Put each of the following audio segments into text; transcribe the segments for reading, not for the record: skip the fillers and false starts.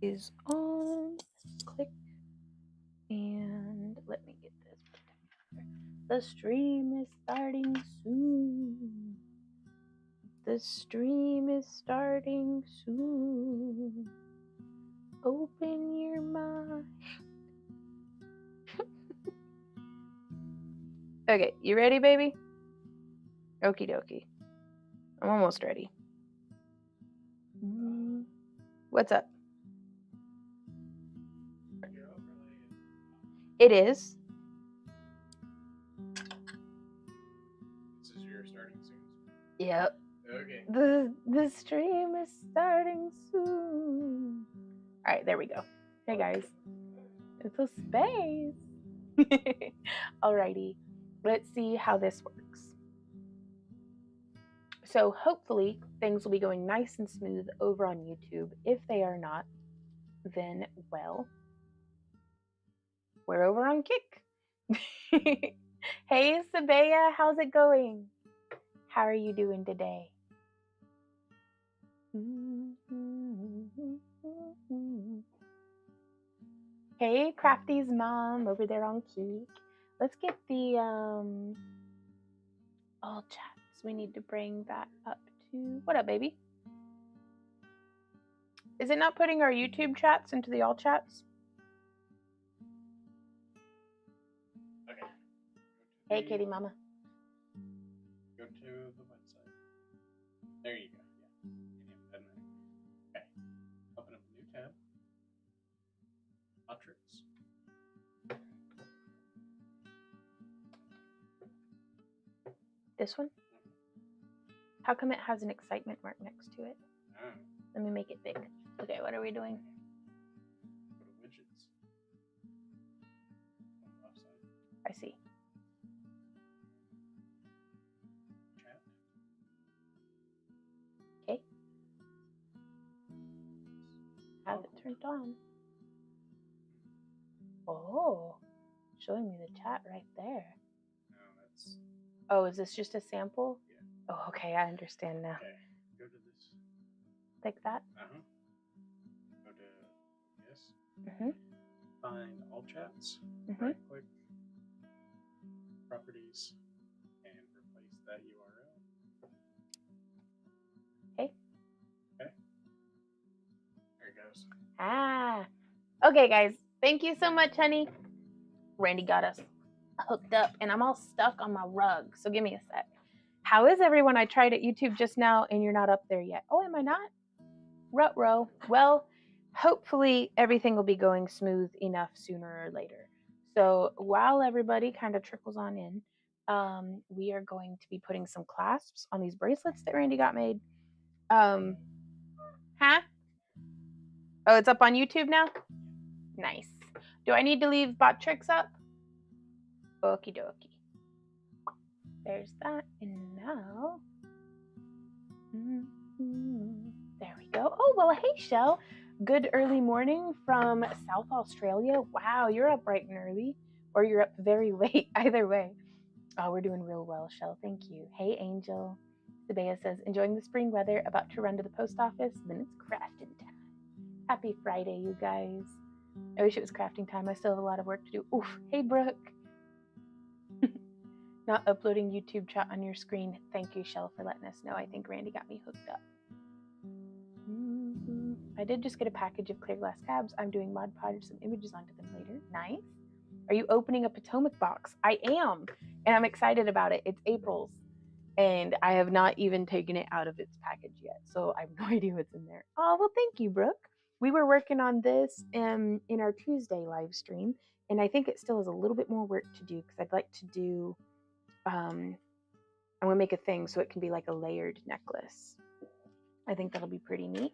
is on. Click. And let me get this. The stream is starting soon. The stream is starting soon. Open your mind. Okay, you ready, baby? Okie dokie. I'm almost ready. What's up? It is. This is your starting soon. Yep. Okay. The stream is starting soon. All right, there we go. Hey guys, it's a space. Alrighty, let's see how this works. So hopefully things will be going nice and smooth over on YouTube. If they are not, then well, we're over on Kick. Hey Sabea, how's it going? How are you doing today? Hey Crafty's mom over there on Kick. Let's get the all chats. We need to bring that up to, what up baby? Is it not putting our YouTube chats into the all chats? Okay. Hey kitty mama. Go to the website. There you go. Yeah. Okay. Open up a new tab. Portraits. This one? How come it has an excitement mark next to it? Oh. Let me make it big. Okay, what are we doing? Go to widgets. On the left side. I see. Chat. Okay. Have it turned on. Oh, showing me the chat right there. No, that's... Oh, is this just a sample? Yeah. Oh, okay, I understand now. Okay. Go to this. Like that? Uh-huh. Go to this. Mm-hmm. Find all chats. Mm-hmm. Right click. Properties. And replace that URL. Okay. Okay. There it goes. Ah. Okay, guys. Thank you so much, honey. Randy got us hooked up, and I'm all stuck on my rug, so give me a sec. How is everyone? I tried at YouTube just now, and you're not up there yet. Oh, am I not? Ruh-roh. Well, hopefully everything will be going smooth enough sooner or later. So while everybody kind of trickles on in, we are going to be putting some clasps on these bracelets that Randy got made. Huh? Oh, it's up on YouTube now? Nice. Do I need to leave bot tricks up? Okie dokie. There's that, and now... There we go. Oh, well, hey, Shell. Good early morning from South Australia. Wow, you're up bright and early, or you're up very late. Either way. Oh, we're doing real well, Shell. Thank you. Hey, Angel. Sabea says, enjoying the spring weather, about to run to the post office, then it's crafting time. Happy Friday, you guys. I wish it was crafting time. I still have a lot of work to do. Oof. Hey, Brooke. Not uploading YouTube chat on your screen. Thank you, Shell, for letting us know. I think Randy got me hooked up. I did just get a package of clear glass tabs. I'm doing Mod Podge some images onto them later. Nice. Are you opening a Potomac box? I am, and I'm excited about it. It's April's, and I have not even taken it out of its package yet, so I have no idea what's in there. Oh, well, thank you, Brooke. We were working on this in our Tuesday live stream, and I think it still has a little bit more work to do because I'd like to do... I'm going to make a thing so it can be like a layered necklace. I think that'll be pretty neat.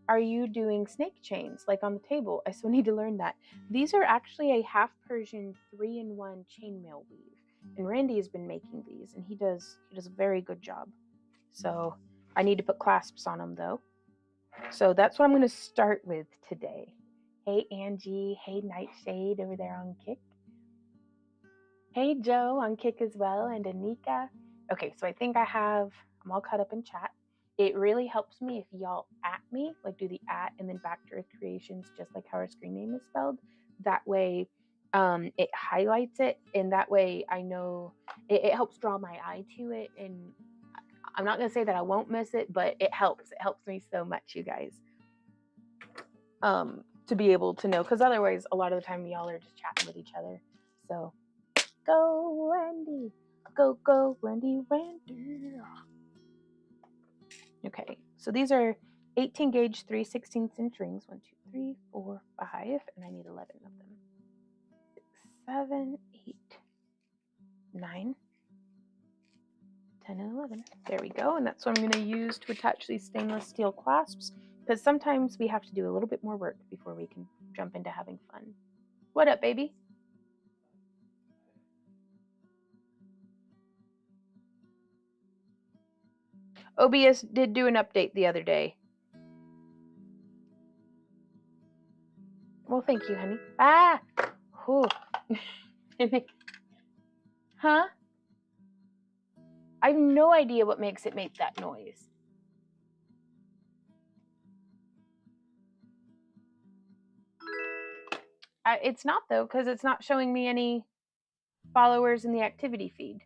Are you doing snake chains like on the table? I still need to learn that. These are actually a half Persian 3-in-1 chainmail weave. And Randy has been making these, and he does a very good job. So I need to put clasps on them though. So that's what I'm going to start with today. Hey Angie, hey Nightshade over there on Kick. Hey Joe on Kick as well, and Anika. Okay, so I think I'm all caught up in chat. it really helps me if y'all at me, like do the at and then back to Earth Creations, just like how our screen name is spelled. That way it highlights it, and that way I know it helps draw my eye to it. And I'm not gonna say that I won't miss it, but it helps me so much, you guys, to be able to know, because otherwise a lot of the time y'all are just chatting with each other. So go Randy, go Randy. Okay, so these are 18 gauge 3/16" rings. 1, 2, 3, 4, 5, and I need 11 of them. 6, 7, 8, 9, 10, and 11. There we go, and that's what I'm going to use to attach these stainless steel clasps, because sometimes we have to do a little bit more work before we can jump into having fun. What up, baby? OBS did do an update the other day. Well, thank you, honey. Ah! Whew. Huh? I have no idea what makes it make that noise. It's not, though, because it's not showing me any followers in the activity feed.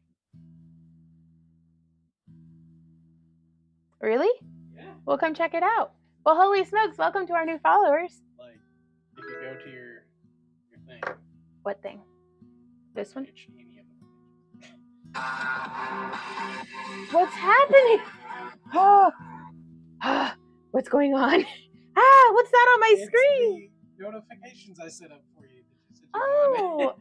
Really? Yeah. Well, come check it out. Well, holy smokes, welcome to our new followers. Like, if you go to your thing. What thing? This one? Any of them. What's happening? Oh, what's going on? Ah, what's that on my screen? The notifications I set up for you. Oh.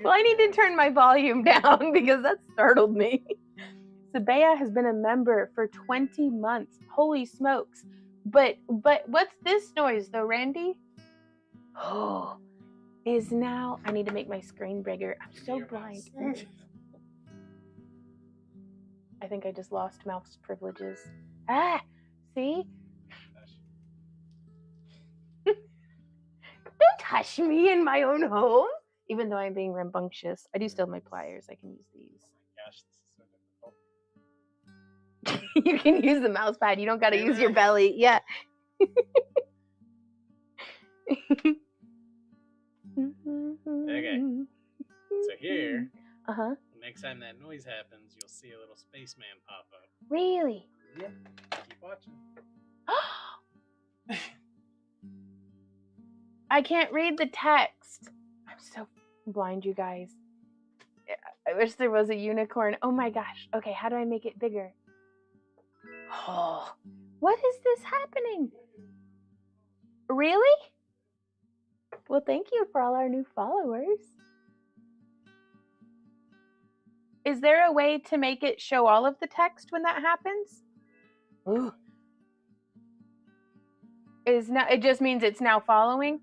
Well, I need to turn my volume down because that startled me. Sabea has been a member for 20 months. Holy smokes. But what's this noise though, Randy? Oh, is now, I need to make my screen bigger. I'm so blind. I think I just lost mouse privileges. Ah, see? Don't touch me in my own home. Even though I'm being rambunctious, I do still have my pliers. I can use these. Oh my gosh, this is so difficult. You can use the mouse pad. You don't got to use your belly. Yeah. Okay. So here, next time that noise happens, you'll see a little spaceman pop up. Really? Yep. Keep watching. I can't read the text. I'm so blind, you guys. I wish there was a unicorn. Oh my gosh. Okay, how do I make it bigger? Oh, what is this happening? Really? Well, thank you for all our new followers. Is there a way to make it show all of the text when that happens? Ooh. It just means it's now following?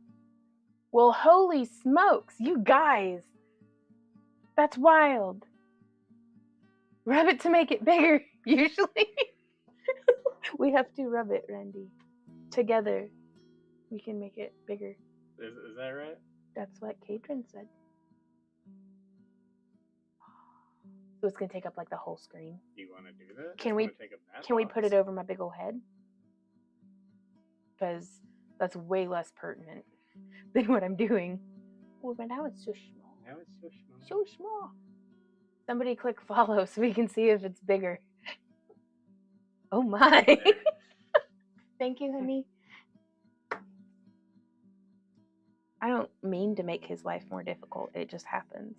Well, holy smokes, you guys. That's wild. Rub it to make it bigger, usually. We have to rub it, Randy. Together, we can make it bigger. Is that right? That's what Katrin said. So it's going to take up like the whole screen. Do you want to do that? Can we put it over my big old head? Because that's way less pertinent than what I'm doing. Oh, but now it's so small. Now it's so small. So small. Somebody click follow so we can see if it's bigger. Oh my. Thank you, honey. I don't mean to make his life more difficult. It just happens.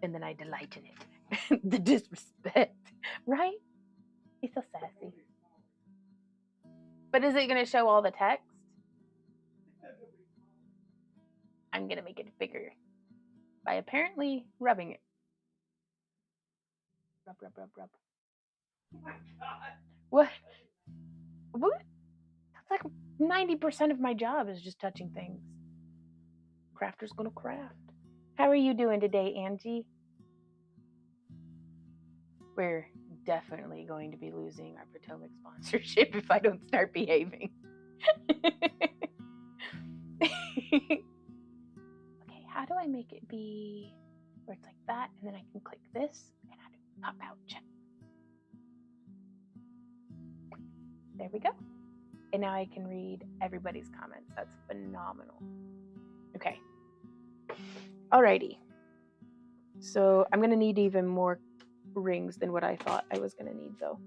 And then I delight in it. The disrespect. Right? He's so sassy. But is it going to show all the text? I'm going to make it bigger by apparently rubbing it. Rub, rub, rub, rub. Oh my god. What? What? That's like 90% of my job is just touching things. Crafter's gonna craft. How are you doing today, Angie? We're definitely going to be losing our Potomac sponsorship if I don't start behaving. Okay, how do I make it be where it's like that, and then I can click this and I do pop out check. There we go. And now I can read everybody's comments. That's phenomenal. Okay. Alrighty. So I'm going to need even more rings than what I thought I was going to need, though.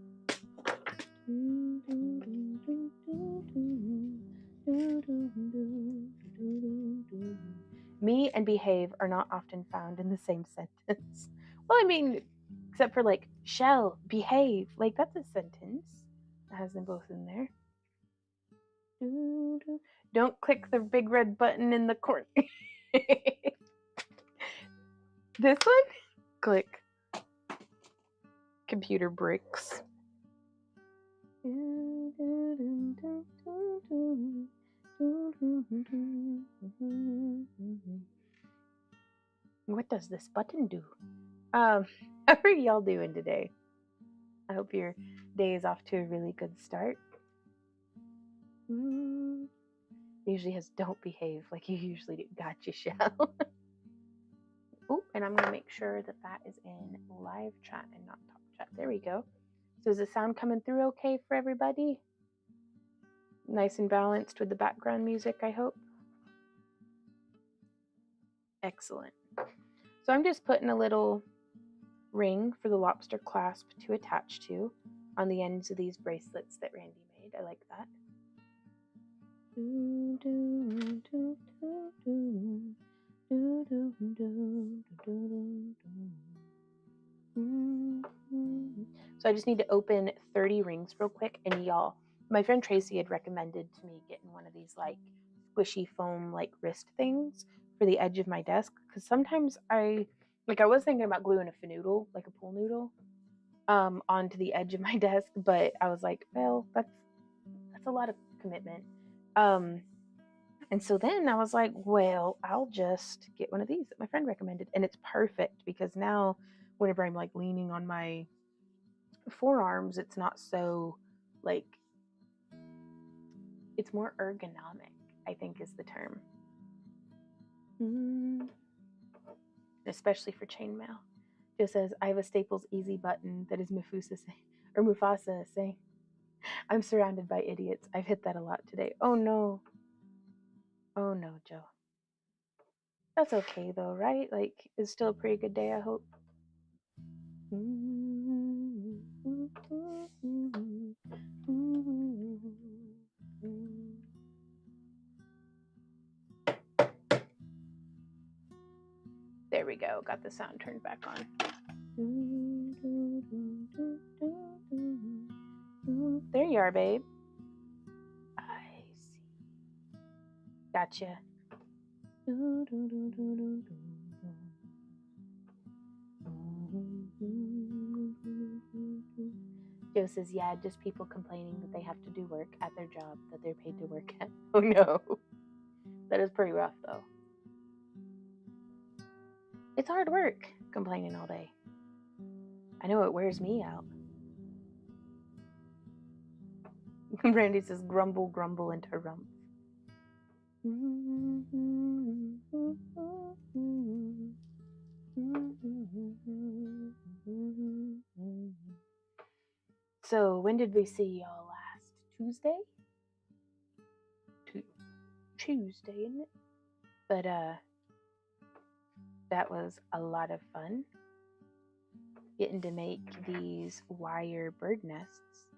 Me and behave are not often found in the same sentence. Well, I mean, except for like shall, behave. Like, that's a sentence. It has them both in there. Don't click the big red button in the corner. This one? Click. Computer bricks. What does this button do? How are y'all doing today? I hope your day is off to a really good start. It usually has don't behave like you usually do. Gotcha, shall. Oh, and I'm going to make sure that that is in live chat and not talk chat. There we go. So is the sound coming through okay for everybody? Nice and balanced with the background music, I hope. Excellent. So I'm just putting a little ring for the lobster clasp to attach to on the ends of these bracelets that Randy made. I like that. So I just need to open 30 rings real quick. And y'all, my friend Tracy had recommended to me getting one of these like squishy foam like wrist things for the edge of my desk, because sometimes I was thinking about gluing a noodle, like a pool noodle, onto the edge of my desk, but I was like, well, that's a lot of commitment. And so then I was like, well, I'll just get one of these that my friend recommended. And it's perfect because now whenever I'm like leaning on my forearms, it's not so like, it's more ergonomic, I think is the term. Especially for chainmail. Just says, I have a Staples Easy button that is Mufasa saying, I'm surrounded by idiots. I've hit that a lot today. Oh no. Oh no, Joe. That's okay though, right? Like, it's still a pretty good day, I hope. There we go. Got the sound turned back on. There you are, babe. I see. Gotcha. Joe says, yeah, just people complaining that they have to do work at their job that they're paid to work at. Oh no. That is pretty rough though. It's hard work complaining all day. I know it wears me out. Brandy says, grumble, grumble, and harumph. So when did we see y'all last? Tuesday? Tuesday, isn't it? But that was a lot of fun. Getting to make these wire bird nests,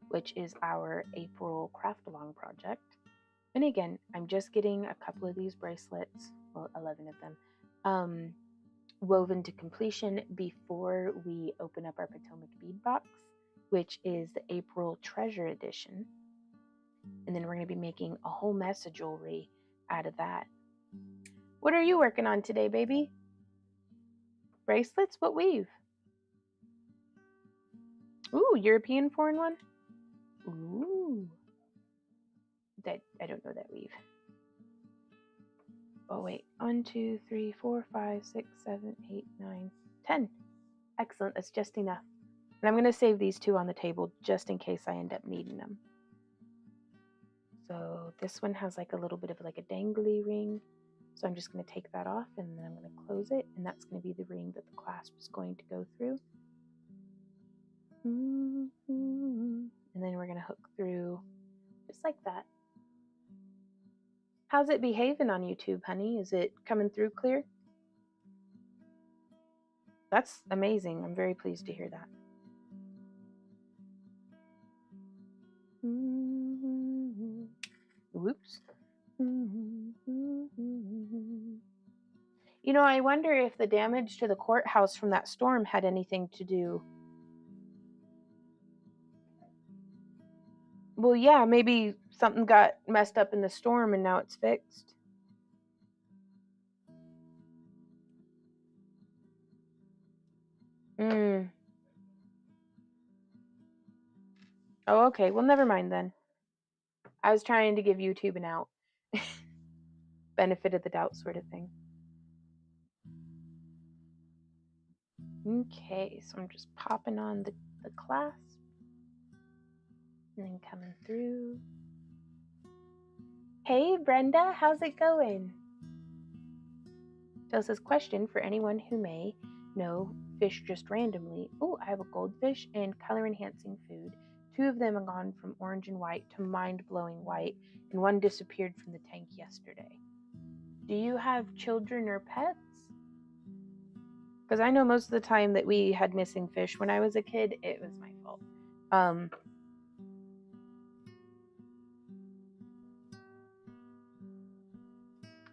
which is our April craft along project. And again, I'm just getting a couple of these bracelets, well, 11 of them, woven to completion before we open up our Potomac bead box, which is the April Treasure Edition. And then we're going to be making a whole mess of jewelry out of that. What are you working on today, baby? Bracelets? What weave? Ooh, European foreign one? Ooh. I don't know that weave. Oh, wait. 1, 2, 3, 4, 5, 6, 7, 8, 9, 10. Excellent. That's just enough. And I'm going to save these two on the table just in case I end up needing them. So this one has like a little bit of like a dangly ring. So I'm just going to take that off, and then I'm going to close it, and that's going to be the ring that the clasp is going to go through. And then we're going to hook through just like that. How's it behaving on YouTube, honey? Is it coming through clear? That's amazing. I'm very pleased to hear that. Whoops. You know, I wonder if the damage to the courthouse from that storm had anything to do. Well, yeah, maybe something got messed up in the storm and now it's fixed. Oh, okay. Well, never mind then. I was trying to give YouTube an out. Benefit of the doubt sort of thing. Okay, so I'm just popping on the clasp. And then coming through. Hey, Brenda, how's it going? Joseph's question for anyone who may know fish just randomly. Oh, I have a goldfish and color enhancing food. 2 of them have gone from orange and white to mind-blowing white, and 1 disappeared from the tank yesterday. Do you have children or pets? Because I know most of the time that we had missing fish when I was a kid, it was my fault.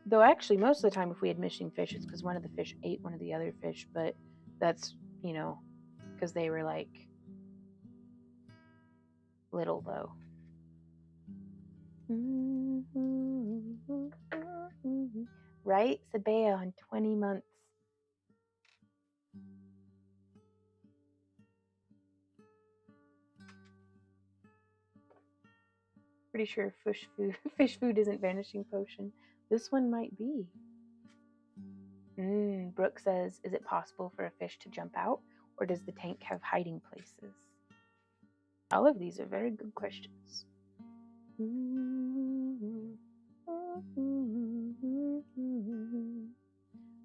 Though actually, most of the time if we had missing fish, it's because one of the fish ate one of the other fish, but that's, you know, because they were like little though. Right? Sabea on 20 months. Pretty sure fish food isn't vanishing potion. This one might be. Brooke says, is it possible for a fish to jump out, or does the tank have hiding places? All of these are very good questions.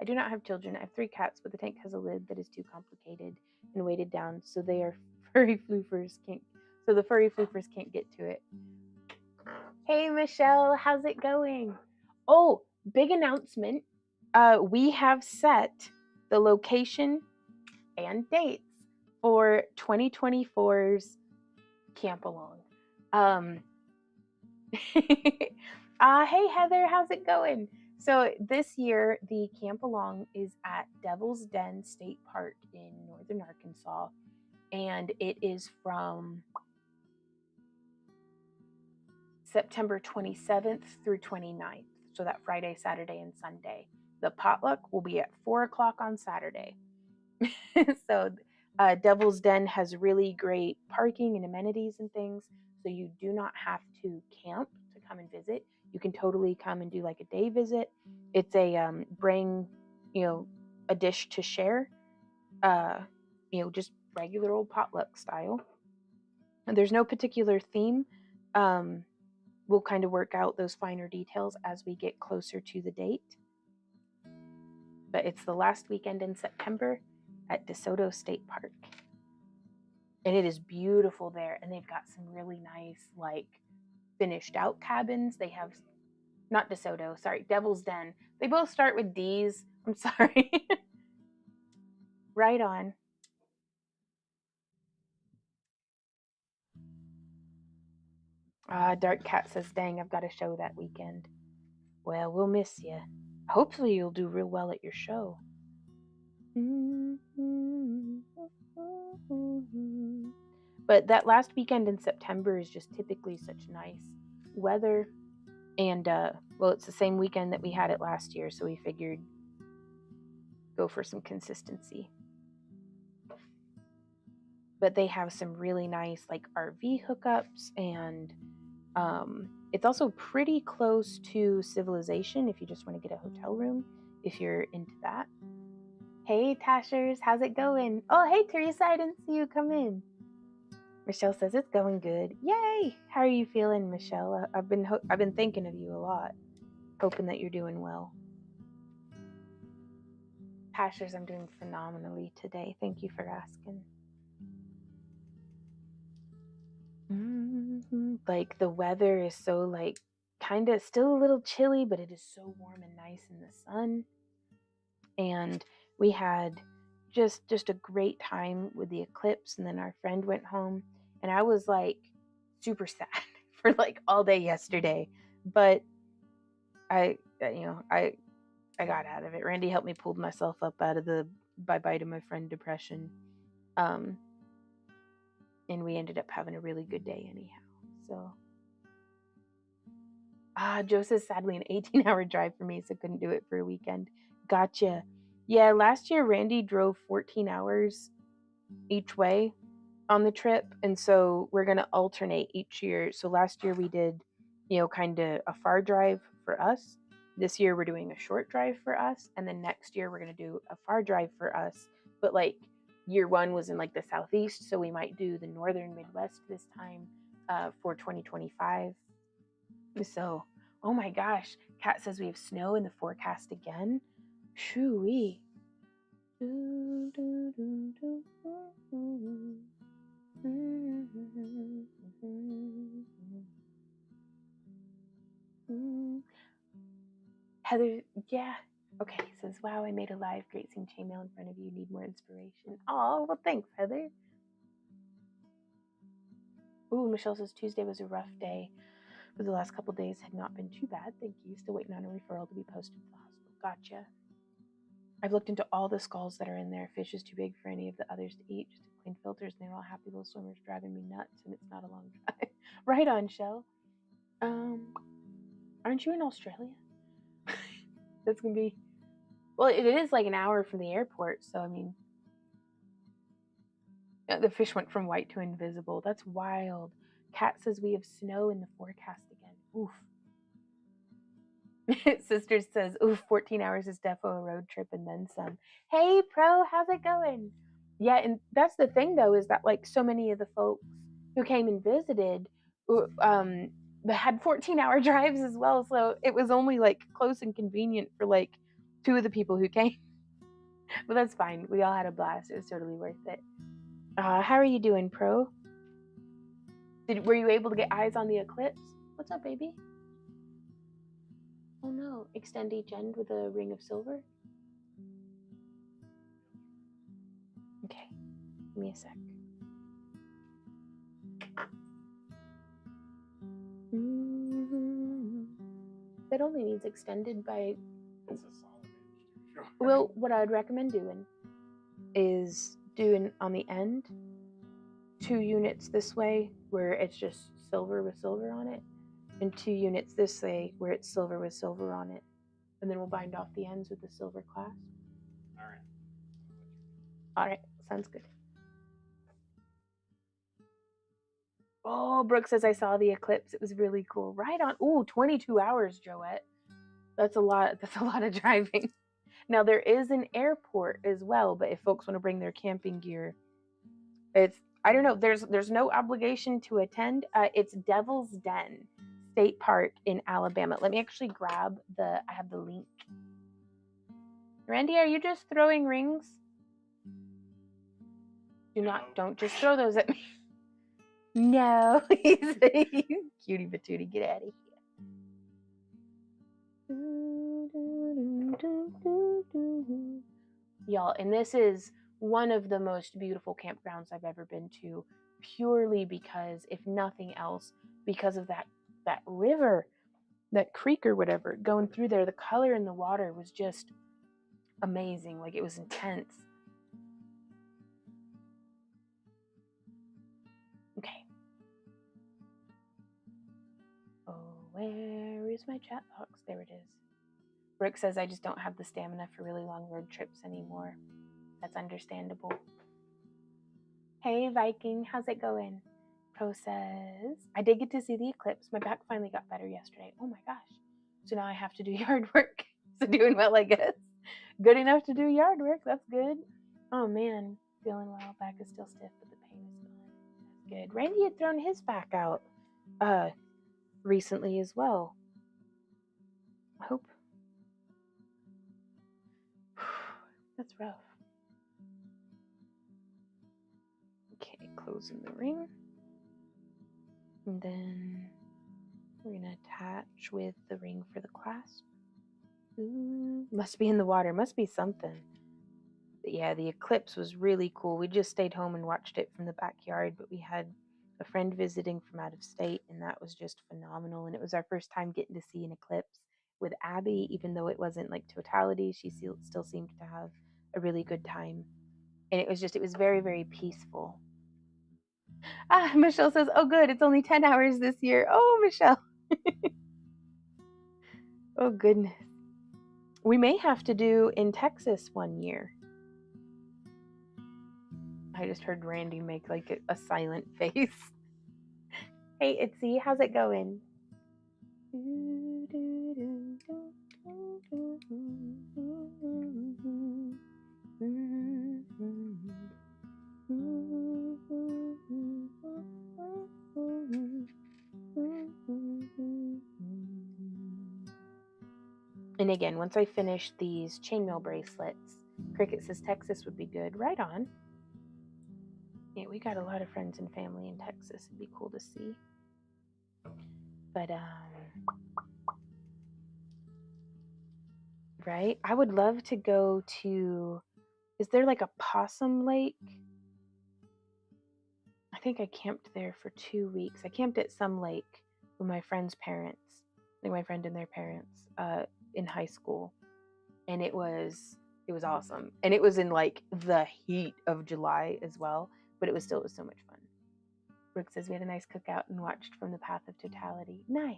I do not have children. I have 3 cats, but the tank has a lid that is too complicated and weighted down, so they are furry floofers can't. So the furry floofers can't get to it. Hey Michelle, how's it going? Oh, big announcement. We have set the location and dates for 2024's Camp Along. Hey Heather, how's it going? So this year, the Camp Along is at Devil's Den State Park in northern Arkansas, and it is from September 27th through 29th. So that Friday, Saturday, and Sunday. The potluck will be at 4 o'clock on Saturday. So Devil's Den has really great parking and amenities and things, so you do not have to camp to come and visit. You can totally come and do like a day visit. It's a bring, a dish to share, just regular old potluck style. And there's no particular theme. We'll kind of work out those finer details as we get closer to the date. But it's the last weekend in September at DeSoto State Park. And it is beautiful there. And they've got some really nice, finished out cabins. They have, not DeSoto, sorry, Devil's Den. They both start with D's. I'm sorry. Right on. Dark Cat says, dang, I've got a show that weekend. Well, we'll miss you. Hopefully you'll do real well at your show. But that last weekend in September is just typically such nice weather. And, it's the same weekend that we had it last year, so we figured go for some consistency. But they have some really nice, RV hookups, and it's also pretty close to Civilization if you just want to get a hotel room, if you're into that. Hey, Tashers, how's it going? Oh, hey, Teresa, I didn't see you come in. Michelle says it's going good. Yay! How are you feeling, Michelle? I've been thinking of you a lot, hoping that you're doing well. Pastures, I'm doing phenomenally today. Thank you for asking. Like the weather is so like kind of still a little chilly, but it is so warm and nice in the sun. And we had just a great time with the eclipse, and then our friend went home, and I was like super sad for like all day yesterday, but I got out of it. Randy helped me pull myself up out of the bye-bye to my friend depression. And we ended up having a really good day anyhow. So Joe says sadly an 18-hour drive for me, so couldn't do it for a weekend. Gotcha. Yeah, last year Randy drove 14 hours each way on the trip, and so we're gonna alternate each year. So last year we did, kind of a far drive for us. This year we're doing a short drive for us, and then next year we're gonna do a far drive for us. But like year one was in like the southeast, so we might do the northern Midwest this time for 2025. So, oh my gosh, Kat says we have snow in the forecast again. Shoo-wee. Heather, yeah. Okay, says, wow, I made a live. Great seeing chainmail in front of you. Need more inspiration. Oh, well, thanks, Heather. Ooh, Michelle says Tuesday was a rough day, but the last couple days had not been too bad. Thank you. Still waiting on a referral to be posted to the hospital. Gotcha. I've looked into all the skulls that are in there. Fish is too big for any of the others to eat. Just to clean filters, and they're all happy little swimmers driving me nuts, and it's not a long drive. Right on, Shell. Aren't you in Australia? That's gonna be, well, it is like an hour from the airport, so I mean, the fish went from white to invisible. That's wild. Kat says we have snow in the forecast again. Oof. Sister says, oof, 14 hours is defo a road trip and then some. Hey, Pro, how's it going? Yeah, and that's the thing, though, is that, like, so many of the folks who came and visited had 14-hour drives as well, so it was only, like, close and convenient for, like, 2 of the people who came. But that's fine. We all had a blast. It was totally worth it. How are you doing, Pro? Were you able to get eyes on the eclipse? What's up, baby? Oh no, extend each end with a ring of silver. Okay, give me a sec. That only needs extended by... It's a solid edge. Sure. Well, what I'd recommend doing is doing on the end 2 units this way where it's just silver with silver on it, and 2 units this way where it's silver with silver on it, and then we'll bind off the ends with the silver clasp. All right, sounds good. Oh, Brooke says I saw the eclipse. It was really cool. Right on. Ooh, 22 hours, Joette. That's a lot. That's a lot of driving. Now there is an airport as well, but if folks want to bring their camping gear, it's, I don't know. There's no obligation to attend. It's Devil's Den State Park in Alabama. Let me actually grab I have the link. Randy, are you just throwing rings? Don't just throw those at me. No, he's cutie patootie, get out of here. Y'all, and this is one of the most beautiful campgrounds I've ever been to, purely because, if nothing else, because of that river, that creek or whatever going through there. The color in the water was just amazing. Like, it was intense. Okay. Oh, where is my chat box? There it is. Brooke says I just don't have the stamina for really long road trips anymore. That's understandable. Hey, Viking, how's it going? Pro says, I did get to see the eclipse. My back finally got better yesterday. Oh my gosh. So now I have to do yard work. So doing well, I guess. Good enough to do yard work. That's good. Oh man, feeling well. Back is still stiff, but the pain is gone. That's good. Randy had thrown his back out recently as well. I hope. That's rough. Okay, closing the ring. And then we're going to attach with the ring for the clasp. Ooh, must be in the water. Must be something. But yeah, the eclipse was really cool. We just stayed home and watched it from the backyard, but we had a friend visiting from out of state, and that was just phenomenal. And it was our first time getting to see an eclipse with Abby, even though it wasn't like totality. She still seemed to have a really good time. And it was very, very peaceful. Ah, Michelle says, oh, good. It's only 10 hours this year. Oh, Michelle. Oh, goodness. We may have to do in Texas one year. I just heard Randy make like a silent face. Hey, Itzy, how's it going? And again, once I finish these chainmail bracelets, Cricket says Texas would be good. Right on. Yeah, we got a lot of friends and family in Texas. It'd be cool to see. But, right? I would love to go to, is there like a possum lake? I think I camped there for 2 weeks. I camped at some lake with my friend's parents, like my friend and their parents, in high school. And it was awesome. And it was in like the heat of July as well, but it was so much fun. Brooke says we had a nice cookout and watched from the path of totality. Nice.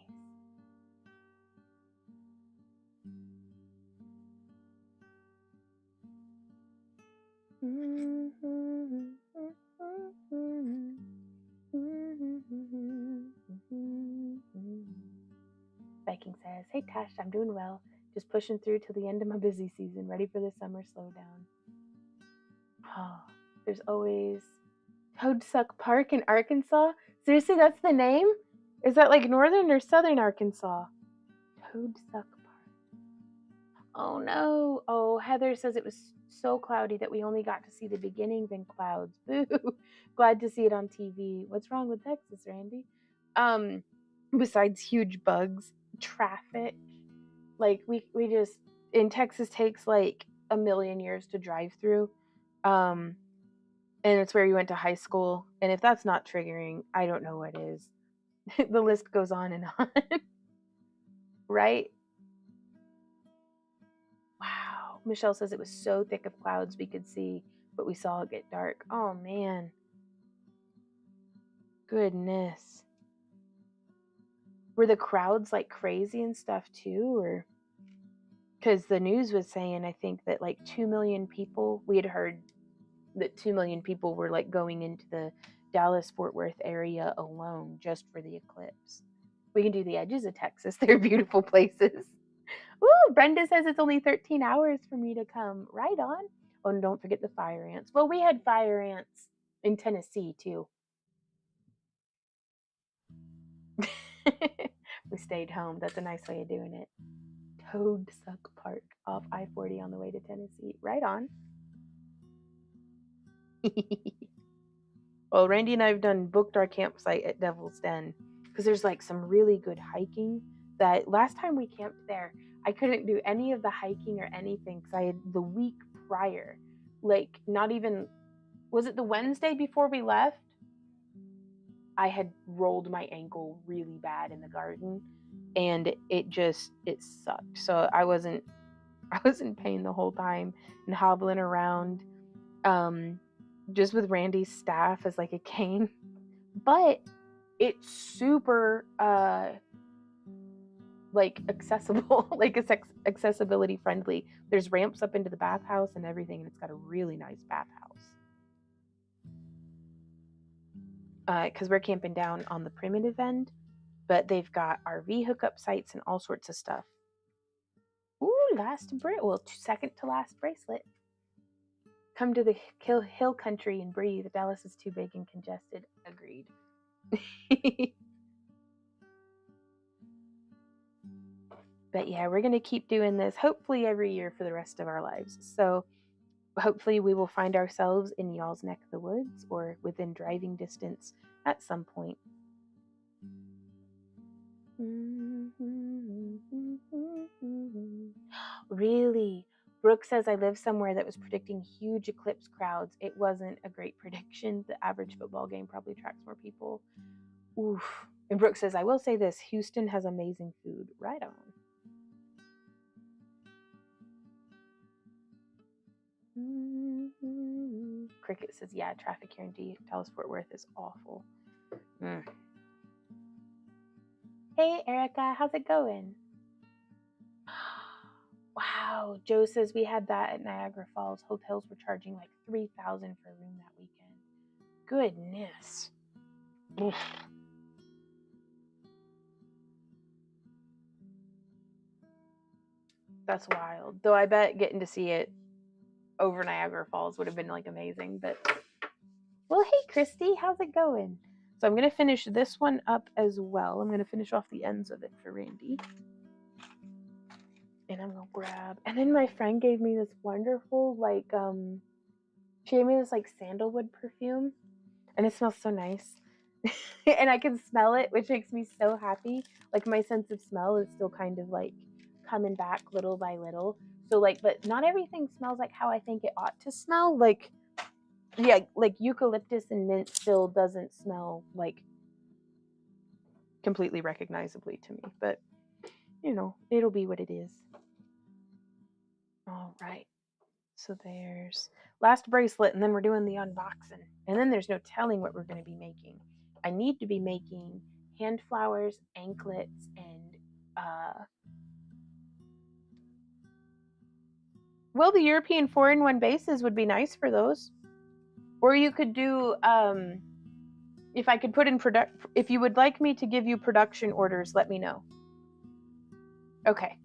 Viking says, hey Tash, I'm doing well. Just pushing through till the end of my busy season, ready for the summer slowdown. Oh, there's always Toadsuck Park in Arkansas. Seriously, that's the name? Is that like northern or southern Arkansas? Toadsuck Park. Oh no. Oh, Heather says it was so cloudy that we only got to see the beginnings in clouds. Boo. Glad to see it on TV. What's wrong with Texas, Randy? Besides huge bugs, traffic. Like we just in Texas takes like a million years to drive through. And it's where you went to high school. And if that's not triggering, I don't know what is. The list goes on and on. Right? Wow. Michelle says it was so thick of clouds we could see, but we saw it get dark. Oh, man. Goodness. Were the crowds like crazy and stuff too? Or because the news was saying, I think that like 2 million people, we had heard that 2 million people were like going into the Dallas-Fort Worth area alone just for the eclipse. We can do the edges of Texas. They're beautiful places. Ooh, Brenda says it's only 13 hours for me to come. Right on. Oh, and don't forget the fire ants. Well, we had fire ants in Tennessee too. We stayed home. That's a nice way of doing it. Toadsuck Park off I-40 on the way to Tennessee. Right on. Well, Randy and I have booked our campsite at Devil's Den because there's like some really good hiking. That last time we camped there, I couldn't do any of the hiking or anything because I had the week prior, like not even, was it the Wednesday before we left? I had rolled my ankle really bad in the garden and it sucked. So I was in pain the whole time and hobbling around. Just with Randy's staff as like a cane, but it's super like accessible, like it's accessibility friendly. There's ramps up into the bathhouse and everything, and it's got a really nice bathhouse. Because we're camping down on the primitive end, but they've got RV hookup sites and all sorts of stuff. Ooh, second to last bracelet. Come to the hill country and breathe. Dallas is too big and congested. Agreed. But yeah, we're going to keep doing this hopefully every year for the rest of our lives. So hopefully we will find ourselves in y'all's neck of the woods or within driving distance at some point. Really? Brooke says I live somewhere that was predicting huge eclipse crowds. It wasn't a great prediction. The average football game probably attracts more people. Oof. And Brooke says, I will say this, Houston has amazing food. Right on. Cricket says, yeah, traffic here in Dallas-Fort Worth is awful. Hey, Erica, how's it going? Wow, Joe says we had that at Niagara Falls. Hotels were charging like $3,000 for a room that weekend. Goodness. Oof. That's wild. Though I bet getting to see it over Niagara Falls would have been like amazing. But well, hey Christy, how's it going? So I'm gonna finish this one up as well. I'm gonna finish off the ends of it for Randy. And I'm gonna grab, and then my friend gave me this wonderful like she gave me this like sandalwood perfume, and it smells so nice. And I can smell it, which makes me so happy. Like my sense of smell is still kind of like coming back little by little. So like, but not everything smells like how I think it ought to smell. Like, yeah, like eucalyptus and mint still doesn't smell like completely recognizably to me, but you know, it'll be what it is. All right. So there's last bracelet, and then we're doing the unboxing. And then there's no telling what we're going to be making. I need to be making hand flowers, anklets, and well, the European 4-in-1 bases would be nice for those. Or you could do if I could put in if you would like me to give you production orders, let me know. Okay.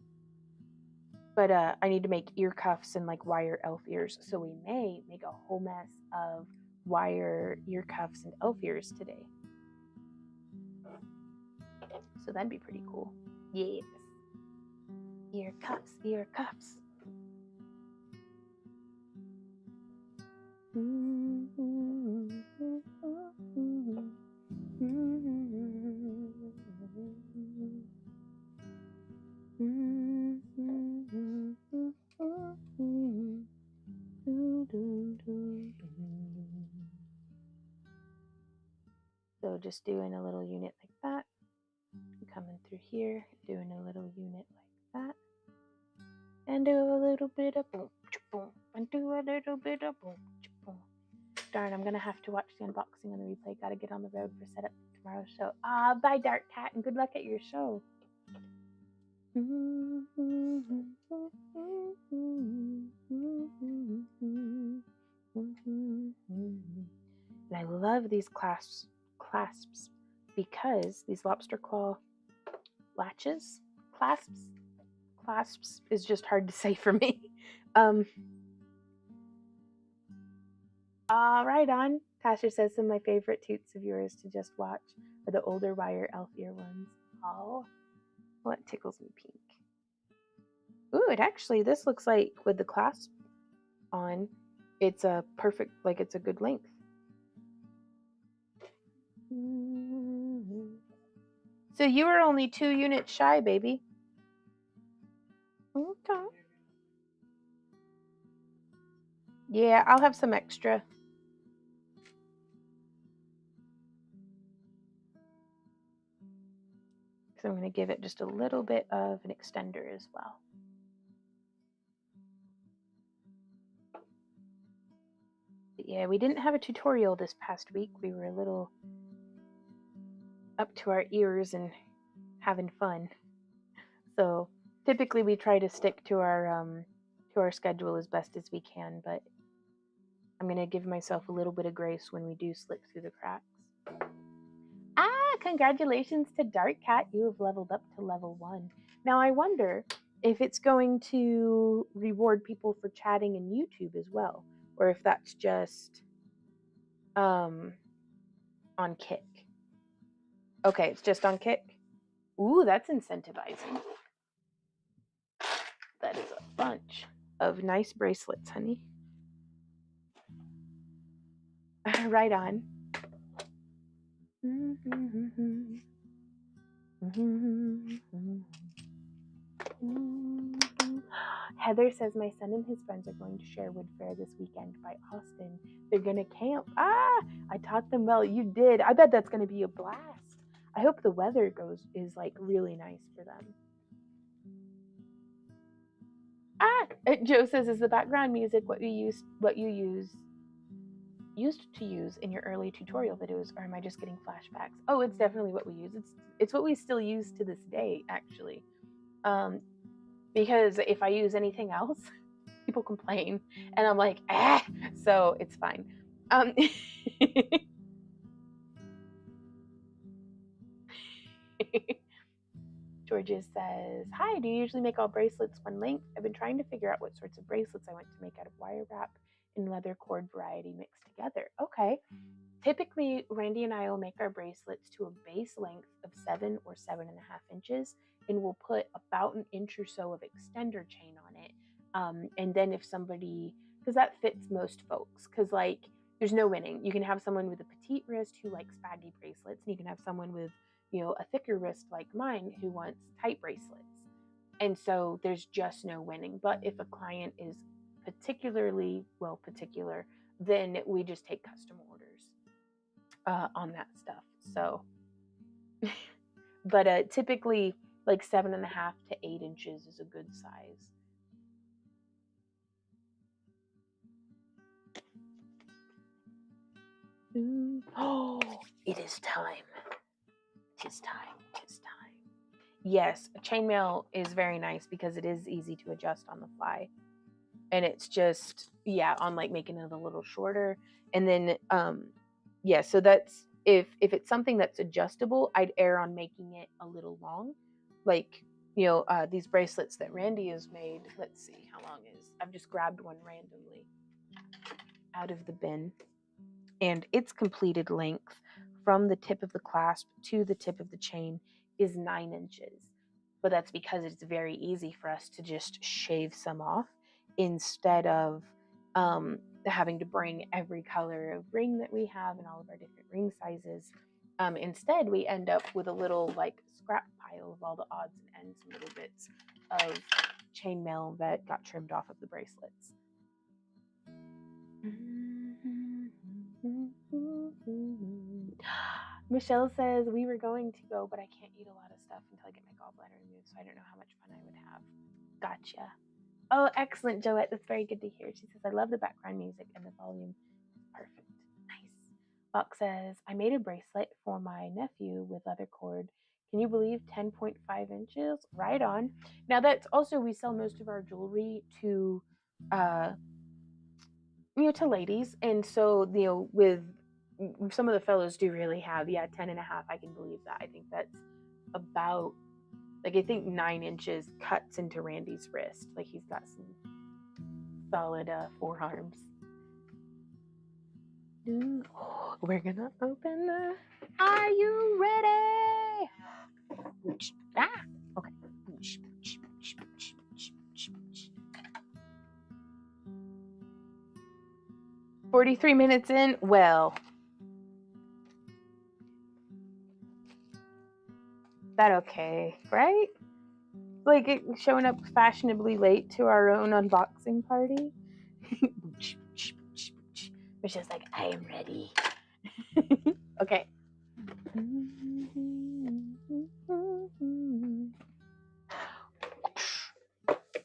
But I need to make ear cuffs and like wire elf ears, so we may make a whole mess of wire ear cuffs and elf ears today. So that'd be pretty cool. Yes. Ear cuffs, ear cuffs. So just doing a little unit like that. Coming through here, doing a little unit like that. And do a little bit of boom, boom, and do a little bit of boom, boom. Darn, I'm gonna have to watch the unboxing on the replay. Gotta get on the road for setup for tomorrow's show. Bye, Dark Cat, and good luck at your show. And I love these clasps because these lobster claw latches, clasps is just hard to say for me. Right on. Tasha says some of my favorite toots of yours to just watch are the older wire elf ear ones. Oh, well, it tickles me pink. Ooh, it actually, this looks like with the clasp on, it's a perfect, like it's a good length. So you were only 2 units shy, baby. Okay. Yeah, I'll have some extra. So I'm going to give it just a little bit of an extender as well. But yeah, we didn't have a tutorial this past week. We were a little up to our ears and having fun. So typically we try to stick to our schedule as best as we can, but I'm going to give myself a little bit of grace when we do slip through the cracks. Congratulations to Dark Cat. You have leveled up to level 1. Now I wonder if it's going to reward people for chatting in YouTube as well, or if that's just on Kick. Okay, it's just on Kick. Ooh, that's incentivizing. That is a bunch of nice bracelets, honey. Right on. Heather says my son and his friends are going to Sherwood Fair this weekend by Austin. They're gonna camp. I taught them well. You did. I bet that's gonna be a blast. I hope the weather is like really nice for them. Joe says, is the background music what you used to use in your early tutorial videos, or am I just getting flashbacks? Oh, it's definitely what we use. It's what we still use to this day, actually. Because if I use anything else, people complain, and I'm like, so it's fine. Georgia says, hi, do you usually make all bracelets one length? I've been trying to figure out what sorts of bracelets I want to make out of wire wrap and leather cord variety mixed together. Okay. Typically, Randy and I will make our bracelets to a base length of 7 or 7.5 inches, and we'll put about an inch or so of extender chain on it. And then if somebody, because that fits most folks, because like there's no winning. You can have someone with a petite wrist who likes baggy bracelets, and you can have someone with, you know, a thicker wrist like mine who wants tight bracelets. And so there's just no winning. But if a client is particularly particular, then we just take custom orders on that stuff. So, but typically like 7.5 to 8 inches is a good size. Oh, it is time. It is time. It is time. Yes, chainmail is very nice because it is easy to adjust on the fly. And it's just, on like making it a little shorter. And then, so that's, if it's something that's adjustable, I'd err on making it a little long. Like, these bracelets that Randy has made, let's see how long is, I've just grabbed one randomly out of the bin. And its completed length from the tip of the clasp to the tip of the chain is 9 inches. But that's because it's very easy for us to just shave some off instead of having to bring every color of ring that we have and all of our different ring sizes. Instead, we end up with a little like scrap pile of all the odds and ends and little bits of chainmail that got trimmed off of the bracelets. Michelle says, we were going to go, but I can't eat a lot of stuff until I get my gallbladder removed, so I don't know how much fun I would have. Gotcha. Oh, excellent, Joette. That's very good to hear. She says, I love the background music and the volume is perfect. Nice. Fox says, I made a bracelet for my nephew with leather cord. Can you believe 10.5 inches? Right on. Now that's also, we sell most of our jewelry to to ladies, and so with some of the fellows do really have 10.5. I can believe that. I think that's about, like, I think 9 inches cuts into Randy's wrist. Like, he's got some solid forearms. We're gonna open the, are you ready? Okay. 43 minutes in. Well, that okay, right? Like it showing up fashionably late to our own unboxing party. Which is like, I am ready. Okay.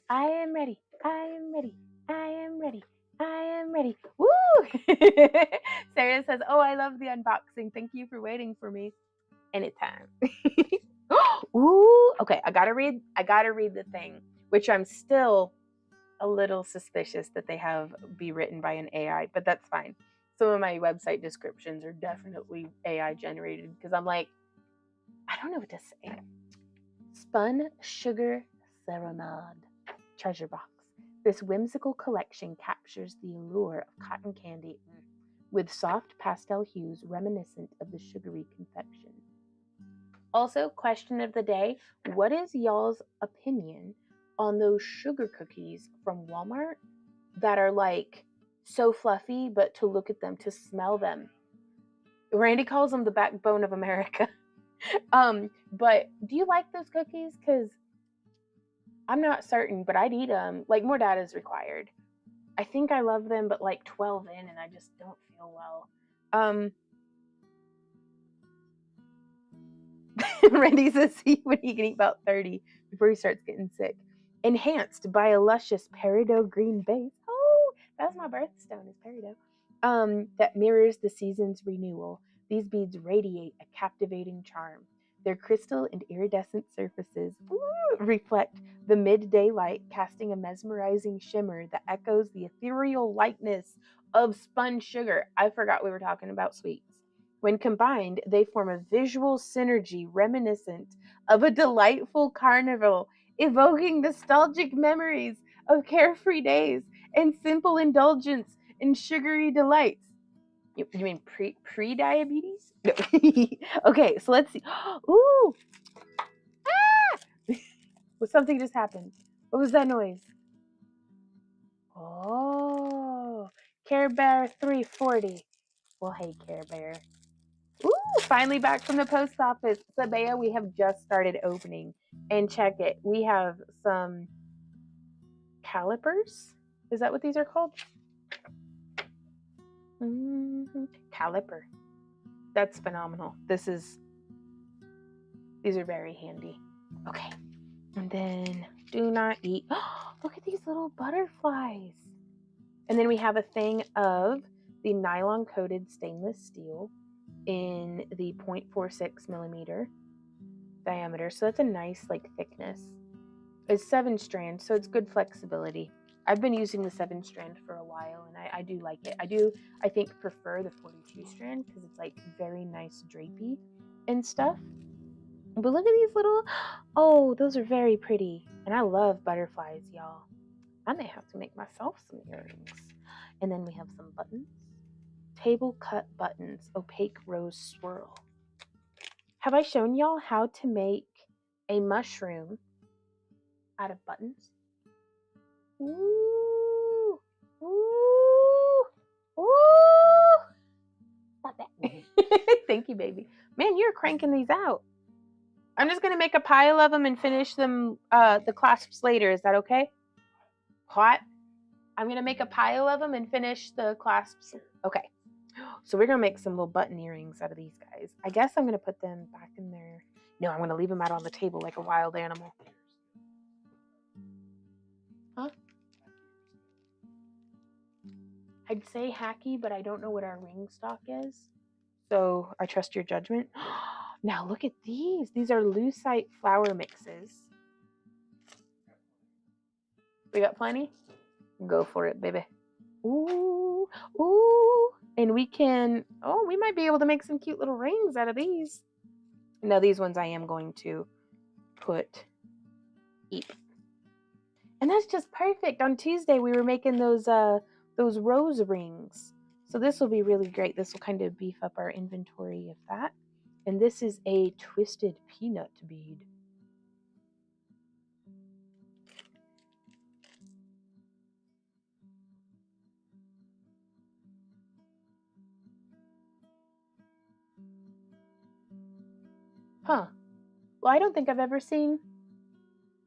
I am ready. I am ready. I am ready. I am ready. Woo! Sarah says, oh, I love the unboxing. Thank you for waiting for me. Anytime. Ooh, okay. I gotta read the thing, which I'm still a little suspicious that they have be written by an AI, but that's fine. Some of my website descriptions are definitely AI generated because I'm like, I don't know what to say. Spun Sugar Serenade Treasure Box. This whimsical collection captures the allure of cotton candy with soft pastel hues reminiscent of the sugary confection. Also, question of the day, what is y'all's opinion on those sugar cookies from Walmart that are like so fluffy, but to look at them, to smell them. Randy calls them the backbone of America. But do you like those cookies? Because I'm not certain, but I'd eat them. Like, more data is required. I think I love them, but like 12 in, and I just don't feel well. Randy says when he can eat about 30 before he starts getting sick. Enhanced by a luscious peridot green base. Oh, that's my birthstone, is peridot. That mirrors the season's renewal. These beads radiate a captivating charm. Their crystal and iridescent surfaces reflect the midday light, casting a mesmerizing shimmer that echoes the ethereal lightness of spun sugar. I forgot we were talking about sweets. When combined, they form a visual synergy reminiscent of a delightful carnival, evoking nostalgic memories of carefree days and simple indulgence in sugary delights. You mean pre-diabetes? No. Okay, so let's see. Ooh! Ah! Well, something just happened. What was that noise? Oh, Care Bear 340. Well, hey, Care Bear. Ooh, finally back from the post office. Sabea, we have just started opening. And check it. We have some calipers. Is that what these are called? Caliper. That's phenomenal. These are very handy. Okay. And then do not eat. Look at these little butterflies. And then we have a thing of the nylon coated stainless steel in the 0.46 millimeter diameter. So that's a nice like thickness. It's 7 strands, so it's good flexibility. I've been using the 7 strand for a while, and I do like it. I think, prefer the 42 strand because it's like very nice drapey and stuff. But look at these little, oh, those are very pretty. And I love butterflies, y'all. I may have to make myself some earrings. And then we have some buttons. Table cut buttons, opaque rose swirl. Have I shown y'all how to make a mushroom out of buttons? Ooh, ooh, ooh. Not that. Thank you, baby. Man, you're cranking these out. I'm just going to make a pile of them and finish them, the clasps later. Is that okay? Hot? I'm going to make a pile of them and finish the clasps. Okay. So we're going to make some little button earrings out of these guys. I guess I'm going to put them back in there. No, I'm going to leave them out on the table like a wild animal. Huh? I'd say hacky, but I don't know what our ring stock is. So I trust your judgment. Now look at these. These are lucite flower mixes. We got plenty? Go for it, baby. Ooh, ooh. And we might be able to make some cute little rings out of these. Now these ones I am going to eat. And that's just perfect. On Tuesday we were making those rose rings. So this will be really great. This will kind of beef up our inventory of that. And this is a twisted peanut bead. Huh. Well, I don't think I've ever seen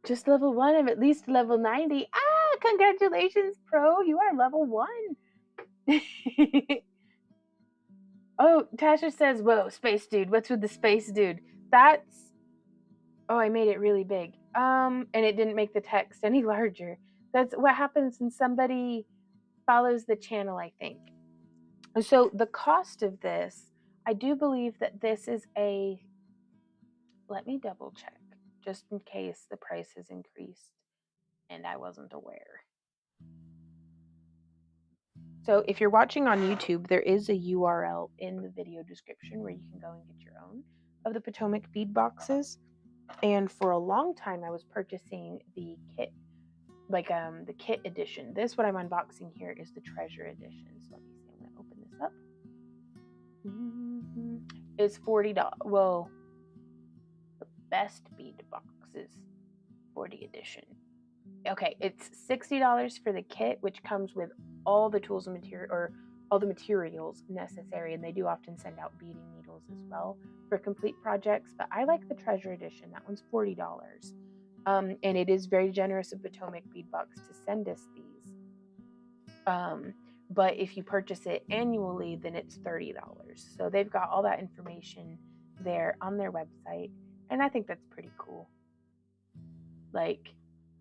just level 1 of at least level 90. Ah, congratulations, pro. You are level 1. Oh, Tasha says, whoa, space dude. What's with the space dude? Oh, I made it really big. And it didn't make the text any larger. That's what happens when somebody follows the channel, I think. So the cost of this, I do believe that this is let me double check, just in case the price has increased and I wasn't aware. So if you're watching on YouTube, there is a URL in the video description where you can go and get your own of the Potomac bead boxes. And for a long time, I was purchasing the kit, like the kit edition. This, what I'm unboxing here, is the treasure edition. So let me see, I'm going to open this up. It's $40. Well, the best bead box is 40 edition. okay, it's $60 for the kit, which comes with all the tools and material, or all the materials necessary, and they do often send out beading needles as well for complete projects, but I like the treasure edition. That one's $40. And it is very generous of Potomac Bead Box to send us these. But if you purchase it annually, then it's $30. So they've got all that information there on their website, and I think that's pretty cool. Like,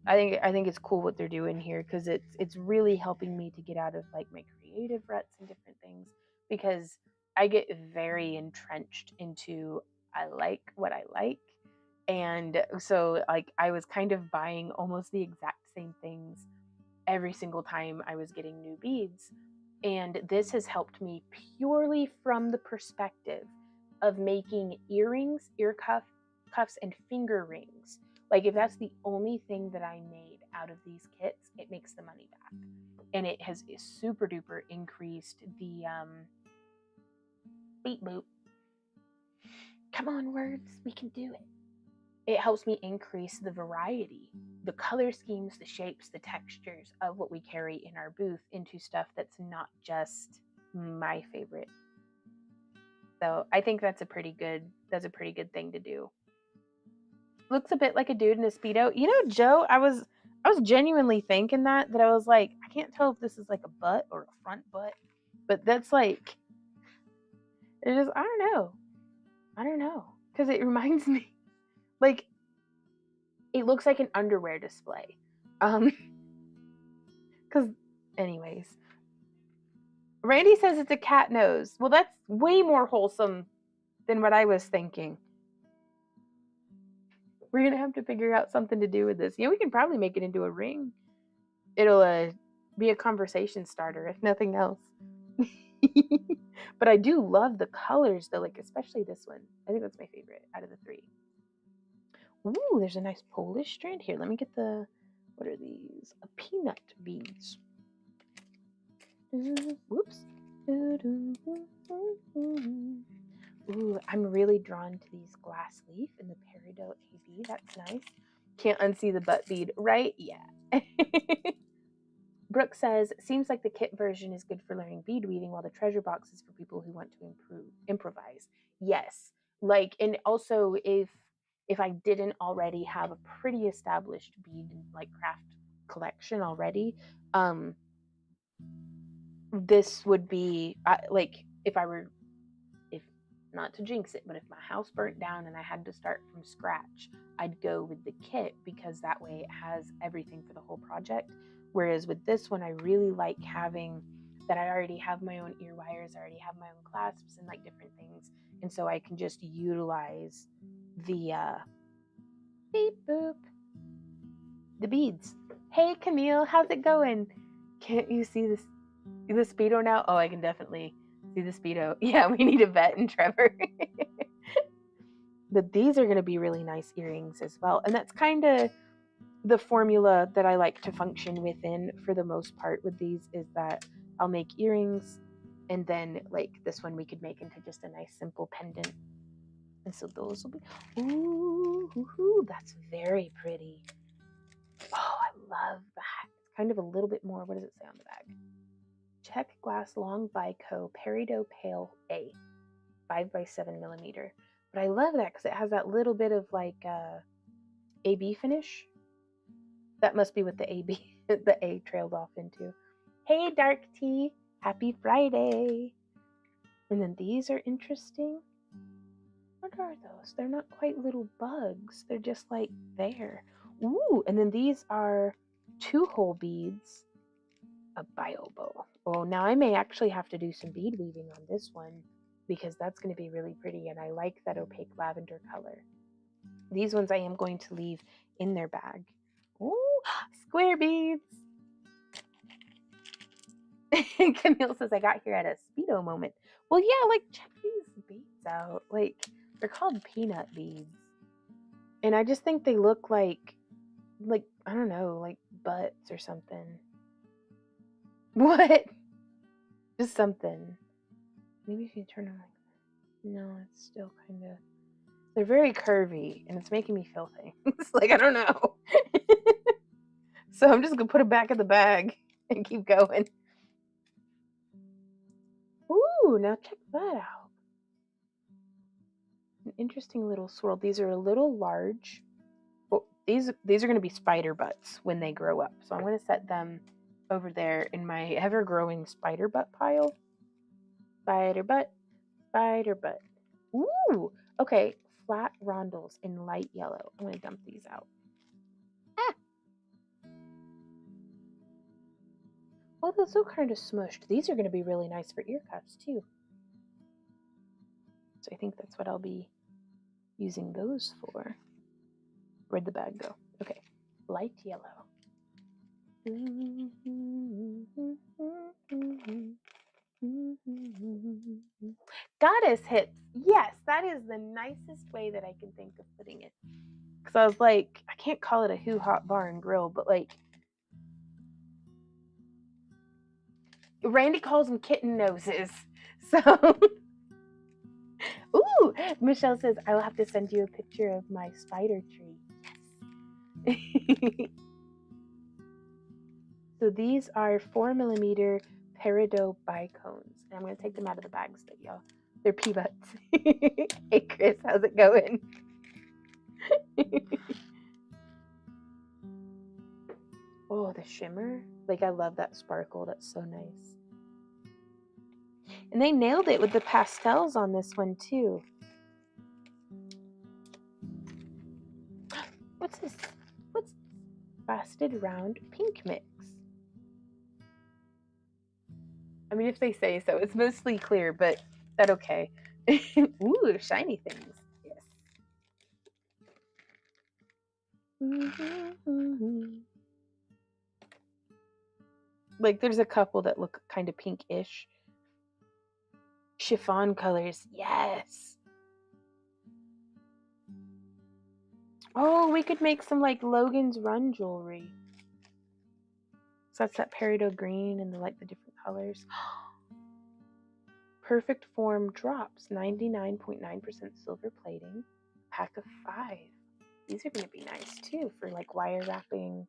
I think it's cool what they're doing here, because it's really helping me to get out of like my creative ruts and different things, because I get very entrenched into I like what I like. And so like I was kind of buying almost the exact same things every single time I was getting new beads. And this has helped me purely from the perspective of making earrings, ear cuffs, and finger rings. Like if that's the only thing that I made out of these kits, it makes the money back. And it has super duper increased the beep boop. Come on, words, we can do it. It helps me increase the variety, the color schemes, the shapes, the textures of what we carry in our booth into stuff that's not just my favorite. So I think that's a pretty good thing to do. Looks a bit like a dude in a Speedo. You know, Joe, I was genuinely thinking that I was like, I can't tell if this is like a butt or a front butt, but that's like, it is, I don't know, because it reminds me, like, it looks like an underwear display. Because, anyways, Randy says it's a cat nose. Well, that's way more wholesome than what I was thinking. We're going to have to figure out something to do with this. You know, we can probably make it into a ring. It'll be a conversation starter, if nothing else. But I do love the colors, though, like especially this one. I think that's my favorite out of the three. Ooh, there's a nice Polish strand here. Let me get the, what are these? Peanut beads. Whoops. Ooh, I'm really drawn to these glass leaf and the peridot AB. That's nice. Can't unsee the butt bead, right? Yeah. Brooke says, seems like the kit version is good for learning bead weaving, while the treasure box is for people who want to improvise. Yes. Like, and also if I didn't already have a pretty established bead like craft collection already, this would be like if not to jinx it, but if my house burnt down and I had to start from scratch, I'd go with the kit, because that way it has everything for the whole project. Whereas with this one, I really like having that I already have my own ear wires, I already have my own clasps and like different things. And so I can just utilize the beep boop, the beads. Hey Camille, how's it going? Can't you see this? The Speedo now? Oh, I can definitely see the Speedo. Yeah, we need a vet and Trevor. But these are going to be really nice earrings as well. And that's kind of the formula that I like to function within for the most part with these, is that I'll make earrings, and then like this one we could make into just a nice simple pendant. And so those will be, ooh, that's very pretty. Oh, I love that. It's kind of a little bit more, what does it say on the bag? Check glass long Vico peridot pale A, 5x7 millimeter. But I love that because it has that little bit of like AB finish. That must be what the AB, the A trailed off into. Hey, Dark Tea, happy Friday. And then these are interesting. What are those? They're not quite little bugs. They're just like there. Ooh, and then these are 2-hole beads. A bio bow. Oh, now I may actually have to do some bead weaving on this one, because that's going to be really pretty, and I like that opaque lavender color. These ones I am going to leave in their bag. Ooh, square beads. Camille says I got here at a Speedo moment. Well, yeah, like check these beads out. Like, they're called peanut beads, and I just think they look like I don't know, like butts or something. What? Just something. Maybe if you turn them like that. No, it's still kind of. They're very curvy, and it's making me feel things. Like, I don't know. So I'm just gonna put them back in the bag and keep going. Ooh, now check that out. An interesting little swirl. These are a little large. Oh, these are going to be spider butts when they grow up. So I'm going to set them over there in my ever-growing spider butt pile. Spider butt, spider butt. Ooh, okay. Flat rondels in light yellow. I'm going to dump these out. Ah. Oh, those look kind of smushed. These are going to be really nice for ear cuffs too. So I think that's what I'll be using those for. Where'd the bag go? Okay, light yellow. Goddess hips. Yes, that is the nicest way that I can think of putting it. Because I was like, I can't call it a hoo-hop bar and grill, but like, Randy calls them kitten noses. So, ooh, Michelle says, I will have to send you a picture of my spider tree. Yes. So these are 4mm peridot bicones. And I'm going to take them out of the bags, but y'all, they're pea butts. Hey, Chris, how's it going? Oh, the shimmer. Like, I love that sparkle. That's so nice. And they nailed it with the pastels on this one, too. What's this? What's frosted round pink mix? I mean, if they say so. It's mostly clear, but that's okay. Ooh, shiny things. Yes. Like, there's a couple that look kind of pink-ish. Chiffon colors. Yes. Oh, we could make some, like, Logan's Run jewelry. So that's that peridot green and the different colors. Perfect form drops. 99.9% silver plating. Pack of 5. These are going to be nice, too, for, like, wire wrapping.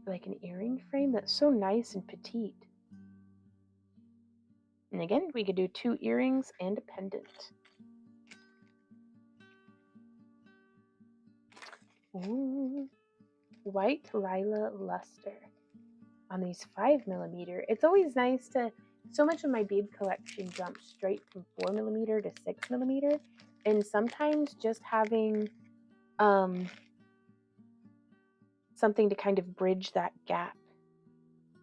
Like an earring frame. That's so nice and petite. And again, we could do 2 earrings and a pendant. Ooh. White Lila Luster on these 5mm. It's always nice to, so much of my bead collection jumps straight from 4mm to 6mm. And sometimes just having something to kind of bridge that gap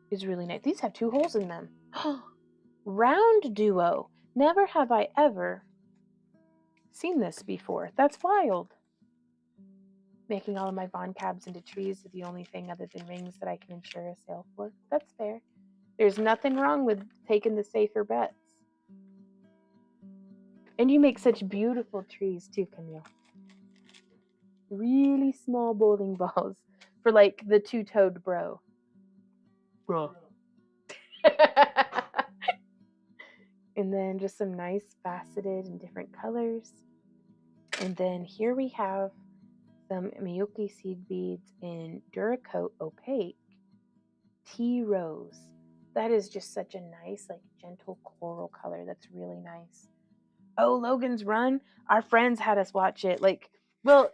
is really nice. These have 2 holes in them. Round duo. Never have I ever seen this before. That's wild. Making all of my Von cabs into trees is the only thing other than rings that I can insure a sale for. That's fair. There's nothing wrong with taking the safer bets. And you make such beautiful trees too, Camille. Really small bowling balls for like the 2-toed bro. Bro. And then just some nice faceted and different colors. And then here we have some Miyuki seed beads in Duracoat Opaque Tea Rose. That is just such a nice, like, gentle coral color. That's really nice. Oh, Logan's Run. Our friends had us watch it. Like, well,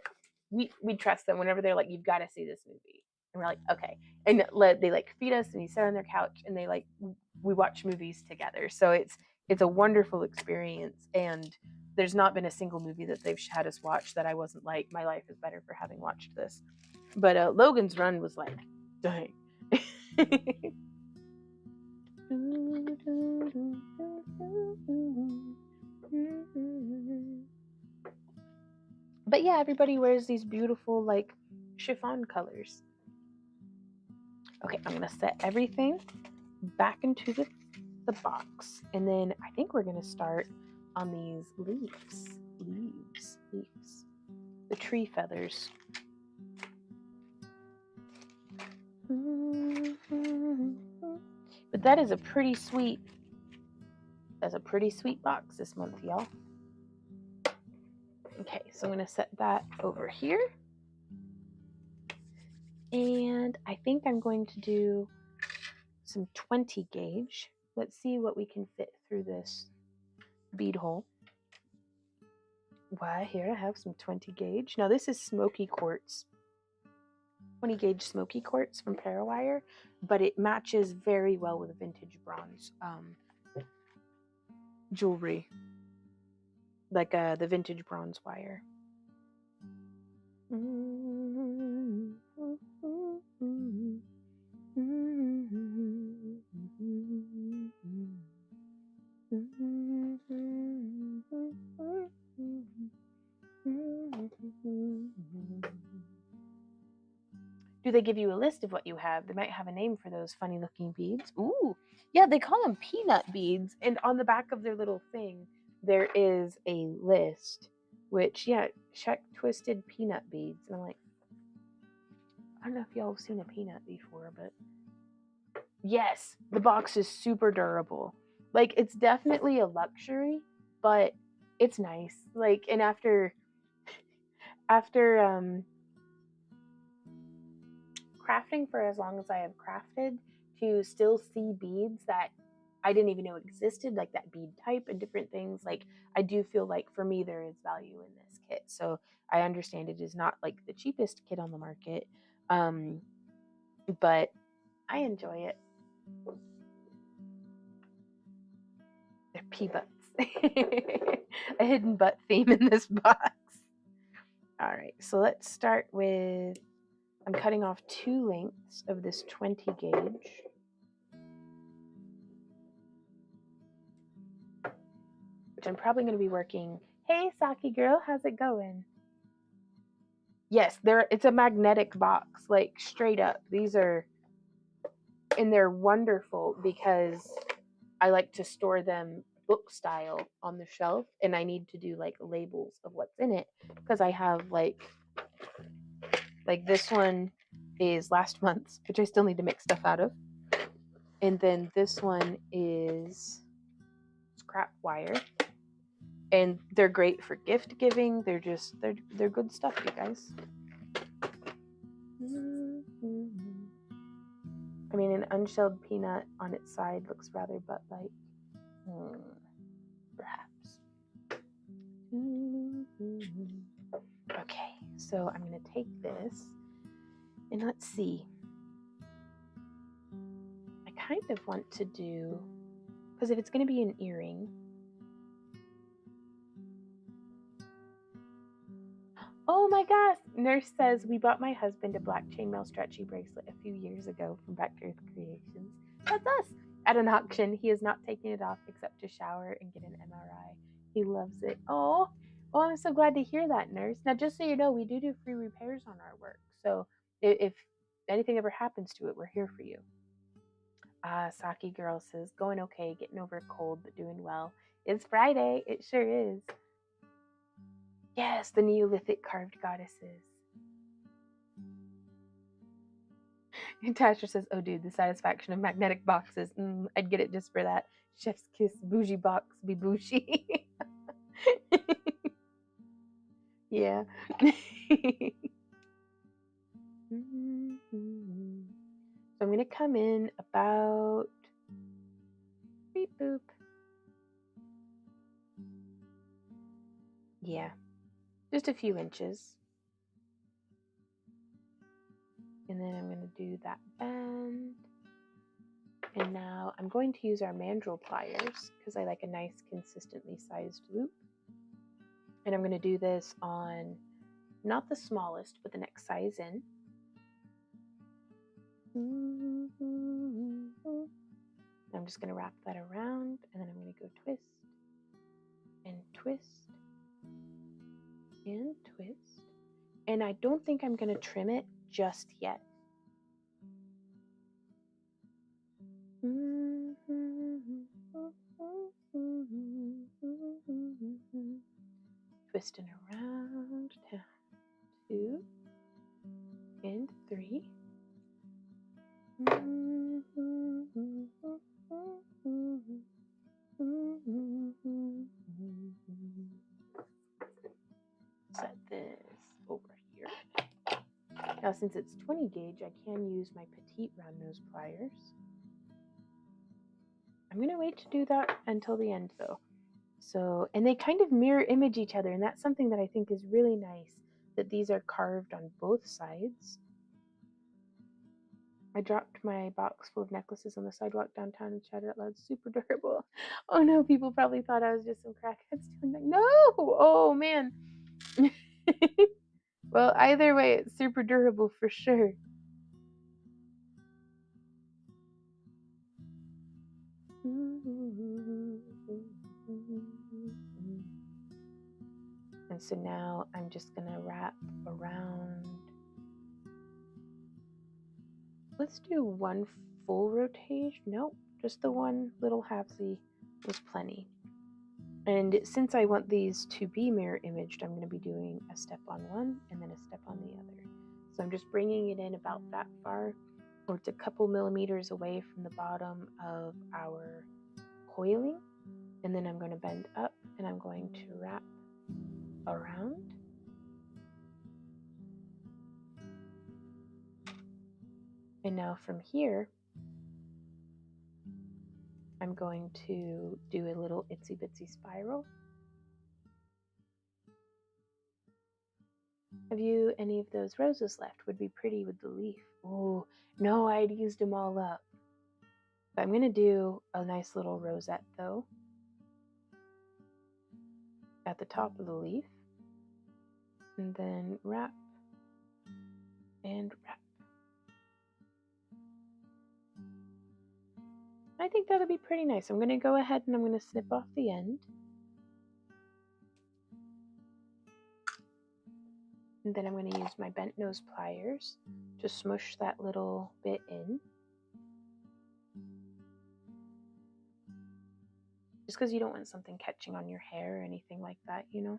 we trust them whenever they're like, you've got to see this movie. And we're like, okay. And they like feed us and we sit on their couch and we watch movies together. So it's a wonderful experience. And there's not been a single movie that they've had us watch that I wasn't like, my life is better for having watched this. But Logan's Run was like, dang. But yeah, everybody wears these beautiful, like, chiffon colors. Okay, I'm gonna set everything back into the box, and then I think we're gonna start on these leaves, the tree feathers. But that is a pretty sweet. That's a pretty sweet box this month, y'all. Okay, so I'm gonna set that over here. And I think I'm going to do some 20 gauge. Let's see what we can fit through this bead hole. Well, here I have some 20 gauge. Now this is smoky quartz. 20 gauge smoky quartz from Parawire, but it matches very well with vintage bronze jewelry, like the vintage bronze wire. Do they give you a list of what you have? They might have a name for those funny looking beads. Ooh, yeah, they call them peanut beads. And on the back of their little thing, there is a list, which, yeah, check twisted peanut beads. And I'm like, I don't know if y'all have seen a peanut before, but yes, the box is super durable. Like, it's definitely a luxury, but it's nice. Like, and after crafting for as long as I have crafted, to still see beads that I didn't even know existed, like that bead type and different things, like I do feel like for me there is value in this kit. So I understand it is not like the cheapest kit on the market, but I enjoy it. They're pea butts. A hidden butt theme in this box. All right, so let's start with, I'm cutting off 2 lengths of this 20 gauge. Which I'm probably going to be working. Hey, Saki girl, how's it going? Yes, it's a magnetic box, like straight up. These are, and they're wonderful because I like to store them book style on the shelf, and I need to do like labels of what's in it because I have like this one is last month's, which I still need to make stuff out of. And then this one is scrap wire. And they're great for gift giving. They're good stuff, you guys. I mean, an unshelled peanut on its side looks rather butt-like. Perhaps. Okay, so I'm going to take this, and let's see. I kind of want to do, because if it's going to be an earring, oh my gosh, Nurse says, we bought my husband a black chainmail stretchy bracelet a few years ago from Back to Earth Creations. That's us. At an auction, he is not taking it off except to shower and get an MRI. He loves it. Oh, I'm so glad to hear that, Nurse. Now, just so you know, we do free repairs on our work. So if anything ever happens to it, we're here for you. Saki girl says, going okay, getting over a cold, but doing well. It's Friday. It sure is. Yes, the Neolithic carved goddesses. And Tasha says, oh dude, the satisfaction of magnetic boxes. I'd get it just for that. Chef's kiss, bougie box, be bougie. Yeah. So I'm going to come in about, beep boop. Yeah, just a few inches. And then I'm going to do that bend. And now I'm going to use our mandrel pliers because I like a nice consistently sized loop. And I'm going to do this on not the smallest, but the next size in. I'm just going to wrap that around, and then I'm going to go twist and twist and twist. And I don't think I'm going to trim it just yet. Twisting around, down, 2 and 3. Set this over here. Now since it's 20 gauge, I can use my petite round nose pliers. I'm going to wait to do that until the end though. So, and they kind of mirror image each other, and that's something that I think is really nice, that these are carved on both sides. I dropped my box full of necklaces on the sidewalk downtown and shouted out loud, super durable. Oh no, people probably thought I was just some crackhead stealing them. No! Oh man. Well, either way, it's super durable for sure. And so now I'm just gonna wrap around. Let's do one full rotation. Nope, just the one little halfsy was plenty. And since I want these to be mirror imaged, I'm going to be doing a step on one and then a step on the other. So I'm just bringing it in about that far, or it's a couple millimeters away from the bottom of our coiling. And then I'm going to bend up and I'm going to wrap around. And now from here, I'm going to do a little itsy bitsy spiral. Have you any of those roses left? Would be pretty with the leaf. Oh, no, I'd used them all up. But I'm going to do a nice little rosette though at the top of the leaf. And then wrap and wrap. I think that'll be pretty nice. I'm going to go ahead and I'm going to snip off the end. And then I'm going to use my bent nose pliers to smush that little bit in. Just because you don't want something catching on your hair or anything like that, you know.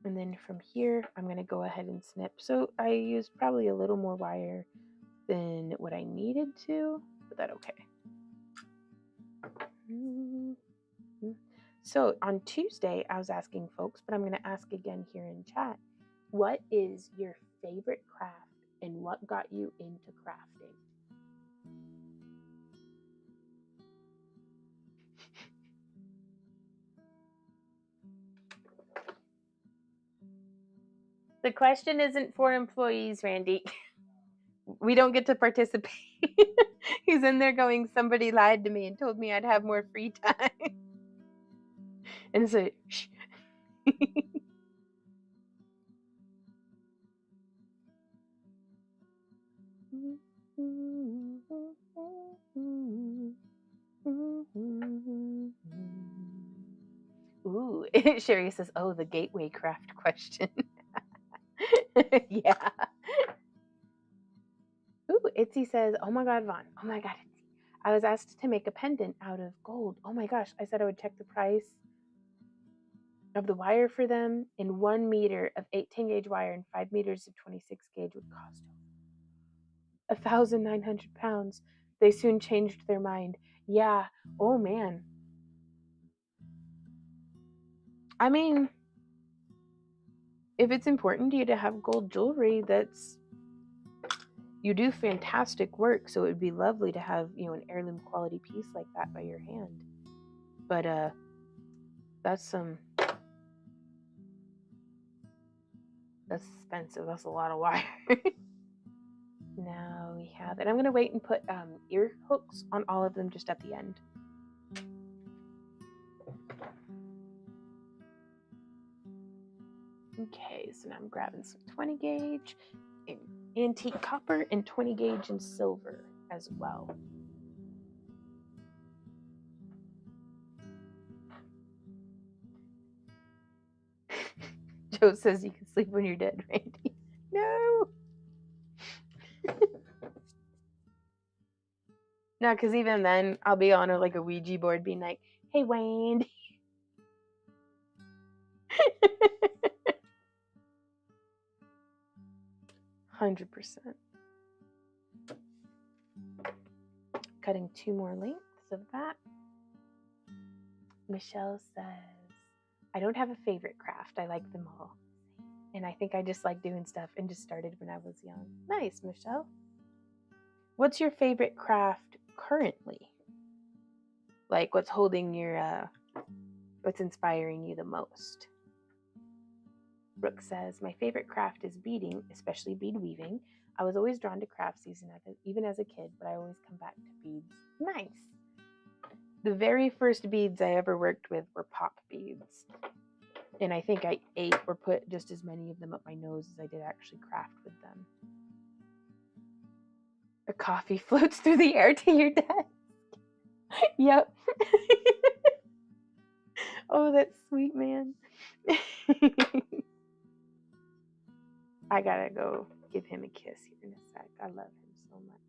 And then from here, I'm going to go ahead and snip. So I used probably a little more wire than what I needed to, but that's okay. So on Tuesday, I was asking folks, but I'm going to ask again here in chat, what is your favorite craft and what got you into crafting? The question isn't for employees, Randy. We don't get to participate. He's in there going, somebody lied to me and told me I'd have more free time. And so, shh. Ooh, Sherry says, oh, the gateway craft question. Yeah. Ooh, Itzy says, oh my God, Vaughn. Oh my God, Itzy. I was asked to make a pendant out of gold. Oh my gosh, I said I would check the price of the wire for them, and 1 meter of 18 gauge wire and 5 meters of 26 gauge would cost 1,900 pounds. They soon changed their mind. Yeah. Oh man. I mean, if it's important to you to have gold jewelry, you do fantastic work, so it would be lovely to have, you know, an heirloom quality piece like that by your hand. But that's expensive. That's a lot of wire. Now we have it. I'm going to wait and put ear hooks on all of them just at the end. Okay, so now I'm grabbing some 20 gauge in antique copper and 20 gauge in silver as well. Joe says you can sleep when you're dead, Randy. No! No, because even then, I'll be on like a Ouija board being like, hey, Wendy. 100%. Cutting 2 more lengths of that. Michelle says, I don't have a favorite craft. I like them all. And I think I just like doing stuff and just started when I was young. Nice, Michelle. What's your favorite craft currently? Like what's holding your, what's inspiring you the most? Brooke says, my favorite craft is beading, especially bead weaving. I was always drawn to crafts even as a kid, but I always come back to beads. Nice. The very first beads I ever worked with were pop beads. And I think I ate or put just as many of them up my nose as I did actually craft with them. A coffee floats through the air to your desk. Yep. Oh, that's sweet, man. I gotta go give him a kiss here in a sec. I love him so much.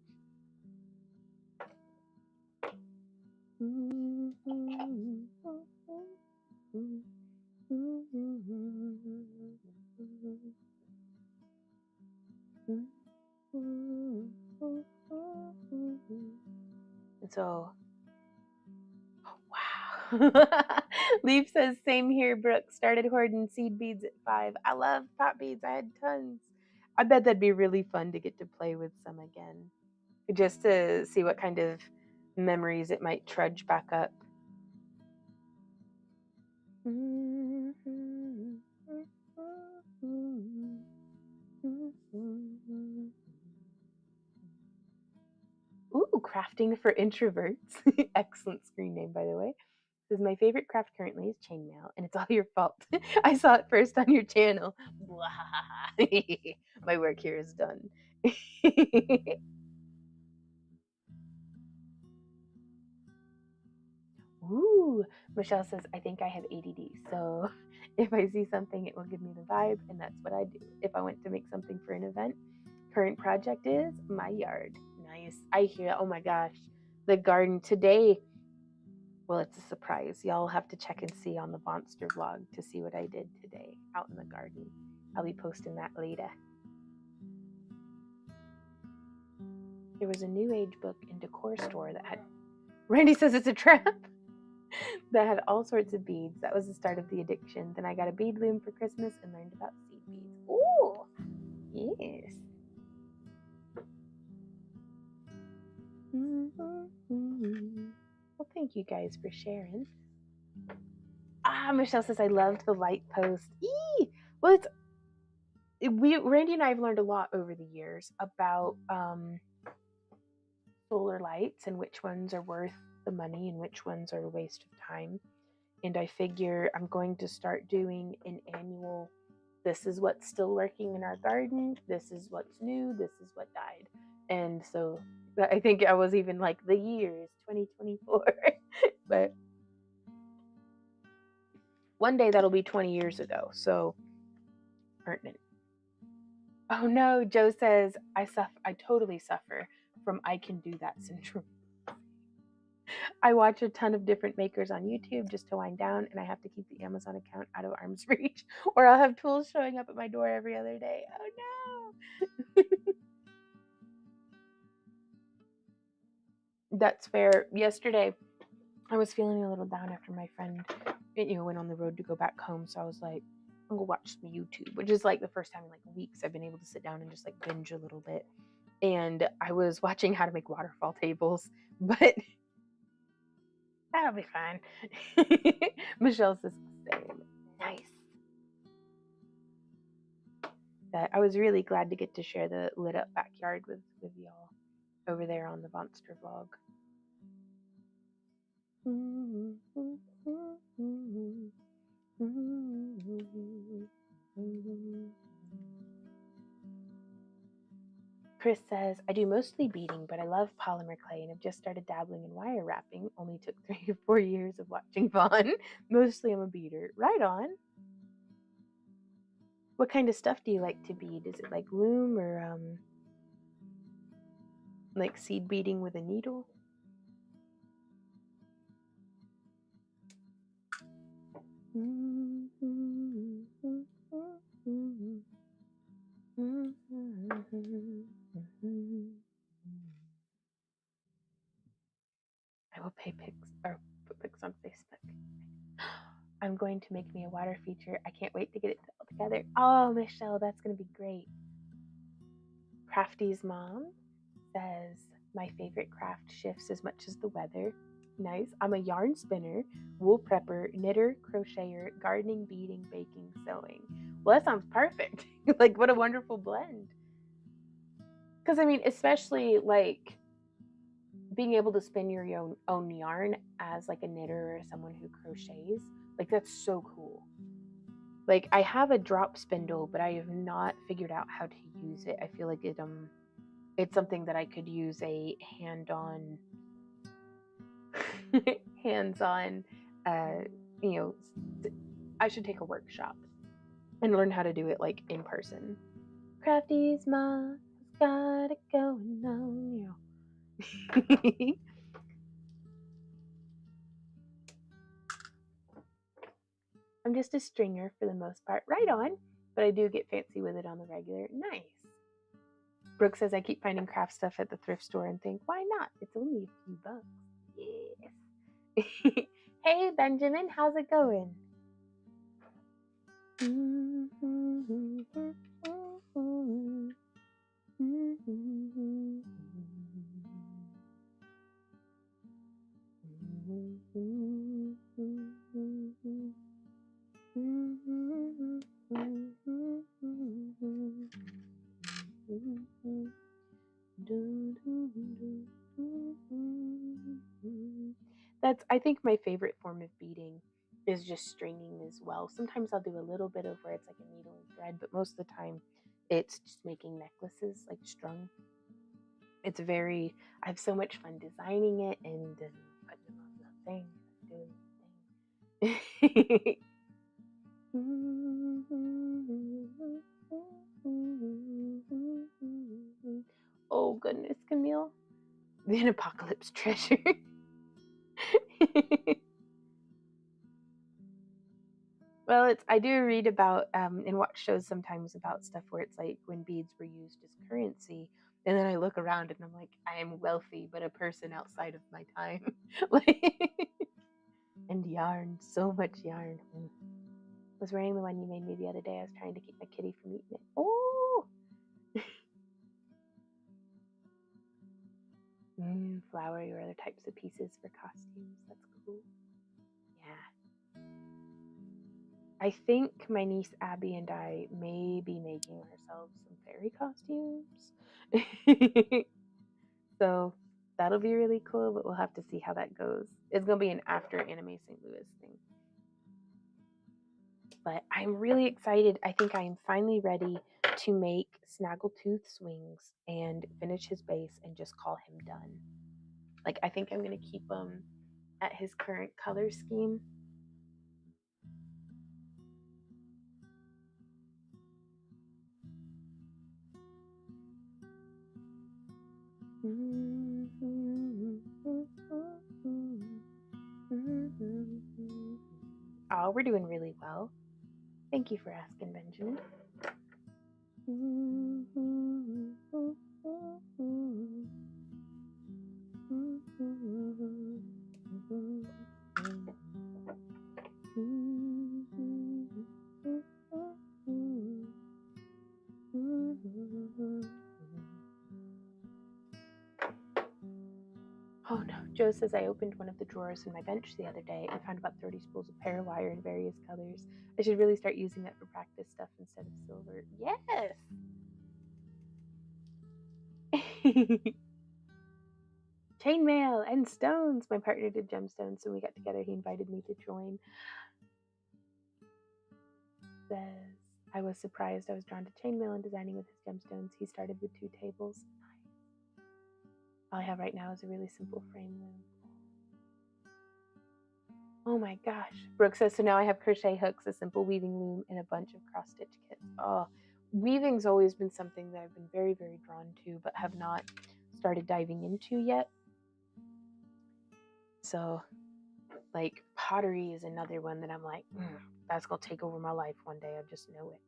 And so, wow. Leaf says, same here, Brooke. Started hoarding seed beads at 5. I love pop beads. I had tons. I bet that'd be really fun to get to play with some again. Just to see what kind of memories it might trudge back up. Ooh, crafting for introverts. Excellent screen name, by the way. Says my favorite craft currently is chainmail, and it's all your fault. I saw it first on your channel. My work here is done. Ooh, Michelle says, I think I have ADD. So if I see something, it will give me the vibe, and that's what I do. If I went to make something for an event, current project is my yard. Nice. I hear, oh my gosh, the garden today. Well, it's a surprise. Y'all have to check and see on the Monster vlog to see what I did today out in the garden. I'll be posting that later. There was a new age book and decor store that had, Randy says it's a trap, that had all sorts of beads. That was the start of the addiction. Then I got a bead loom for Christmas and learned about seed beads. Ooh, yes. Well, thank you guys for sharing. Michelle says I loved the light post. Well, Randy and I have learned a lot over the years about solar lights and which ones are worth the money and which ones are a waste of time. And I figure I'm going to start doing an annual, this is what's still working in our garden, this is what's new, this is what died. And so I think I was even like the years 2024. But one day that'll be 20 years ago. So, oh no, Joe says I totally suffer from I can do that syndrome. I watch a ton of different makers on YouTube just to wind down, and I have to keep the Amazon account out of arm's reach, or I'll have tools showing up at my door every other day. Oh no. That's fair. Yesterday, I was feeling a little down after my friend, went on the road to go back home. So I was like, I'm gonna watch some YouTube, which is like the first time in like weeks I've been able to sit down and just like binge a little bit. And I was watching how to make waterfall tables, but that'll be fine. Michelle says the same. Nice. That I was really glad to get to share the lit up backyard with y'all over there on the Monster vlog. Chris says, I do mostly beading, but I love polymer clay and have just started dabbling in wire wrapping. Only took 3 or 4 years of watching Vaughn. Mostly I'm a beader. Right on. What kind of stuff do you like to bead? Is it like loom or like seed beading with a needle? I will pay pics or put pics on Facebook. I'm going to make me a water feature. I can't wait to get it all together. Oh, Michelle, that's going to be great. Crafty's mom says, my favorite craft shifts as much as the weather. Nice. I'm a yarn spinner, wool prepper, knitter, crocheter, gardening, beading, baking, sewing. Well, that sounds perfect. Like, what a wonderful blend. Because, I mean, especially, like, being able to spin your own yarn as, like, a knitter or someone who crochets, like, that's so cool. Like, I have a drop spindle, but I have not figured out how to use it. I feel like it's something that I could use a hands-on, you know, I should take a workshop and learn how to do it, like, in person. Crafty's mom has got it going on, you know. I'm just a stringer for the most part. Right on. But I do get fancy with it on the regular. Nice. Brooke says, I keep finding craft stuff at the thrift store and think, why not? It's only a few bucks. Yes. Hey, Benjamin, how's it going? That's, I think, my favorite form of beading is just stringing as well. Sometimes I'll do a little bit of where it's like a needle and thread, but most of the time it's just making necklaces, like strung. It's very, I have so much fun designing it and putting them on the thing, doing the thing. Oh goodness, Camille. The apocalypse treasure. Well, I do read about and watch shows sometimes about stuff where it's like when beads were used as currency, and then I look around and I'm like, I am wealthy, but a person outside of my time. And yarn, so much yarn. I was wearing the one you made me the other day. I was trying to keep my kitty from eating it. Oh, flowery or other types of pieces for costumes. That's cool. Yeah. I think my niece Abby and I may be making ourselves some fairy costumes. So that'll be really cool, but we'll have to see how that goes. It's going to be an after Anime St. Louis thing. But I'm really excited. I think I am finally ready to make Snaggletooth's wings and finish his base and just call him done. Like, I think I'm going to keep him at his current color scheme. Oh, we're doing really well. Thank you for asking, Benjamin. Oh no, Joe says I opened one of the drawers in my bench the other day and found about 30 spools of pear wire in various colors. I should really start using that for practice stuff instead of silver. Yes! Chainmail and stones. My partner did gemstones, so when we got together, he invited me to join. Says, I was surprised I was drawn to chainmail and designing with his gemstones. He started with 2 tables. Nice. All I have right now is a really simple frame loom. Oh my gosh. Brooke says, so now I have crochet hooks, a simple weaving loom, and a bunch of cross-stitch kits. Oh, weaving's always been something that I've been very, very drawn to, but have not started diving into yet. So, like, pottery is another one that I'm like, that's going to take over my life one day. I just know it.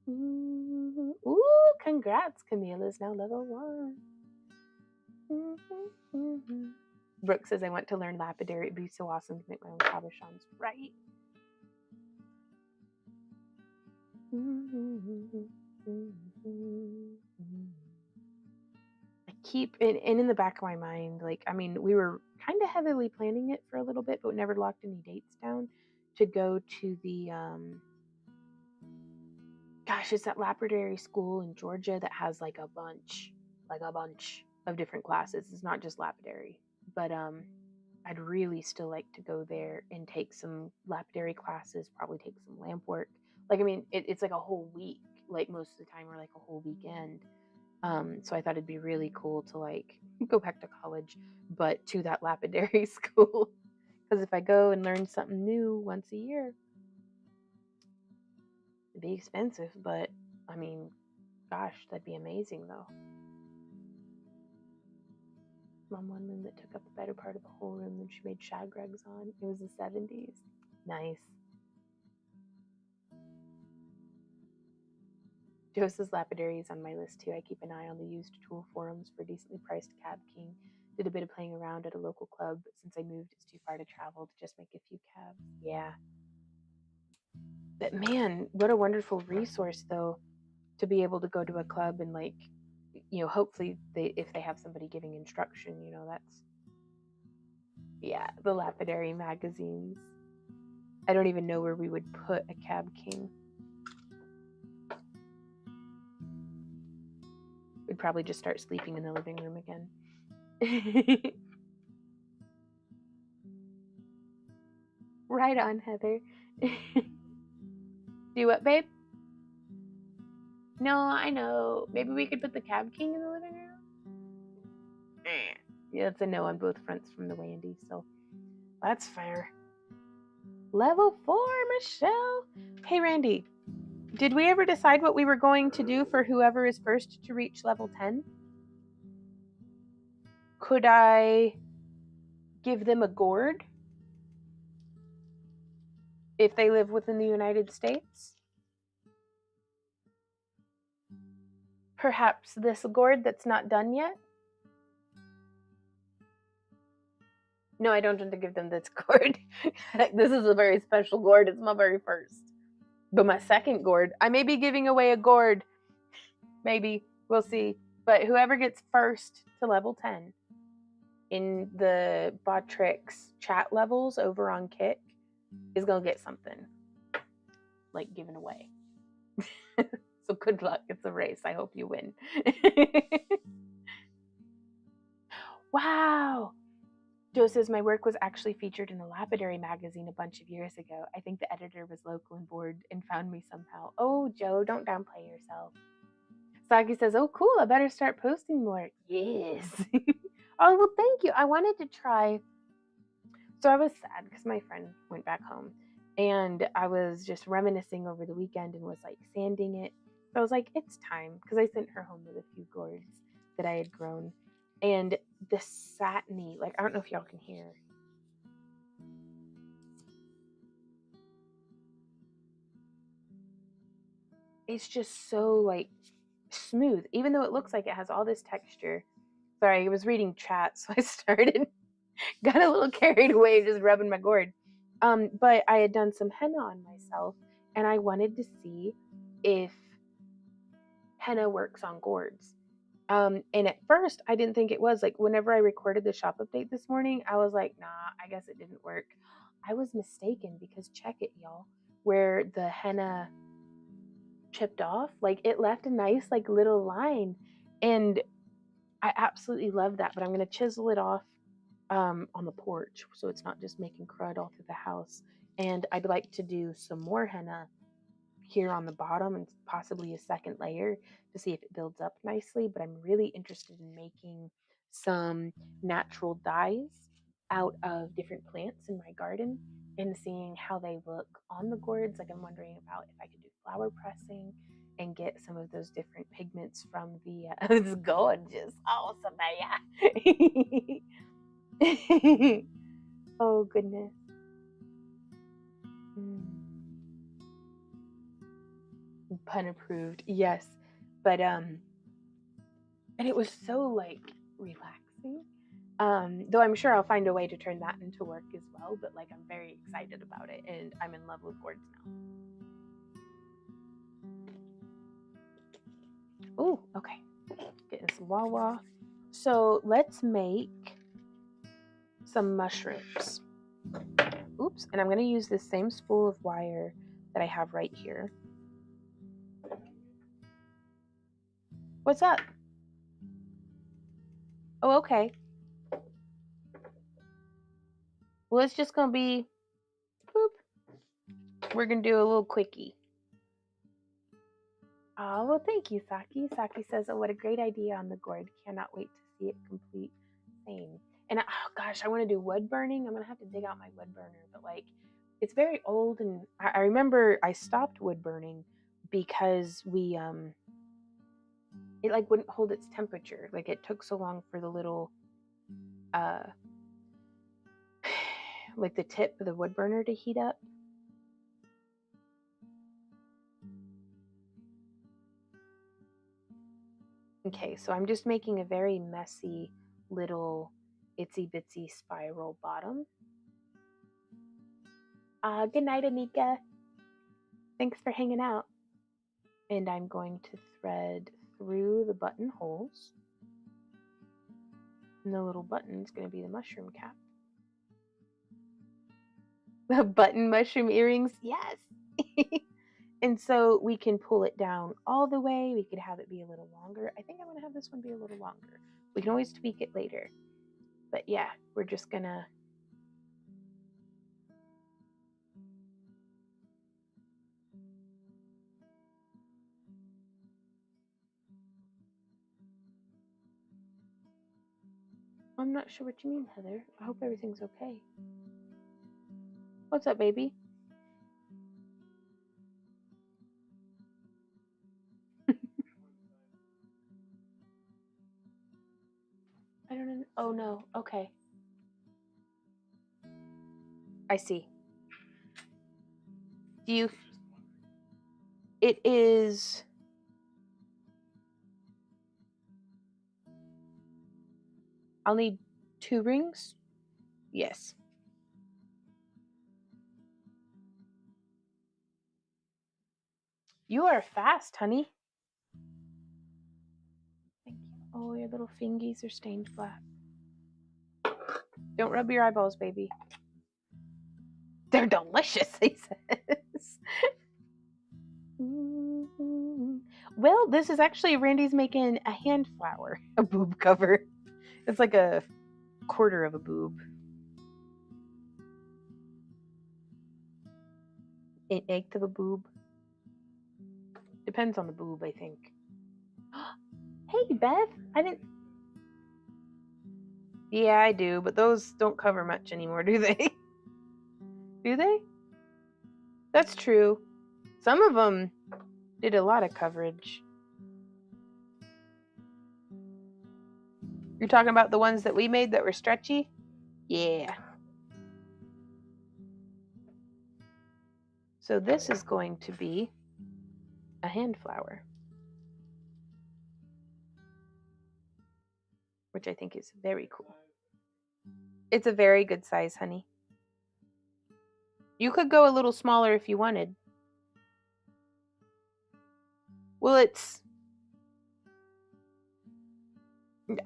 Ooh, congrats. Camille is now level 1. Brooke says, I want to learn lapidary. It'd be so awesome to make my own cabochons, right? I keep it in the back of my mind, like, I mean, we were kind of heavily planning it for a little bit, but never locked any dates down to go to the gosh, it's that lapidary school in Georgia that has like a bunch of different classes. It's not just lapidary, but I'd really still like to go there and take some lapidary classes, probably take some lamp work. Like, I mean, it's like a whole week, like most of the time, or like a whole weekend. So I thought it'd be really cool to like go back to college, but to that lapidary school. Because if I go and learn something new once a year, it'd be expensive, but I mean, gosh, that'd be amazing though. Mom one room that took up the better part of the whole room, and she made shagrags on. It was the 70s. Nice. Joseph's lapidary is on my list too. I keep an eye on the used tool forums for decently priced Cab King. Did a bit of playing around at a local club, but since I moved, it's too far to travel to just make a few cabs. Yeah. But man, what a wonderful resource though, to be able to go to a club and like, you know, hopefully if they have somebody giving instruction, you know, that's, yeah, the lapidary magazines. I don't even know where we would put a Cab King. We'd probably just start sleeping in the living room again. Right on, Heather. Do what, babe? No, I know. Maybe we could put the Cab King in the living room? Yeah, it's a no on both fronts from the Wandy, so that's fair. Level 4, Michelle. Hey, Randy, did we ever decide what we were going to do for whoever is first to reach level 10? Could I give them a gourd if they live within the United States? Perhaps this gourd that's not done yet? No, I don't want to give them this gourd. This is a very special gourd. It's my very first. But my second gourd, I may be giving away a gourd. Maybe. We'll see. But whoever gets first to level 10 in the Botrix chat levels over on Kick is going to get something. Like given away. So good luck. It's a race. I hope you win. Wow. Joe says my work was actually featured in a lapidary magazine a bunch of years ago. I think the editor was local and bored and found me somehow. Oh, Joe, don't downplay yourself. Sagi says, oh, cool. I better start posting more. Yes. Oh, well, thank you. I wanted to try. So I was sad because my friend went back home and I was just reminiscing over the weekend and was like sanding it. So I was like, it's time, because I sent her home with a few gourds that I had grown. And the satiny, like, I don't know if y'all can hear. It's just so like smooth, even though it looks like it has all this texture. Sorry, I was reading chat, so I got a little carried away just rubbing my gourd. But I had done some henna on myself, and I wanted to see if henna works on gourds. And at first, I didn't think it was. Like, whenever I recorded the shop update this morning, I was like, nah, I guess it didn't work. I was mistaken, because check it, y'all. Where the henna chipped off, like, it left a nice, like, little line. And I absolutely love that. But I'm going to chisel it off on the porch, so it's not just making crud all through the house. And I'd like to do some more henna here on the bottom and possibly a second layer to see if it builds up nicely. But I'm really interested in making some natural dyes out of different plants in my garden and seeing how they look on the gourds. Like, I'm wondering about if I could do flower pressing and get some of those different pigments from the it's gorgeous. Oh, Samaya. Oh goodness. Pun approved. Yes. But and it was so like relaxing. Though I'm sure I'll find a way to turn that into work as well, but like I'm very excited about it and I'm in love with gourds now. Ooh, okay. Getting some wah-wah. So let's make some mushrooms. Oops, and I'm going to use this same spool of wire that I have right here. What's up? Oh, okay. Well, it's just going to be, boop. We're going to do a little quickie. Oh, well, thank you, Saki. Saki says, oh, what a great idea on the gourd. Cannot wait to see it complete. Same. And oh gosh, I want to do wood burning. I'm going to have to dig out my wood burner, but like, it's very old. And I remember I stopped wood burning because it like wouldn't hold its temperature. Like it took so long for the little, like the tip of the wood burner to heat up. Okay, so I'm just making a very messy little itsy bitsy spiral bottom. Good night, Anika. Thanks for hanging out. And I'm going to thread through the buttonholes. And the little button's going to be the mushroom cap. The button mushroom earrings, yes. And so we can pull it down all the way. We could have it be a little longer. I think I'm going to have this one be a little longer. We can always tweak it later. But yeah, we're just going to... I'm not sure what you mean, Heather. I hope everything's okay. What's up, baby? I don't know. Oh, no. Okay. I see. Do you... It is... I'll need 2 rings. Yes. You are fast, honey. Thank you. Oh, your little fingies are stained black. Don't rub your eyeballs, baby. They're delicious, he says. Well, this is actually Randy's making a hand flower, a boob cover. It's like a quarter of a boob. An eighth of a boob. Depends on the boob, I think. Hey, Beth. I didn't... Yeah, I do, but those don't cover much anymore, do they? Do they? That's true. Some of them did a lot of coverage. You're talking about the ones that we made that were stretchy? Yeah. So this is going to be a hand flower, which I think is very cool. It's a very good size, honey. You could go a little smaller if you wanted. Well,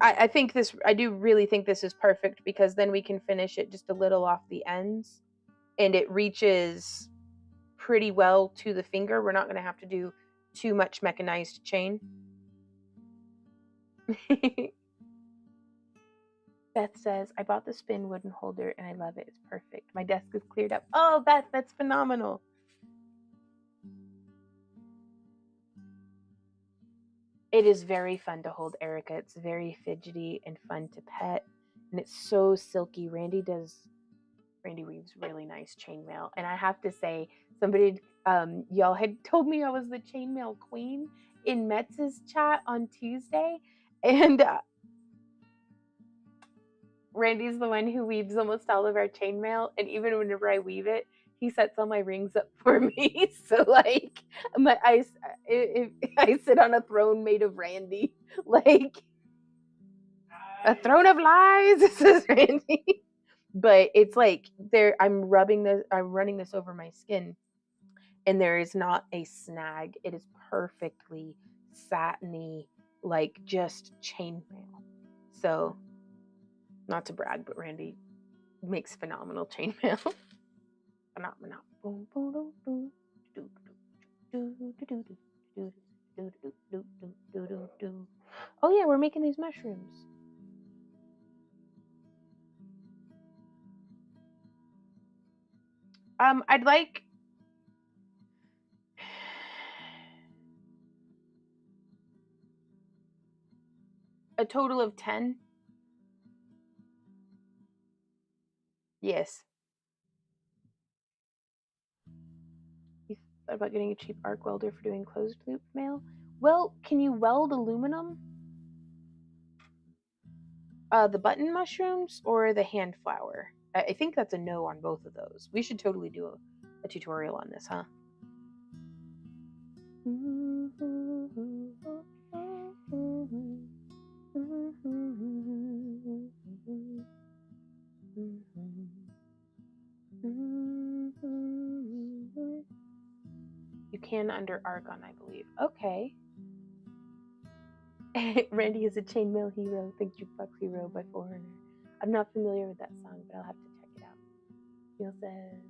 I think this, I do really think this is perfect because then we can finish it just a little off the ends and it reaches pretty well to the finger. We're not going to have to do too much mechanized chain. Beth says, I bought the spin wooden holder and I love it. It's perfect. My desk is cleared up. Oh, Beth, that's phenomenal. It is very fun to hold Erica. It's very fidgety and fun to pet. And it's so silky. Randy weaves really nice chainmail. And I have to say, somebody, y'all had told me I was the chainmail queen in Metz's chat on Tuesday. And Randy's the one who weaves almost all of our chainmail. And even whenever I weave it, he sets all my rings up for me. So like, I sit on a throne made of Randy. Like, A throne of lies, says Randy. But it's like I'm running this over my skin, and there is not a snag. It is perfectly satiny, like just chainmail. So, not to brag, but Randy makes phenomenal chainmail. Phenomenal. Oh yeah, we're making these mushrooms. I'd like a total of 10. Yes. You thought about getting a cheap arc welder for doing closed loop mail? Well, can you weld aluminum? The button mushrooms or the hand flower? I think that's a no on both of those. We should totally do a tutorial on this, huh? You can under argon, I believe. Okay. Randy is a chainmail hero. Think Jukebox Hero by Foreigner. I'm not familiar with that song, but I'll have to check it out. Neil says,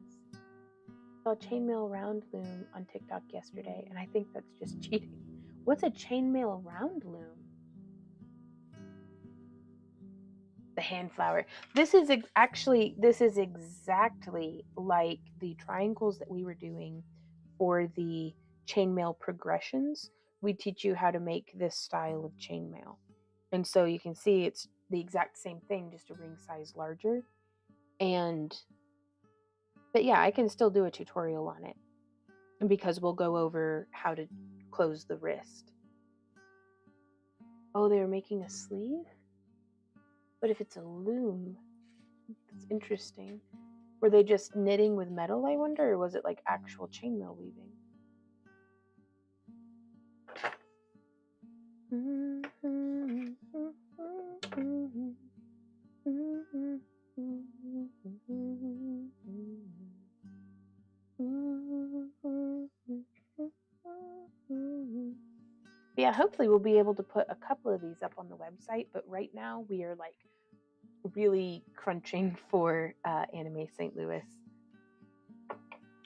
saw a chainmail round loom on TikTok yesterday, and I think that's just cheating. What's a chainmail round loom? The hand flower. This is exactly like the triangles that we were doing for the chainmail progressions. We teach you how to make this style of chainmail. And so you can see it's the exact same thing, just a ring size larger. But yeah, I can still do a tutorial on it because we'll go over how to close the wrist. Oh, they're making a sleeve? But if it's a loom, that's interesting. Were they just knitting with metal, I wonder, or was it like actual chainmail weaving? Yeah, hopefully we'll be able to put a couple of these up on the website, but right now we are like really crunching for Anime St. Louis,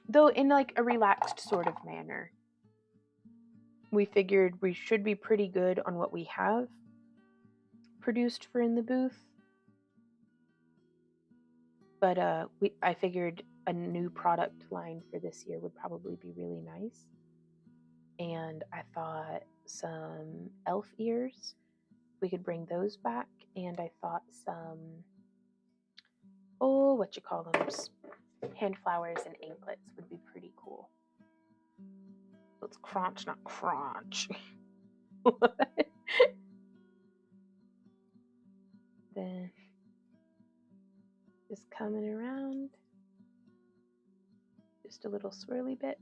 though in like a relaxed sort of manner. We figured we should be pretty good on what we have produced for in the booth, but I figured a new product line for this year would probably be really nice. And I thought some elf ears, we could bring those back, and I thought some hand flowers and anklets would be pretty cool. It's crunch, not crunch. Then just coming around, just a little swirly bit,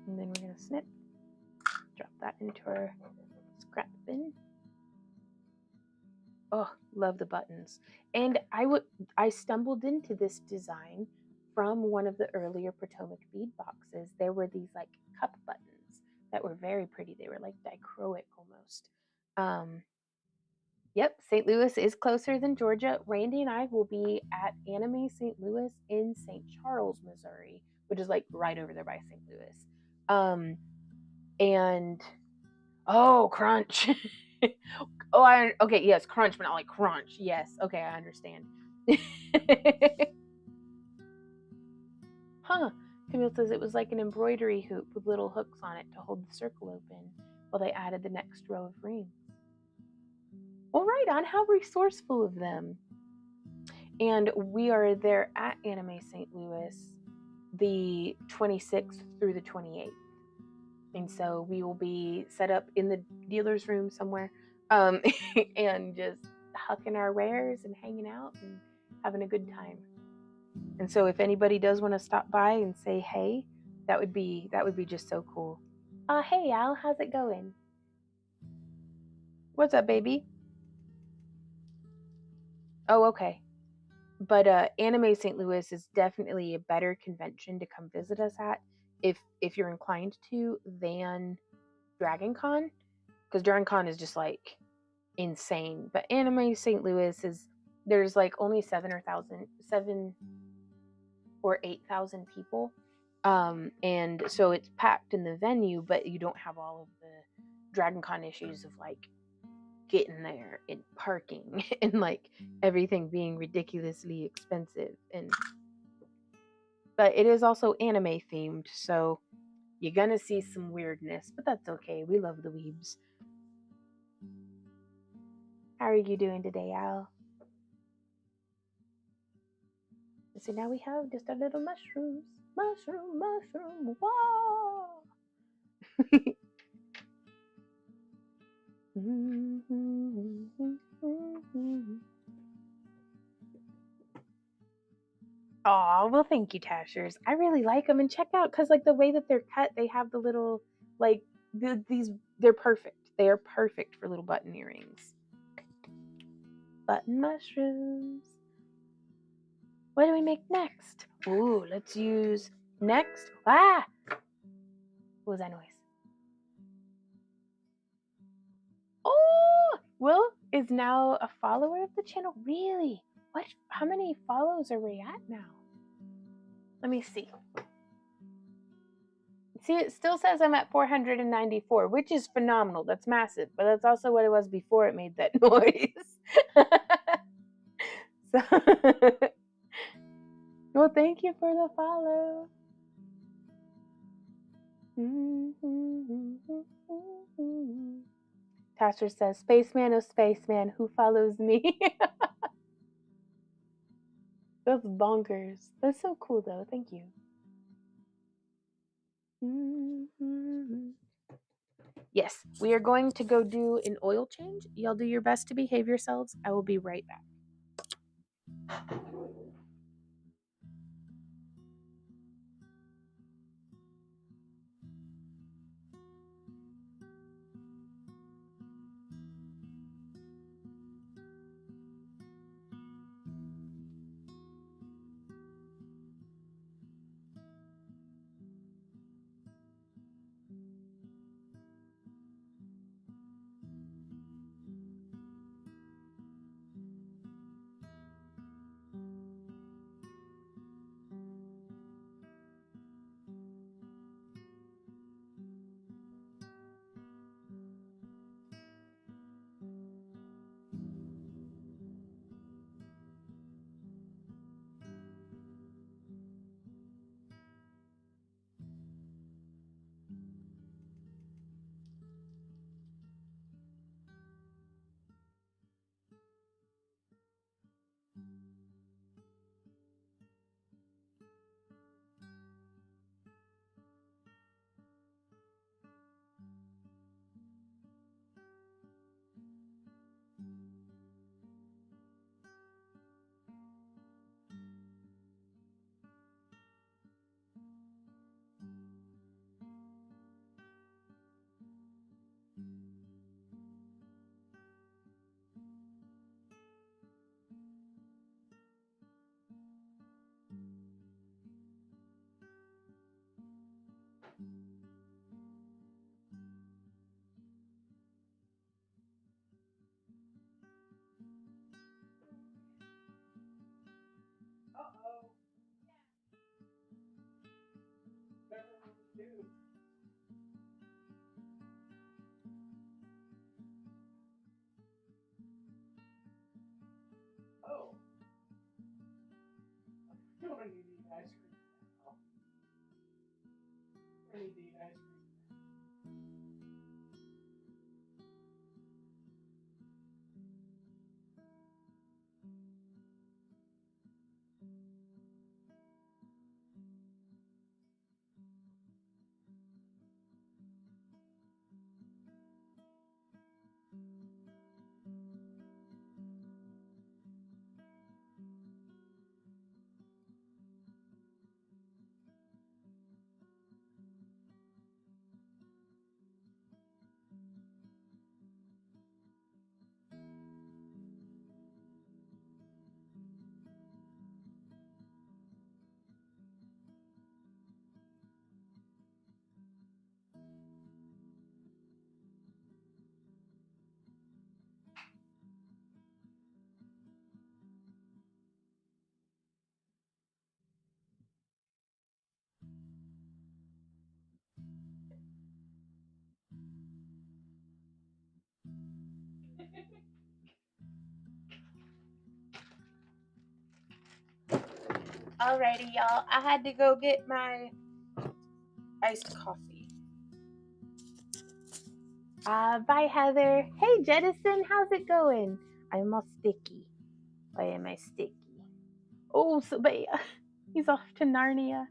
and then we're gonna snip, drop that into our scrap bin. Oh, love the buttons. And I stumbled into this design from one of the earlier Potomac bead boxes. There were these like cup buttons that were very pretty. They were like dichroic almost. Yep, St. Louis is closer than Georgia. Randy and I will be at Anime St. Louis in St. Charles, Missouri, which is like right over there by St. Louis. And oh, crunch. Oh, okay, yes, crunch, but not like crunch. Yes, okay, I understand. Huh. Camille says it was like an embroidery hoop with little hooks on it to hold the circle open while they added the next row of rings. Well, right on. How resourceful of them. And we are there at Anime St. Louis the 26th through the 28th. And so we will be set up in the dealer's room somewhere and just hucking our wares and hanging out and having a good time. And so if anybody does want to stop by and say hey, that would be just so cool. Hey Al, how's it going? What's up, baby? Oh, okay. But Anime St. Louis is definitely a better convention to come visit us at if you're inclined to than Dragon Con, because Dragon Con is just like insane. But Anime St. Louis is there's like only 7 or 8,000 people. And so it's packed in the venue, but you don't have all of the Dragon Con issues of like getting there and parking and like everything being ridiculously expensive. And but it is also anime themed, so you're gonna see some weirdness, but that's okay. We love the weebs. How are you doing today, Al? So now we have just our little mushrooms. Mushroom, whoa! Oh, well, thank you, Tashers. I really like them, and check out because like the way that they're cut, they have the little like these. They're perfect. They are perfect for little button earrings. Button mushrooms. What do we make next? Ooh, let's use next. Ah, what was that noise? Oh, Will is now a follower of the channel. Really? What? How many follows are we at now? Let me see. See, it still says I'm at 494, which is phenomenal. That's massive, but that's also what it was before it made that noise. So, well, thank you for the follow. Tasher says, Spaceman, oh Spaceman, who follows me? That's bonkers. That's so cool, though. Thank you. Yes, we are going to go do an oil change. Y'all do your best to behave yourselves. I will be right back. Alrighty, y'all. I had to go get my iced coffee. Bye, Heather. Hey, Jettison, how's it going? I'm all sticky. Why am I sticky? Oh, Sabaya. He's off to Narnia.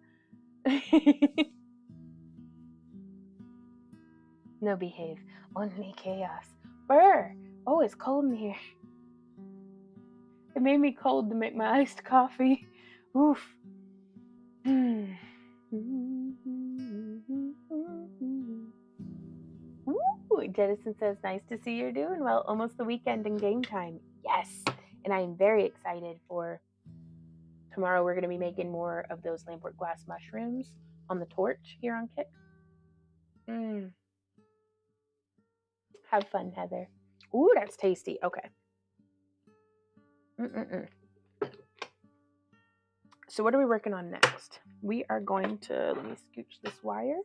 No behave. Only chaos. Brr. Oh, it's cold in here. It made me cold to make my iced coffee. Oof. Ooh, Jettison says, nice to see you're doing well. Almost the weekend and game time. Yes. And I am very excited for tomorrow. We're going to be making more of those Lamport glass mushrooms on the torch here on Kick. Have fun, Heather. Ooh, that's tasty. Okay. So what are we working on next? We are going to, let me scooch this wire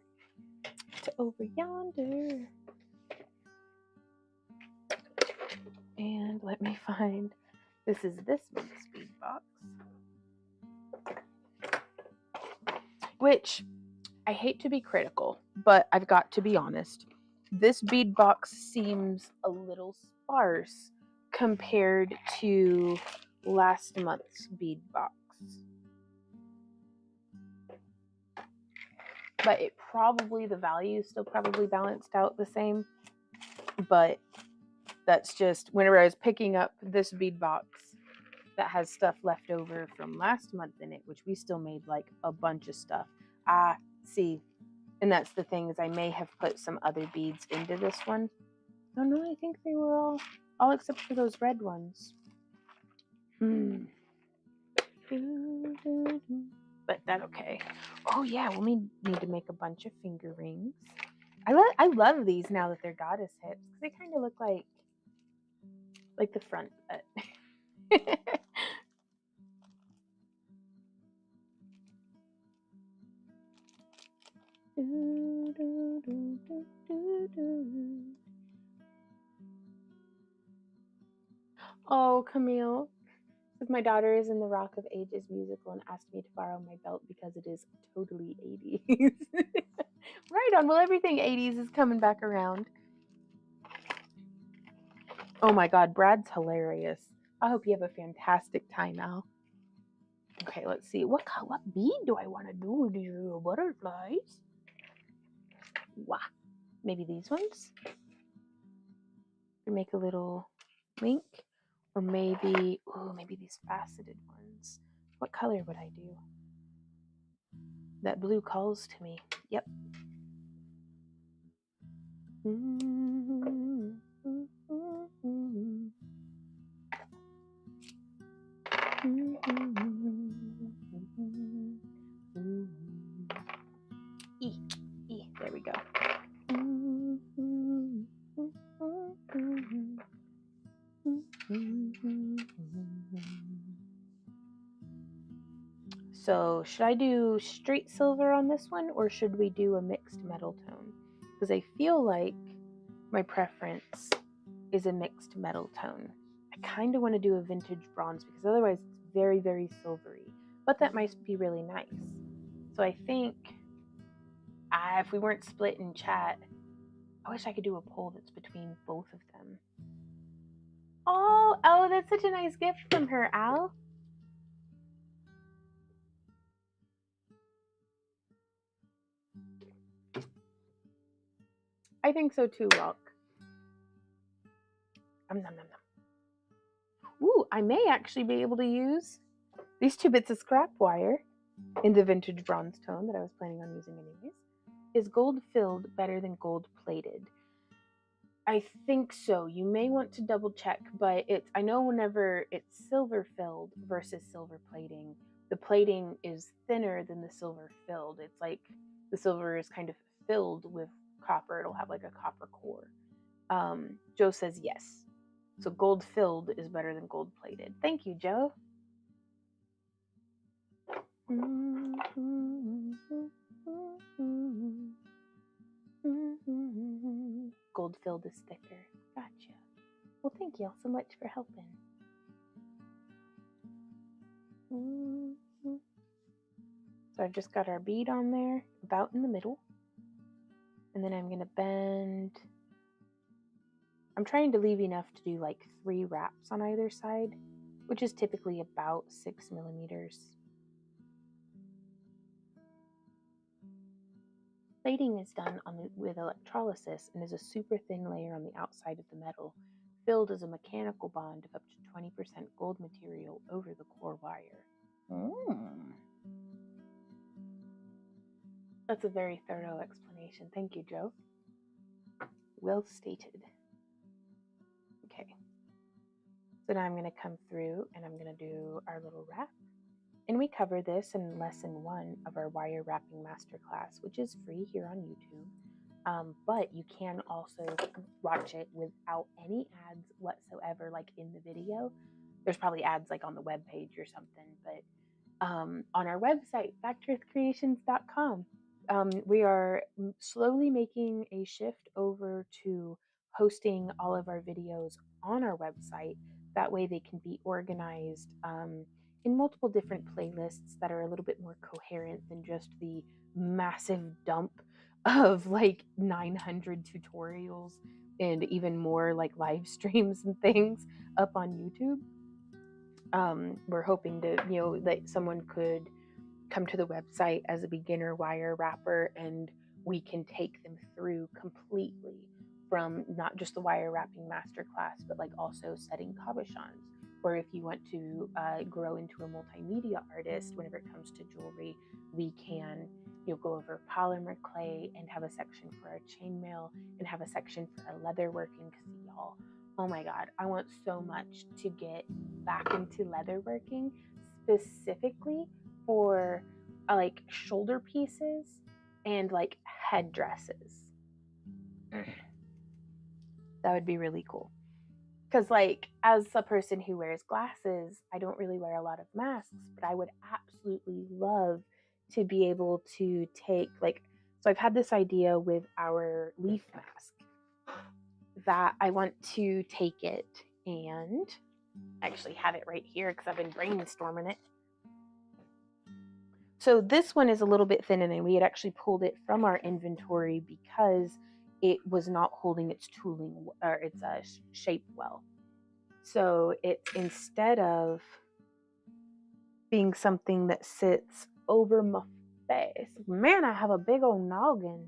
to over yonder. And let me find, this is this month's bead box. Which, I hate to be critical, but I've got to be honest. This bead box seems a little sparse compared to last month's bead box. But it probably, the value is still probably balanced out the same. But that's just, whenever I was picking up this bead box that has stuff left over from last month in it, which we still made like a bunch of stuff. See, and that's the thing, is I may have put some other beads into this one. Oh no, I think they were all except for those red ones. But that's okay. Oh yeah, we'll need to make a bunch of finger rings. I love these now that they're goddess hips, because they kind of look like the front. Oh, Camille. My daughter is in the Rock of Ages musical and asked me to borrow my belt because it is totally 80s. Right on. Well, everything 80s is coming back around. Oh my God, Brad's hilarious. I hope you have a fantastic time, Al. Okay, let's see. What bead do I want to do with these little butterflies? Wow. Maybe these ones? Make a little link. Or maybe, maybe these faceted ones. What color would I do? That blue calls to me. Yep. There we go. So should I do straight silver on this one, or should we do a mixed metal tone? Because I feel like my preference is a mixed metal tone. I kind of want to do a vintage bronze because otherwise it's very, very silvery. But that might be really nice. So I think if we weren't split in chat, I wish I could do a poll that's between both of them. Oh, that's such a nice gift from her, Al. I think so too, Rock. Ooh, I may actually be able to use these 2 bits of scrap wire in the vintage bronze tone that I was planning on using anyways. Is gold filled better than gold plated? I think so. You may want to double check, but I know whenever it's silver filled versus silver plating, the plating is thinner than the silver filled. It's like the silver is kind of filled with copper. It'll have like a copper core. Joe says yes. So gold filled is better than gold plated. Thank you, Joe. Gold filled is thicker. Gotcha. Well, thank you all so much for helping. So I've just got our bead on there, about in the middle. And then I'm going to bend. I'm trying to leave enough to do like 3 wraps on either side, which is typically about 6 millimeters. Plating is done with electrolysis and is a super thin layer on the outside of the metal, filled as a mechanical bond of up to 20% gold material over the core wire. That's a very thorough explanation. Thank you, Joe. Well stated. Okay. So now I'm going to come through and I'm going to do our little wrap. And we cover this in lesson 1 of our wire wrapping masterclass, which is free here on YouTube. But you can also watch it without any ads whatsoever, like in the video. There's probably ads like on the web page or something, but on our website, factorycreations.com, we are slowly making a shift over to hosting all of our videos on our website. That way they can be organized in multiple different playlists that are a little bit more coherent than just the massive dump of like 900 tutorials and even more like live streams and things up on YouTube. We're hoping to, that someone could come to the website as a beginner wire wrapper and we can take them through completely from not just the wire wrapping masterclass, but like also setting cabochons. Or if you want to grow into a multimedia artist, whenever it comes to jewelry, we can go over polymer clay and have a section for our chainmail and have a section for our leatherworking. Because y'all, oh my God, I want so much to get back into leatherworking, specifically for like shoulder pieces and like headdresses. That would be really cool. Because like as a person who wears glasses, I don't really wear a lot of masks, but I would absolutely love to be able to take so I've had this idea with our leaf mask that I want to take it and actually have it right here because I've been brainstorming it. So this one is a little bit thin, and we had actually pulled it from our inventory because it was not holding its tooling or its shape well. So it's, instead of being something that sits over my face, man, I have a big old noggin.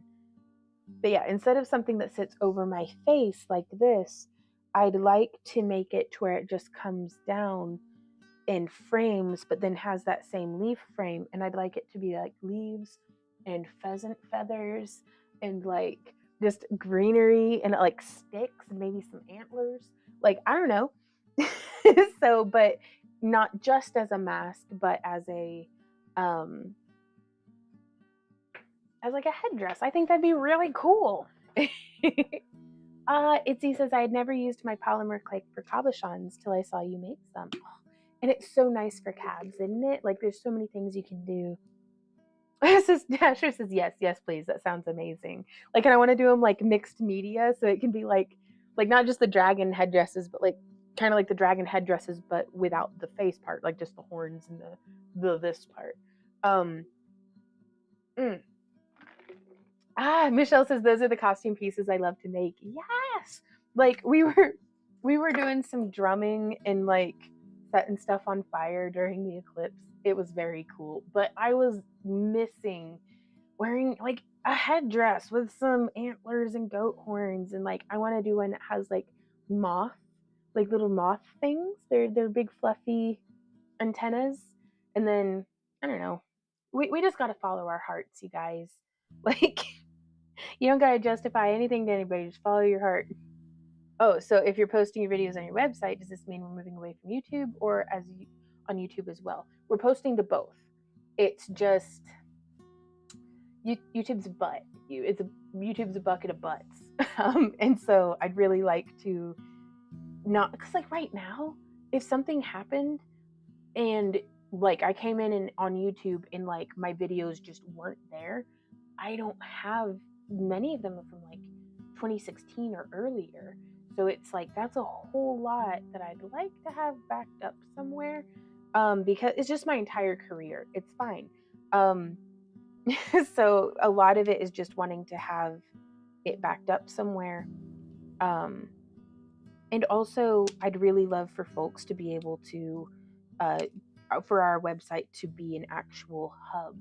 But yeah, instead of something that sits over my face like this, I'd like to make it to where it just comes down in frames, but then has that same leaf frame. And I'd like it to be like leaves and pheasant feathers and like just greenery and like sticks and maybe some antlers. Like, I don't know. So, but not just as a mask, but as a like a headdress. I think that'd be really cool. Itzy says, I had never used my polymer clay for cabochons till I saw you make some. And it's so nice for cabs, isn't it? Like, there's so many things you can do. Dasher says, yes, please. That sounds amazing. Like, and I want to do them like mixed media, so it can be like not just the dragon headdresses, but like kind of like the dragon headdresses, but without the face part, like just the horns and the this part. Michelle says, those are the costume pieces I love to make. Yes, like we were doing some drumming and like setting stuff on fire during the eclipse. It was very cool, but I was missing wearing like a headdress with some antlers and goat horns, and like I want to do one that has like little moth things. They're big fluffy antennas, and then I don't know. We just gotta follow our hearts, you guys. Like, you don't gotta justify anything to anybody. Just follow your heart. Oh, so if you're posting your videos on your website, does this mean we're moving away from YouTube, or on YouTube as well? We're posting to both. It's just YouTube's butt. YouTube's a bucket of butts. And so I'd really like to not, because like right now, if something happened and like I came in and on YouTube and like my videos just weren't there, I don't have many of them from like 2016 or earlier. So it's like that's a whole lot that I'd like to have backed up somewhere, because it's just my entire career. It's fine. So a lot of it is just wanting to have it backed up somewhere. And also, I'd really love for folks to be able to, for our website to be an actual hub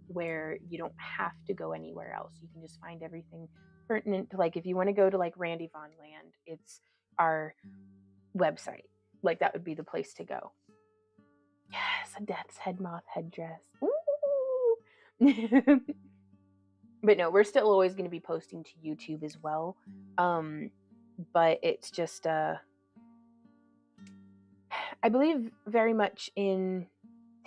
where you don't have to go anywhere else. You can just find everything pertinent to, like, if you want to go to like Randy Von Land, it's our website. Like, that would be the place to go. Yes, a death's head moth headdress. Ooh. But no, we're still always going to be posting to YouTube as well. But it's just, I believe very much in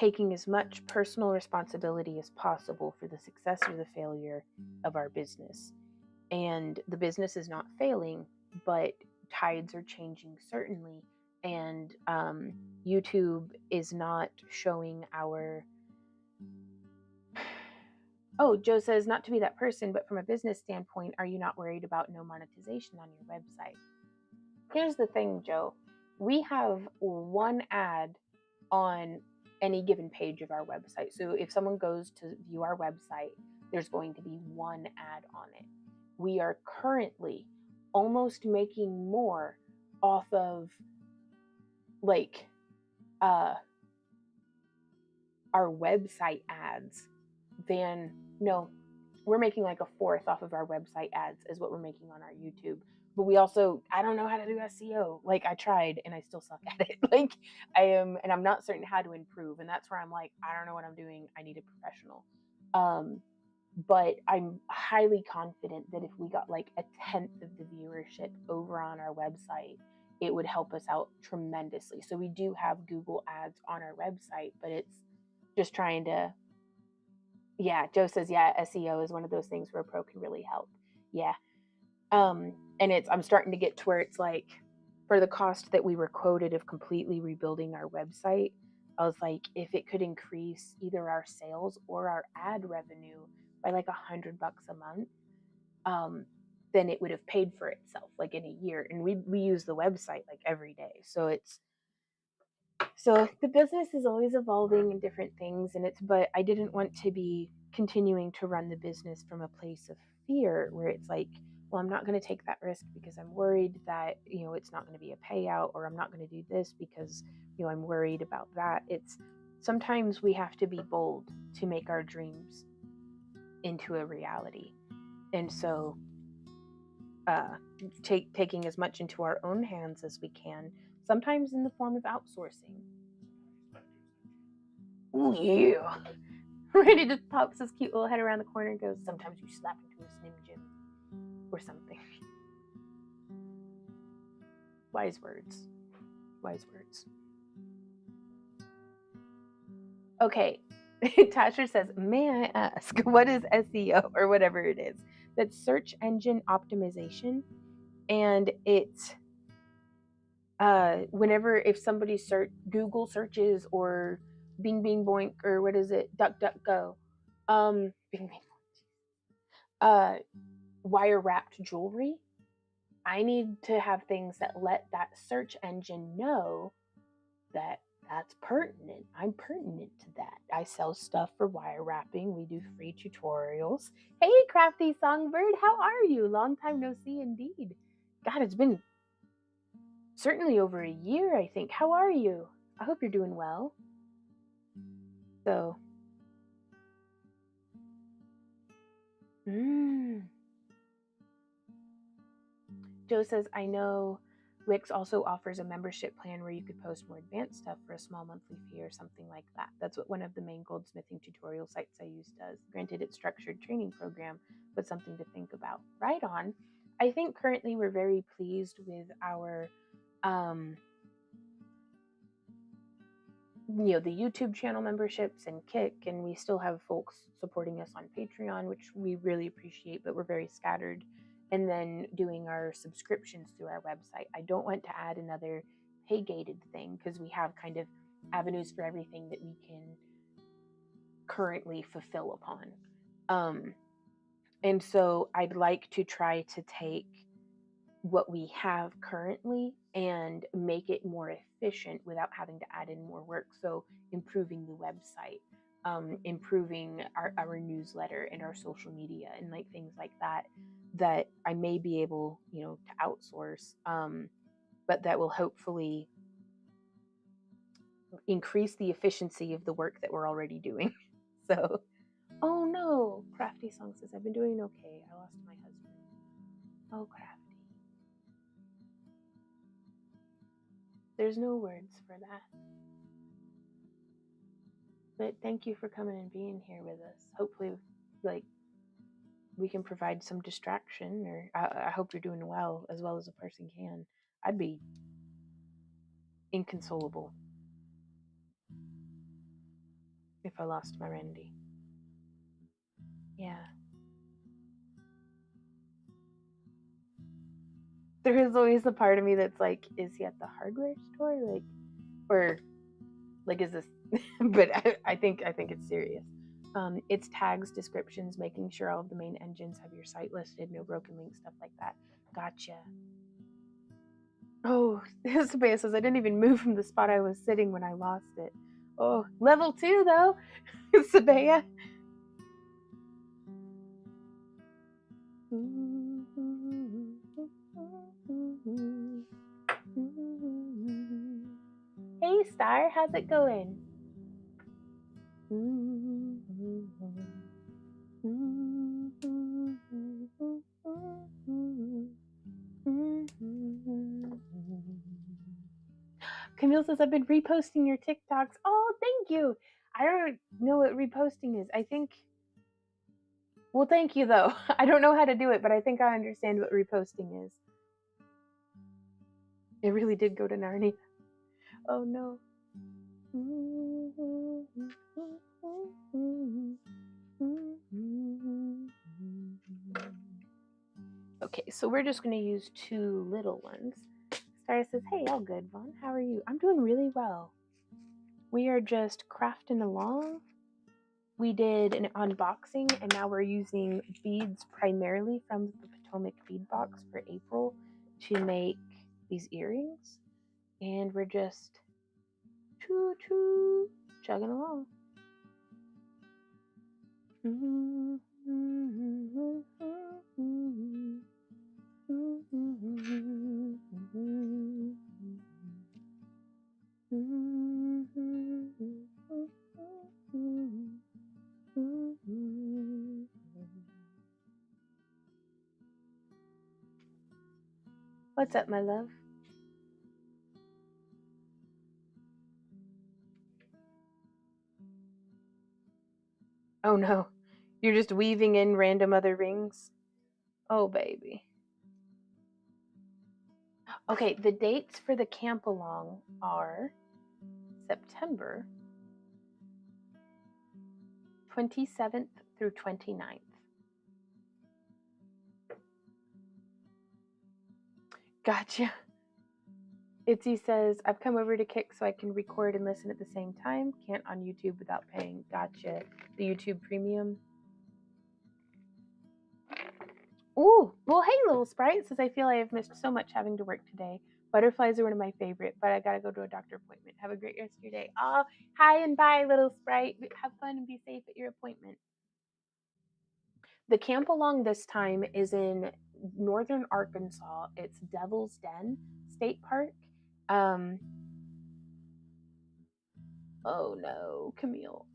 taking as much personal responsibility as possible for the success or the failure of our business. And the business is not failing, but tides are changing, certainly. And YouTube is not showing our... Oh, Joe says, not to be that person, but from a business standpoint, are you not worried about no monetization on your website? Here's the thing, Joe. We have one ad on any given page of our website. So if someone goes to view our website, there's going to be one ad on it. We are currently almost making more off of like our website ads than... No, we're making like a fourth off of our website ads is what we're making on our YouTube. But we also, I don't know how to do SEO. Like, I tried and I still suck at it. Like, I am, and I'm not certain how to improve. And that's where I'm like, I don't know what I'm doing. I need a professional. But I'm highly confident that if we got like a 10th of the viewership over on our website, it would help us out tremendously. So we do have Google ads on our website, but it's just trying to... Yeah, Joe says, yeah, SEO is one of those things where a pro can really help. Yeah. And I'm starting to get to where it's like, for the cost that we were quoted of completely rebuilding our website, I was like, if it could increase either our sales or our ad revenue by like $100 a month, then it would have paid for itself like in a year. And we use the website like every day. So the business is always evolving in different things, but I didn't want to be continuing to run the business from a place of fear where it's like, well, I'm not going to take that risk because I'm worried that, it's not going to be a payout, or I'm not going to do this because, I'm worried about that. It's sometimes we have to be bold to make our dreams into a reality. And so taking as much into our own hands as we can, sometimes in the form of outsourcing. Ooh, yeah. Randy just pops his cute little head around the corner and goes, sometimes you slap into a Slim Jim or something. Wise words. Wise words. Okay. Tasha says, may I ask, what is SEO or whatever it is? That's search engine optimization. And it's whenever, if somebody Google searches or Bing Bing Boink or what is it, Duck Duck Go, Bing Bing Boink, wire wrapped jewelry, I need to have things that let that search engine know that that's pertinent. I'm pertinent to that. I sell stuff for wire wrapping. We do free tutorials. Hey, Crafty Songbird, how are you? Long time no see indeed. God, it's been certainly over a year, I think. How are you? I hope you're doing well. So, Joe says, I know Wix also offers a membership plan where you could post more advanced stuff for a small monthly fee or something like that. That's what one of the main goldsmithing tutorial sites I use does. Granted, it's structured training program, but something to think about. Right on. I think currently we're very pleased with our the YouTube channel memberships and Kick, and we still have folks supporting us on Patreon, which we really appreciate, but we're very scattered. And then doing our subscriptions through our website. I don't want to add another pay gated thing because we have kind of avenues for everything that we can currently fulfill upon. And so I'd like to try to take what we have currently and make it more efficient without having to add in more work. So improving the website. improving our newsletter and our social media and like things like that, that I may be able, you know, to outsource, but that will hopefully increase the efficiency of the work that we're already doing. So, oh no, Crafty Song says, I've been doing okay. I lost my husband. Oh, Crafty. There's no words for that. But thank you for coming and being here with us. Hopefully, like, we can provide some distraction, or I hope you're doing well as a person can. I'd be inconsolable if I lost my Randy. Yeah. There is always a part of me that's like, is he at the hardware store? Like, or like, is this? But I think it's serious. It's tags, descriptions, making sure all of the main engines have your site listed, no broken links, stuff like that. Gotcha. Oh, Sabaya says, I didn't even move from the spot I was sitting when I lost it. Oh, level 2 though, Sabaya. Hey Star, how's it going? Camille says, I've been reposting your TikToks. Oh, thank you. I don't know what reposting is. I think, well, thank you though. I don't know how to do it, but I think I understand what reposting is. It really did go to Narnia. Oh no. Okay, so we're just going to use 2 little ones. Star says, hey, all good, Vaughn. How are you? I'm doing really well. We are just crafting along. We did an unboxing, and now we're using beads primarily from the Potomac bead box for April to make these earrings. And we're just chugging along. What's up, my love? Oh no, you're just weaving in random other rings? Oh, baby. Okay, the dates for the camp along are September 27th through 29th. Gotcha. Itzy says, I've come over to Kick so I can record and listen at the same time. Can't on YouTube without paying. Gotcha. The YouTube Premium. Ooh, well, hey, little Sprite says, I feel I have missed so much having to work today. Butterflies are one of my favorite, but I gotta go to a doctor appointment. Have a great rest of your day. Oh, hi and bye, little Sprite. Have fun and be safe at your appointment. The camp along this time is in northern Arkansas. It's Devil's Den State Park. Oh no, Camille.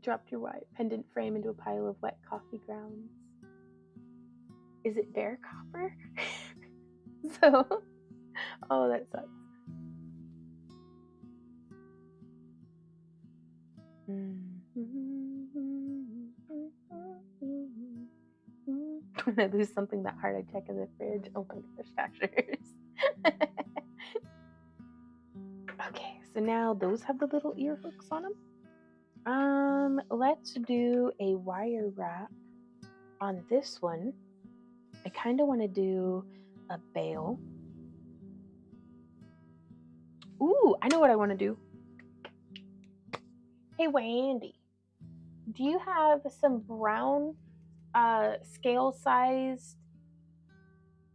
Dropped your white pendant frame into a pile of wet coffee grounds. Is it bear copper? So, oh, that sucks. When I lose something that hard, I check in the fridge. Oh my gosh, Dashers. Okay, so now those have the little ear hooks on them. Let's do a wire wrap on this one. I kind of want to do a bail. Ooh, I know what I want to do. Hey, Wendy, do you have some brown scale-sized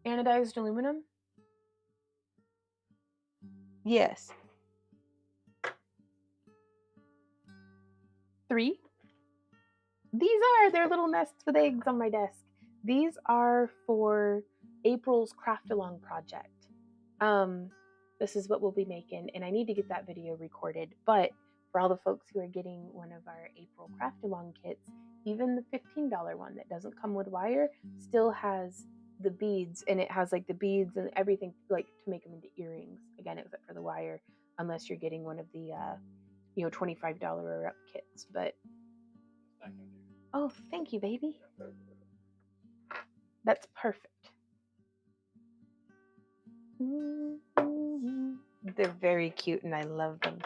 anodized aluminum? Yes. 3. They're little nests with eggs on my desk. These are for April's craft along project. This is what we'll be making, and I need to get that video recorded. But for all the folks who are getting one of our April craft along kits, even the $15 one that doesn't come with wire still has the beads, and it has like the beads and everything like to make them into earrings. Again, except for the wire, unless you're getting one of the $25 or up kits. But oh, thank you, baby. That's perfect. They're very cute and I love them.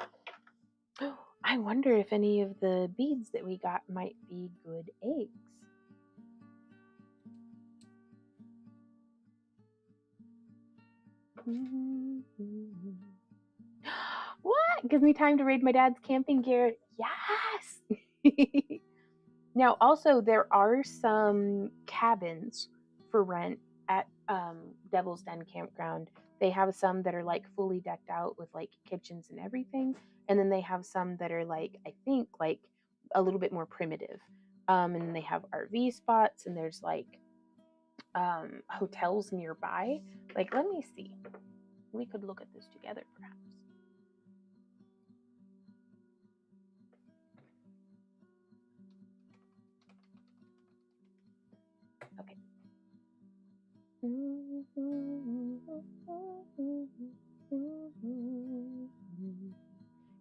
I wonder if any of the beads that we got might be good eggs. What? Gives me time to raid my dad's camping gear. Yes! Now, also, there are some cabins for rent at Devil's Den Campground. They have some that are like fully decked out with like kitchens and everything. And then they have some that are like, I think, like a little bit more primitive. And they have RV spots and there's like hotels nearby. Like, let me see. We could look at this together, perhaps. Okay.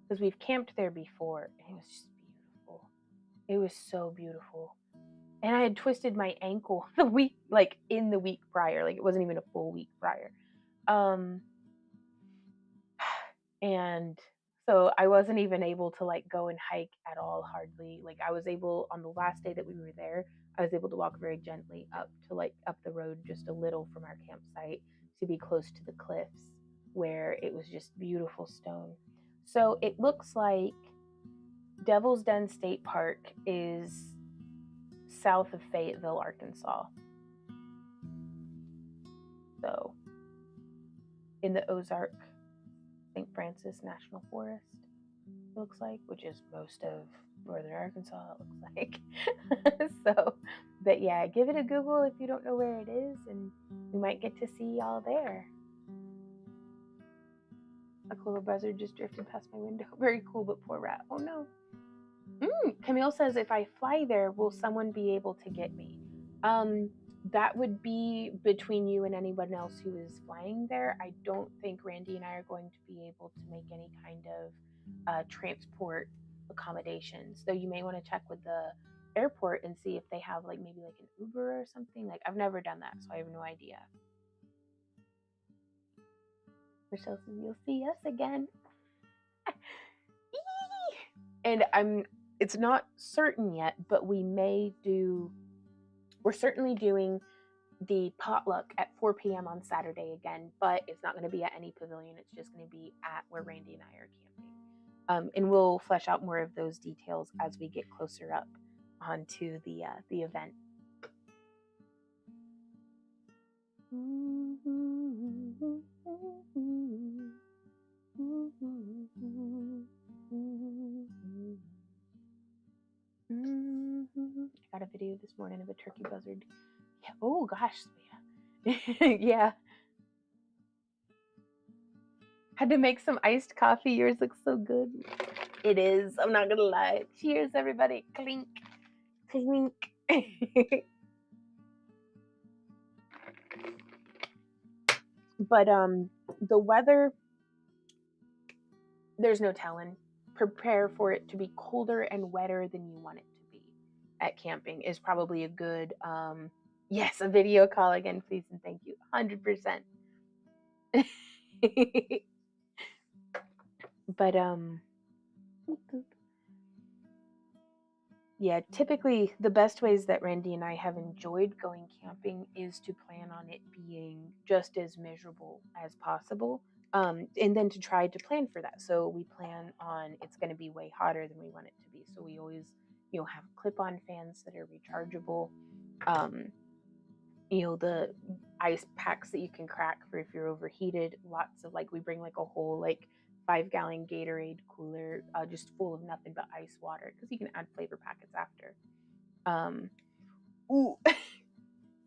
Because we've camped there before, and it was just beautiful. It was so beautiful. And I had twisted my ankle in the week prior. Like, it wasn't even a full week prior. And so I wasn't even able to like go and hike at all, hardly. Like, I was able, on the last day that we were there, I was able to walk very gently up the road just a little from our campsite to be close to the cliffs where it was just beautiful stone. So it looks like Devil's Den State Park is south of Fayetteville, Arkansas. So in the Ozark St. Francis National Forest, looks like, which is most of northern Arkansas, it looks like. So, but yeah, give it a Google if you don't know where it is, and we might get to see y'all there. A cool buzzard just drifted past my window. Very cool, but poor rat. Oh no. Camille says, if I fly there, will someone be able to get me? That would be between you and anyone else who is flying there. I don't think Randy and I are going to be able to make any kind of transport accommodations. Though you may want to check with the airport and see if they have like maybe like an Uber or something. Like, I've never done that, so I have no idea. Michelle says, you'll see us again. And it's not certain yet, but we're certainly doing the potluck at 4 p.m. on Saturday again, but it's not going to be at any pavilion. It's just going to be at where Randy and I are camping. And we'll flesh out more of those details as we get closer up onto the event. I got a video this morning of a turkey buzzard. Yeah. Oh gosh, yeah. Yeah. Had to make some iced coffee. Yours looks so good. It is. I'm not gonna lie. Cheers, everybody. Clink, clink. But the weather, there's no telling. Prepare for it to be colder and wetter than you want it to be at camping is probably a good yes, a video call again, please and thank you. 100%. But yeah, typically the best ways that Randy and I have enjoyed going camping is to plan on it being just as miserable as possible. And then to try to plan for that. So we plan on it's going to be way hotter than we want it to be. So we always, have clip-on fans that are rechargeable. The ice packs that you can crack for if you're overheated. Lots of we bring like a whole 5-gallon Gatorade cooler, just full of nothing but ice water, because you can add flavor packets after. Ooh,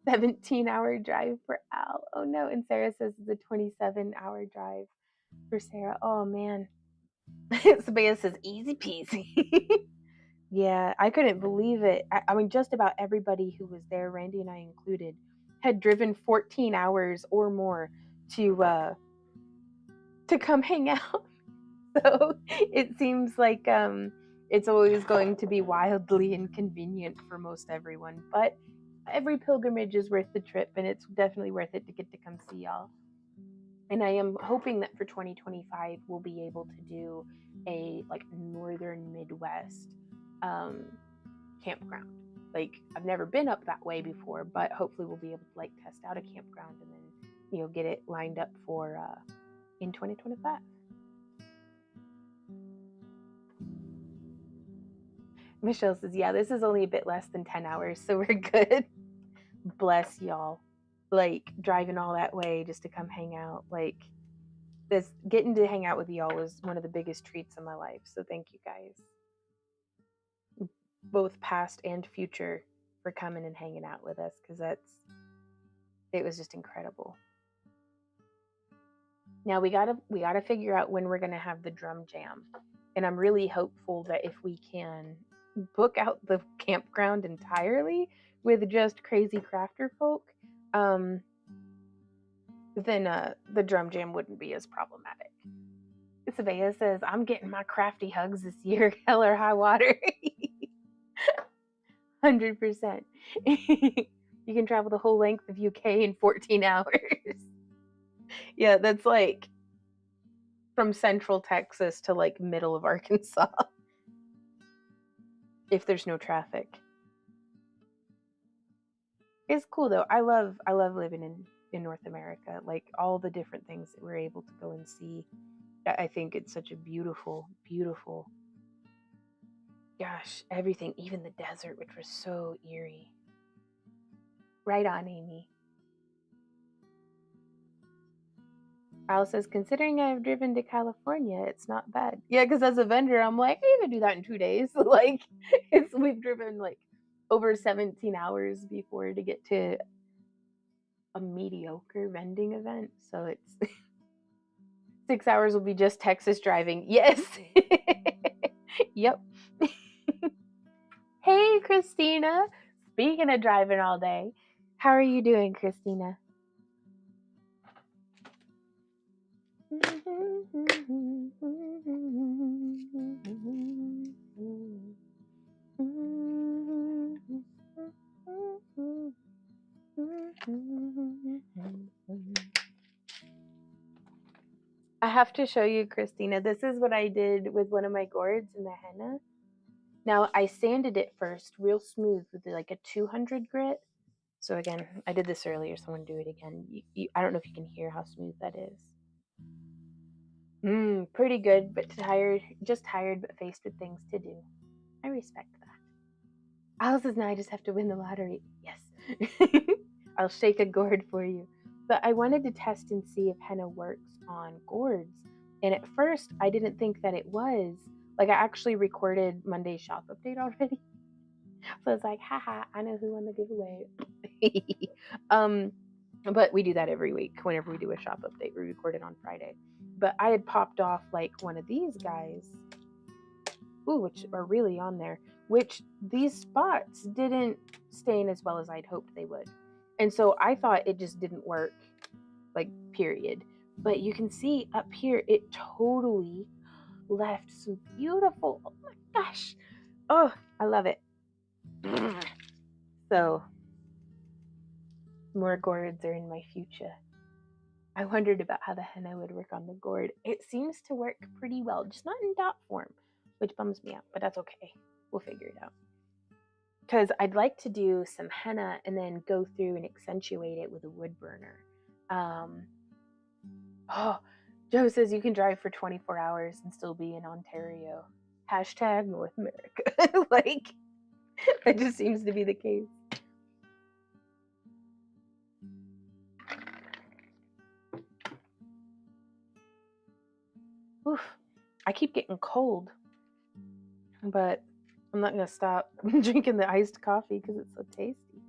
17-hour drive for Al. Oh no, and Sarah says it's a 27-hour drive for Sarah. Oh man. Sabea says easy peasy. Yeah, I couldn't believe it. I mean, just about everybody who was there, Randy and I included, had driven 14 hours or more to come hang out. So it seems like it's always going to be wildly inconvenient for most everyone. But every pilgrimage is worth the trip, and it's definitely worth it to get to come see y'all. And I am hoping that for 2025 we'll be able to do a like northern Midwest campground. Like, I've never been up that way before, but hopefully we'll be able to like test out a campground and then get it lined up for in 2025. Michelle says, yeah, this is only a bit less than 10 hours, so we're good. Bless y'all. Like, driving all that way just to come hang out. Like, this getting to hang out with y'all was one of the biggest treats in my life. So thank you guys, both past and future, for coming and hanging out with us, because it was just incredible. Now we gotta figure out when we're gonna have the drum jam, and I'm really hopeful that if we can book out the campground entirely with just crazy crafter folk, then the drum jam wouldn't be as problematic. Sabea says, I'm getting my crafty hugs this year, hell or high water. 100%. You can travel the whole length of UK in 14 hours. Yeah, that's like from central Texas to like middle of Arkansas. If there's no traffic. It's cool though. I love living in North America. Like, all the different things that we're able to go and see. I think it's such a beautiful, beautiful, gosh, everything, even the desert, which was so eerie. Right on, Amy. Al says, considering I've driven to California, it's not bad. Yeah, because as a vendor, I'm like, I can do that in 2 days. Like, we've driven like over 17 hours before to get to a mediocre vending event. So it's 6 hours will be just Texas driving. Yes. Yep. Hey, Christina. Speaking of driving all day, how are you doing, Christina? I have to show you, Christina. This is what I did with one of my gourds in the henna. Now, I sanded it first real smooth with like a 200 grit. So again, I did this earlier, so I'm going to do it again. I don't know if you can hear how smooth that is. Pretty good, but tired. Just tired, but faced with things to do. I respect that. Alice says, now I just have to win the lottery. Yes. I'll shake a gourd for you. But I wanted to test and see if henna works on gourds. And at first, I didn't think that it was. Like, I actually recorded Monday's shop update already. So it's like, haha, I know who won the giveaway. But we do that every week. Whenever we do a shop update, we record it on Friday. But I had popped off like one of these guys, which are really on there, which these spots didn't stain as well as I'd hoped they would. And so I thought it just didn't work, like, period. But you can see up here, it totally left some beautiful, oh my gosh. Oh, I love it. So more gourds are in my future. I wondered about how the henna would work on the gourd. It seems to work pretty well, just not in dot form, which bums me out, but that's okay. We'll figure it out. Because I'd like to do some henna and then go through and accentuate it with a wood burner. Joe says you can drive for 24 hours and still be in Ontario. Hashtag North America. Like, that just seems to be the case. Oof. I keep getting cold, but I'm not gonna stop drinking the iced coffee because it's so tasty.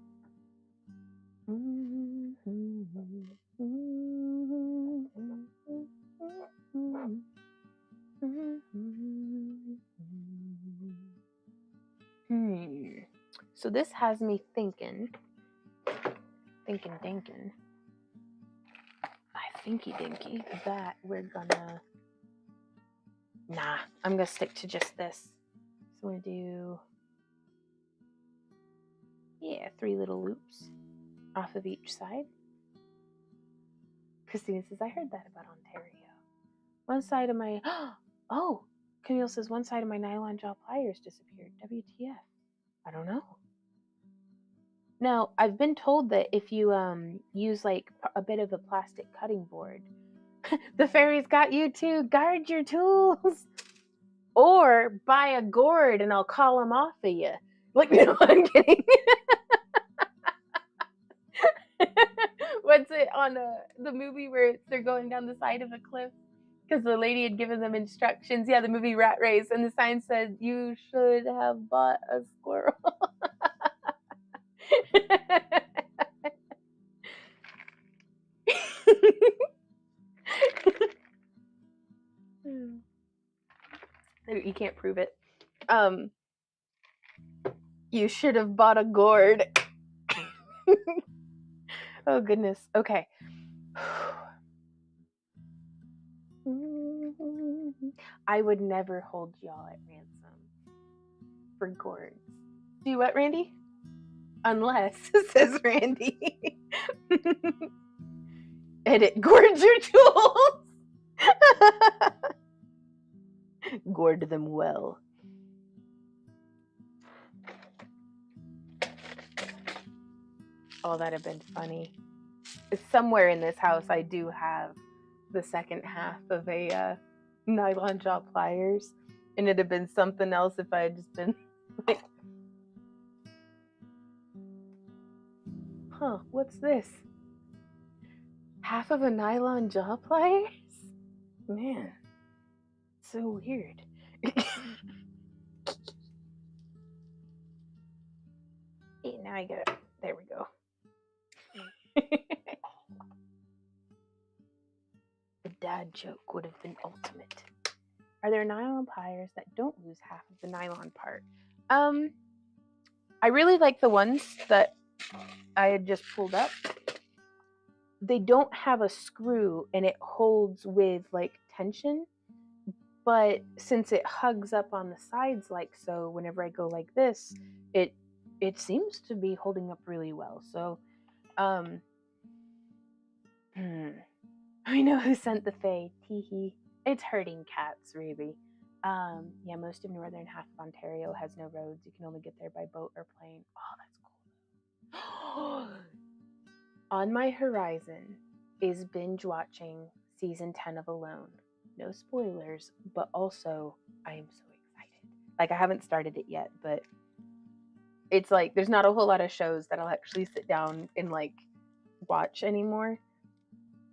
So this has me thinking. I thinky dinky that we're gonna. Nah, I'm gonna stick to just this. So we're gonna do, 3 little loops off of each side. Christina says, I heard that about Ontario. One side of my, oh, Camille says, one side of my nylon jaw pliers disappeared. WTF? I don't know. Now, I've been told that if you use like a bit of a plastic cutting board, the fairies got you too. Guard your tools. Or buy a gourd and I'll call them off of you. Like, no, I'm kidding. What's it on the movie where they're going down the side of a cliff? Because the lady had given them instructions. Yeah, the movie Rat Race. And the sign said, you should have bought a squirrel. You can't prove it. You should have bought a gourd. Oh goodness. Okay. I would never hold y'all at ransom for gourds. Do what, Randy? Unless, says Randy. Edit, gourd your tools. Gourd them well. Oh, that'd have been funny. Somewhere in this house, I do have the second half of a nylon jaw pliers, and it'd have been something else if I had just been like, huh, what's this? Half of a nylon jaw pliers? Man, so weird. Now I get it. There we go. The dad joke would have been ultimate. Are there nylon pliers that don't lose half of the nylon part? I really like the ones that I had just pulled up. They don't have a screw and it holds with like tension, but since it hugs up on the sides like so, whenever I go like this, it seems to be holding up really well. So I know who sent the fae. Teehee. It's herding cats, really. Yeah, most of northern half of Ontario has no roads. You can only get there by boat or plane. Oh, that's cool. On my horizon is binge watching season 10 of Alone. No spoilers, but also I am so excited. Like, I haven't started it yet, but it's like there's not a whole lot of shows that I'll actually sit down and like watch anymore.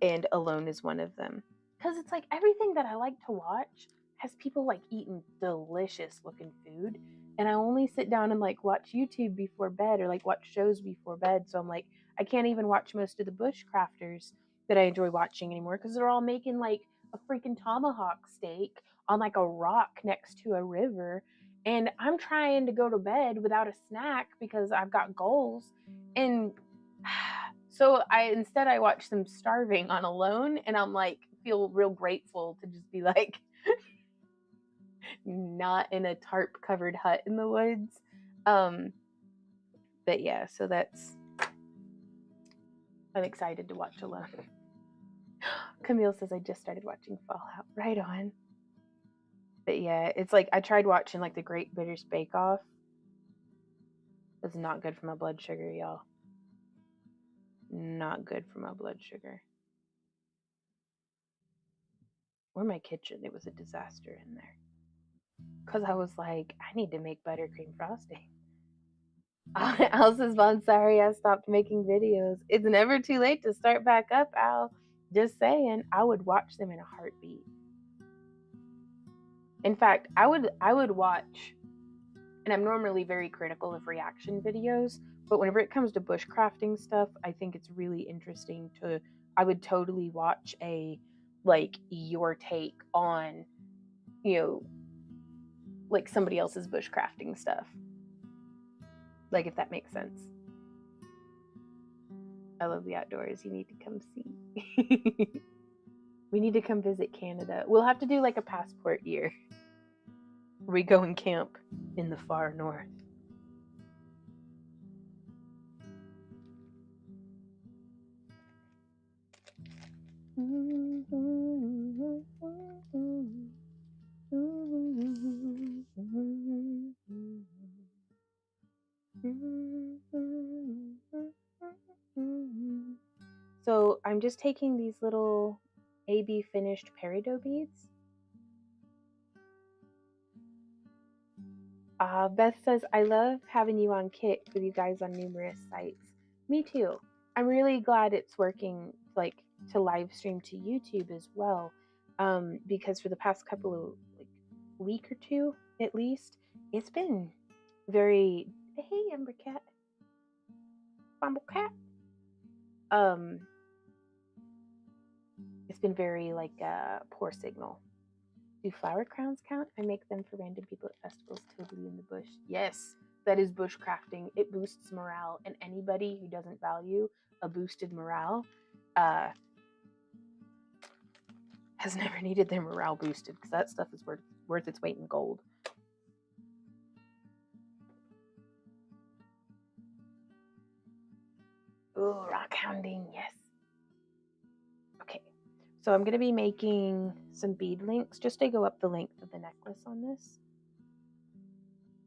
And Alone is one of them. Because it's like everything that I like to watch has people like eating delicious looking food. And I only sit down and like watch YouTube before bed or like watch shows before bed. So I'm like, I can't even watch most of the bushcrafters that I enjoy watching anymore because they're all making like a freaking tomahawk steak on like a rock next to a river. And I'm trying to go to bed without a snack because I've got goals. And so I watch them starving on Alone, and I'm like, feel real grateful to just be like not in a tarp covered hut in the woods. But yeah, so I'm excited to watch Alone. Camille says I just started watching Fallout. Right on. But yeah, it's like I tried watching like the Great British Bake Off. It's not good for my blood sugar, y'all. Not good for my blood sugar. Or my kitchen. It was a disaster in there. Because I was like, I need to make buttercream frosting. Al says, Bon, sorry I stopped making videos. It's never too late to start back up, Al. Just saying, I would watch them in a heartbeat. In fact, I would watch, and I'm normally very critical of reaction videos, but whenever it comes to bushcrafting stuff, I think it's really interesting I would totally watch a, like, your take on, you know, like somebody else's bushcrafting stuff. Like, if that makes sense. I love the outdoors. You need to come see. We need to come visit Canada. We'll have to do like a passport year. We go and camp in the far north. So I'm just taking these little AB finished peridot beads. Beth says, I love having you on Kit with you guys on numerous sites. Me too. I'm really glad it's working, like, to live stream to YouTube as well, because for the past couple of, like, week or two at least, it's been very, hey Ember Cat, Bumble Cat, it's been very, like, poor signal. Do flower crowns count? I make them for random people at festivals, totally in the bush. Yes, that is bushcrafting. It boosts morale, and anybody who doesn't value a boosted morale has never needed their morale boosted, because that stuff is worth its weight in gold. Ooh, rock hounding, yes. Okay, so I'm going to be making some bead links just to go up the length of the necklace on this.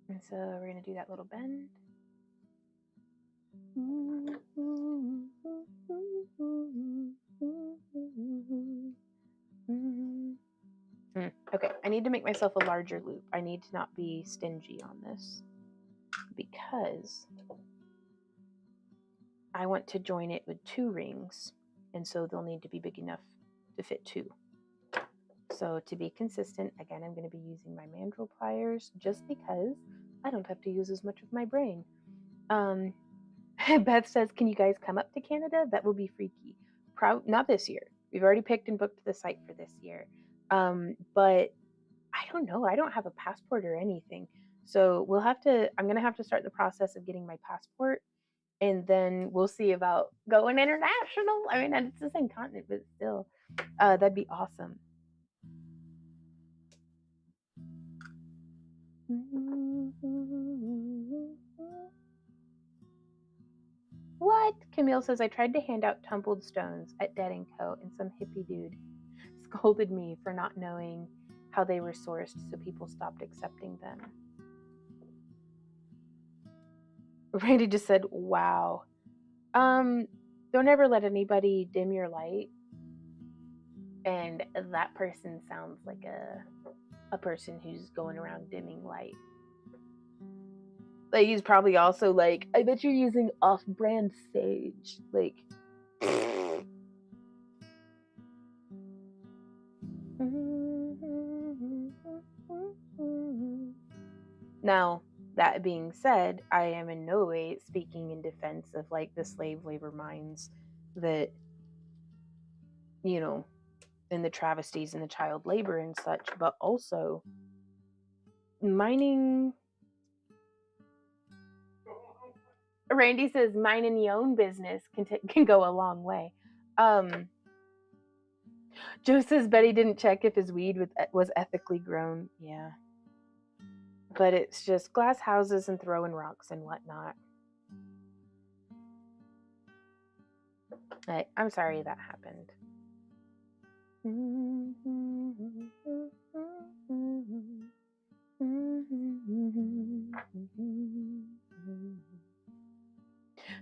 And so we're going to do that little bend. Okay, I need to make myself a larger loop. I need to not be stingy on this because I want to join it with 2 rings, and so they'll need to be big enough to fit 2. So to be consistent, again, I'm going to be using my mandrel pliers just because I don't have to use as much of my brain. Beth says, can you guys come up to Canada? That will be freaky. Not this year. We've already picked and booked the site for this year. But I don't know. I don't have a passport or anything. So I'm going to have to start the process of getting my passport, and then we'll see about going international. I mean, it's the same continent, but still, that'd be awesome. What? Camille says, I tried to hand out tumbled stones at Dead & Co. and some hippie dude scolded me for not knowing how they were sourced, so people stopped accepting them. Randy just said, wow. Don't ever let anybody dim your light. And that person sounds like a person who's going around dimming light. Like, he's probably also like, I bet you're using off-brand sage. Like, now, that being said, I am in no way speaking in defense of, like, the slave labor mines that, you know, and the travesties and the child labor and such, but also mining. Randy says minding your own business can go a long way. Joe says Betty didn't check if his weed was ethically grown. Yeah. But it's just glass houses and throwing rocks and whatnot. I'm sorry that happened.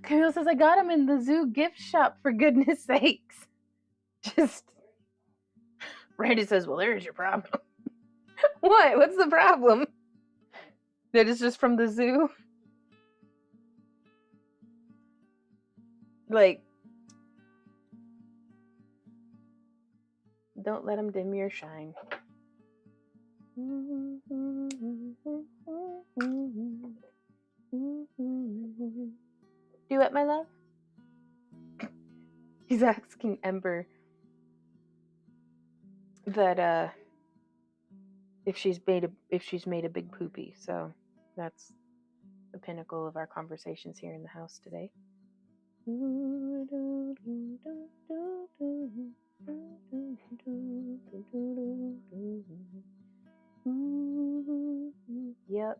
Camille says, I got him in the zoo gift shop, for goodness sakes. Just, Randy says, well, there's your problem. What? What's the problem? That is just from the zoo? Like, don't let them dim your shine. Do it, my love? He's asking Ember that if she's made a big poopy. So that's the pinnacle of our conversations here in the house today. Yep.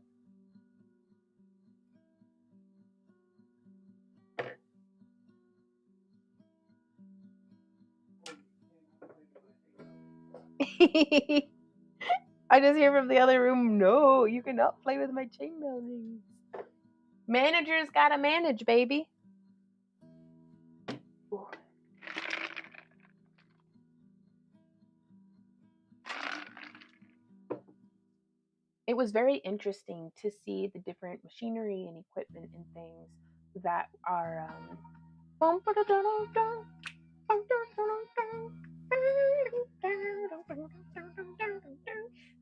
I just hear from the other room, no, you cannot play with my chainmail rings. Managers gotta manage, baby. Ooh. It was very interesting to see the different machinery and equipment and things that are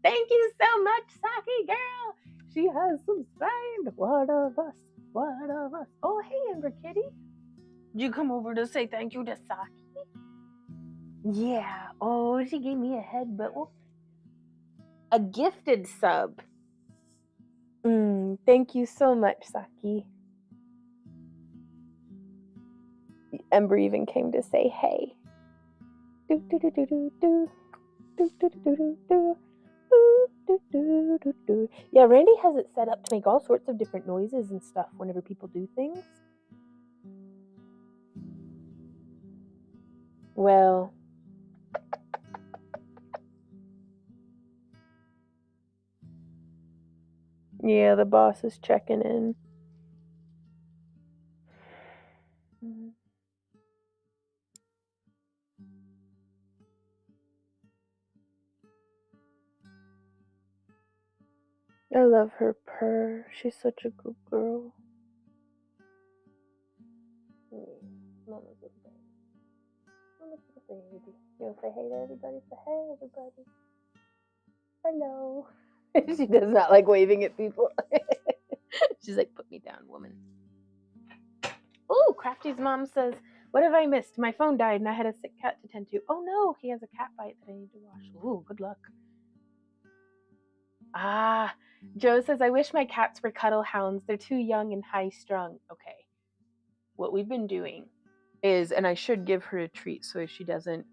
Thank you so much, Saki girl. She has some signed. What of us? What of us? Oh, hey, Ember Kitty. Did you come over to say thank you to Saki? Yeah. Oh, she gave me a head, but a gifted sub. Thank you so much, Saki. Ember even came to say hey. Do do do do do do do do do do do. Yeah, Randy has it set up to make all sorts of different noises and stuff whenever people do things. Well, yeah, the boss is checking in. I love her purr. She's such a good girl. Mama's a baby. Mama's a baby. You'll say hey to everybody. Say hey, everybody. Hello. She does not like waving at people. She's like, put me down, woman. Oh, Crafty's mom says, what have I missed? My phone died and I had a sick cat to tend to. Oh no, he has a cat bite that I need to wash. Ooh, good luck. Ah, Joe says, I wish my cats were cuddle hounds. They're too young and high strung. Okay. What we've been doing is, and I should give her a treat so she doesn't.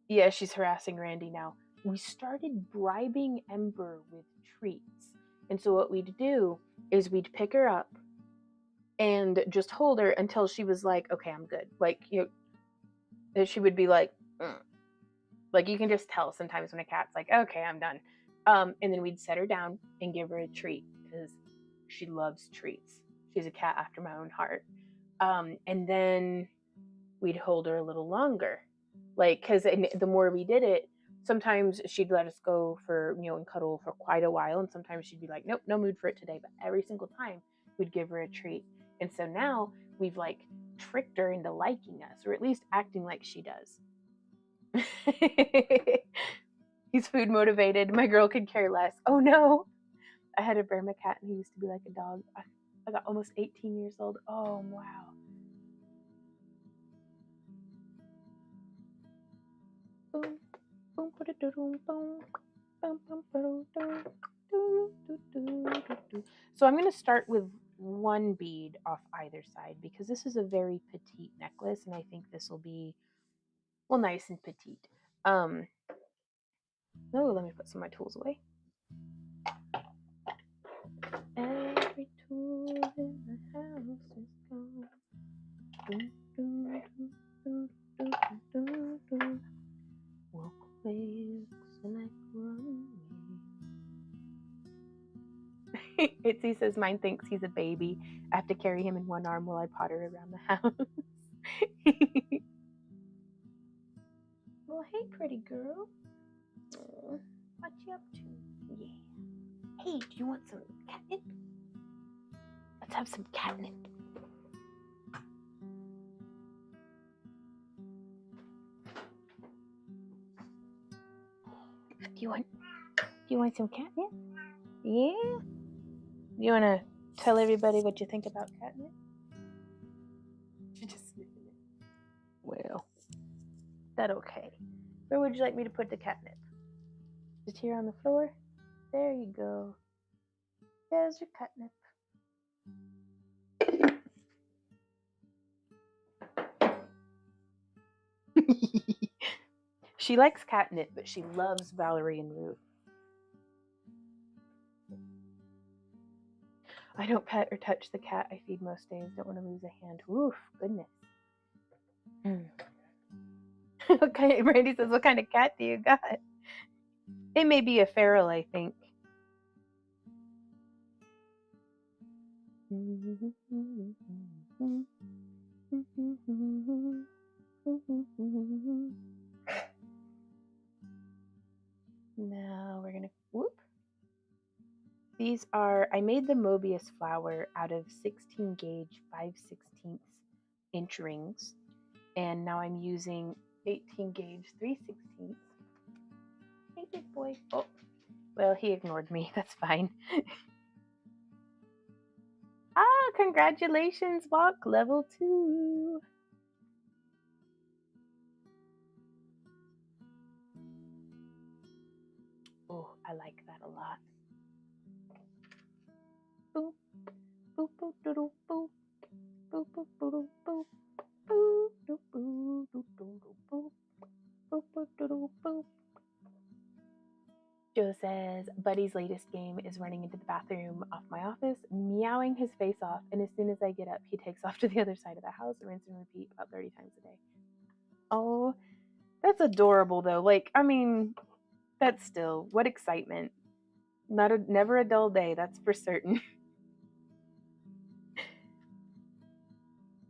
Yeah, she's harassing Randy now. We started bribing Ember with treats. And so what we'd do is we'd pick her up and just hold her until she was like, okay, I'm good. Like, she would be like, like, you can just tell sometimes when a cat's like, okay, I'm done. And then we'd set her down and give her a treat because she loves treats. She's a cat after my own heart. And then we'd hold her a little longer. Like, because the more we did it, sometimes she'd let us go for, and cuddle for quite a while. And sometimes she'd be like, nope, no mood for it today. But every single time we'd give her a treat. And so now we've like tricked her into liking us, or at least acting like she does. He's food motivated. My girl could care less. Oh no. I had a Burma cat and he used to be like a dog. I got almost 18 years old. Oh, wow. So I'm going to start with one bead off either side because this is a very petite necklace and I think this will be, well, nice and petite. Oh, let me put some of my tools away. Every tool in the house is gone. Walk away, looks like running. Itzy says mine thinks he's a baby. I have to carry him in one arm while I potter around the house. Well, hey, pretty girl. What you up to? Yeah. Hey, do you want some catnip? Let's have some catnip. Do you want some catnip? Yeah? You want to tell everybody what you think about catnip? You're just sniffing it. Well, that okay. Where would you like me to put the catnip? Just here on the floor? There you go. There's your catnip. She likes catnip, but she loves valerian root. I don't pet or touch the cat I feed most days. Don't want to lose a hand. Oof, goodness. Okay, Randy says, what kind of cat do you got? It may be a feral, I think. Now we're gonna whoop. These are, I made the Mobius flower out of 16 gauge 5/16 inch rings, and now I'm using 18 gauge 3/16. Hey, big boy. Oh, well, he ignored me. That's fine. Ah, congratulations, Walk, level 2. Oh, I like that a lot. Boop, boop, boop, doodle, boop, boop, boop, doodle, boop, boop, doop, boop, doop, doodle, boop, boop, boop, doodle, boop. Joe says, Buddy's latest game is running into the bathroom off my office, meowing his face off, and as soon as I get up, he takes off to the other side of the house, rinse and repeat about 30 times a day. Oh, that's adorable, though. Like, I mean, that's still, what excitement. Never a dull day, that's for certain.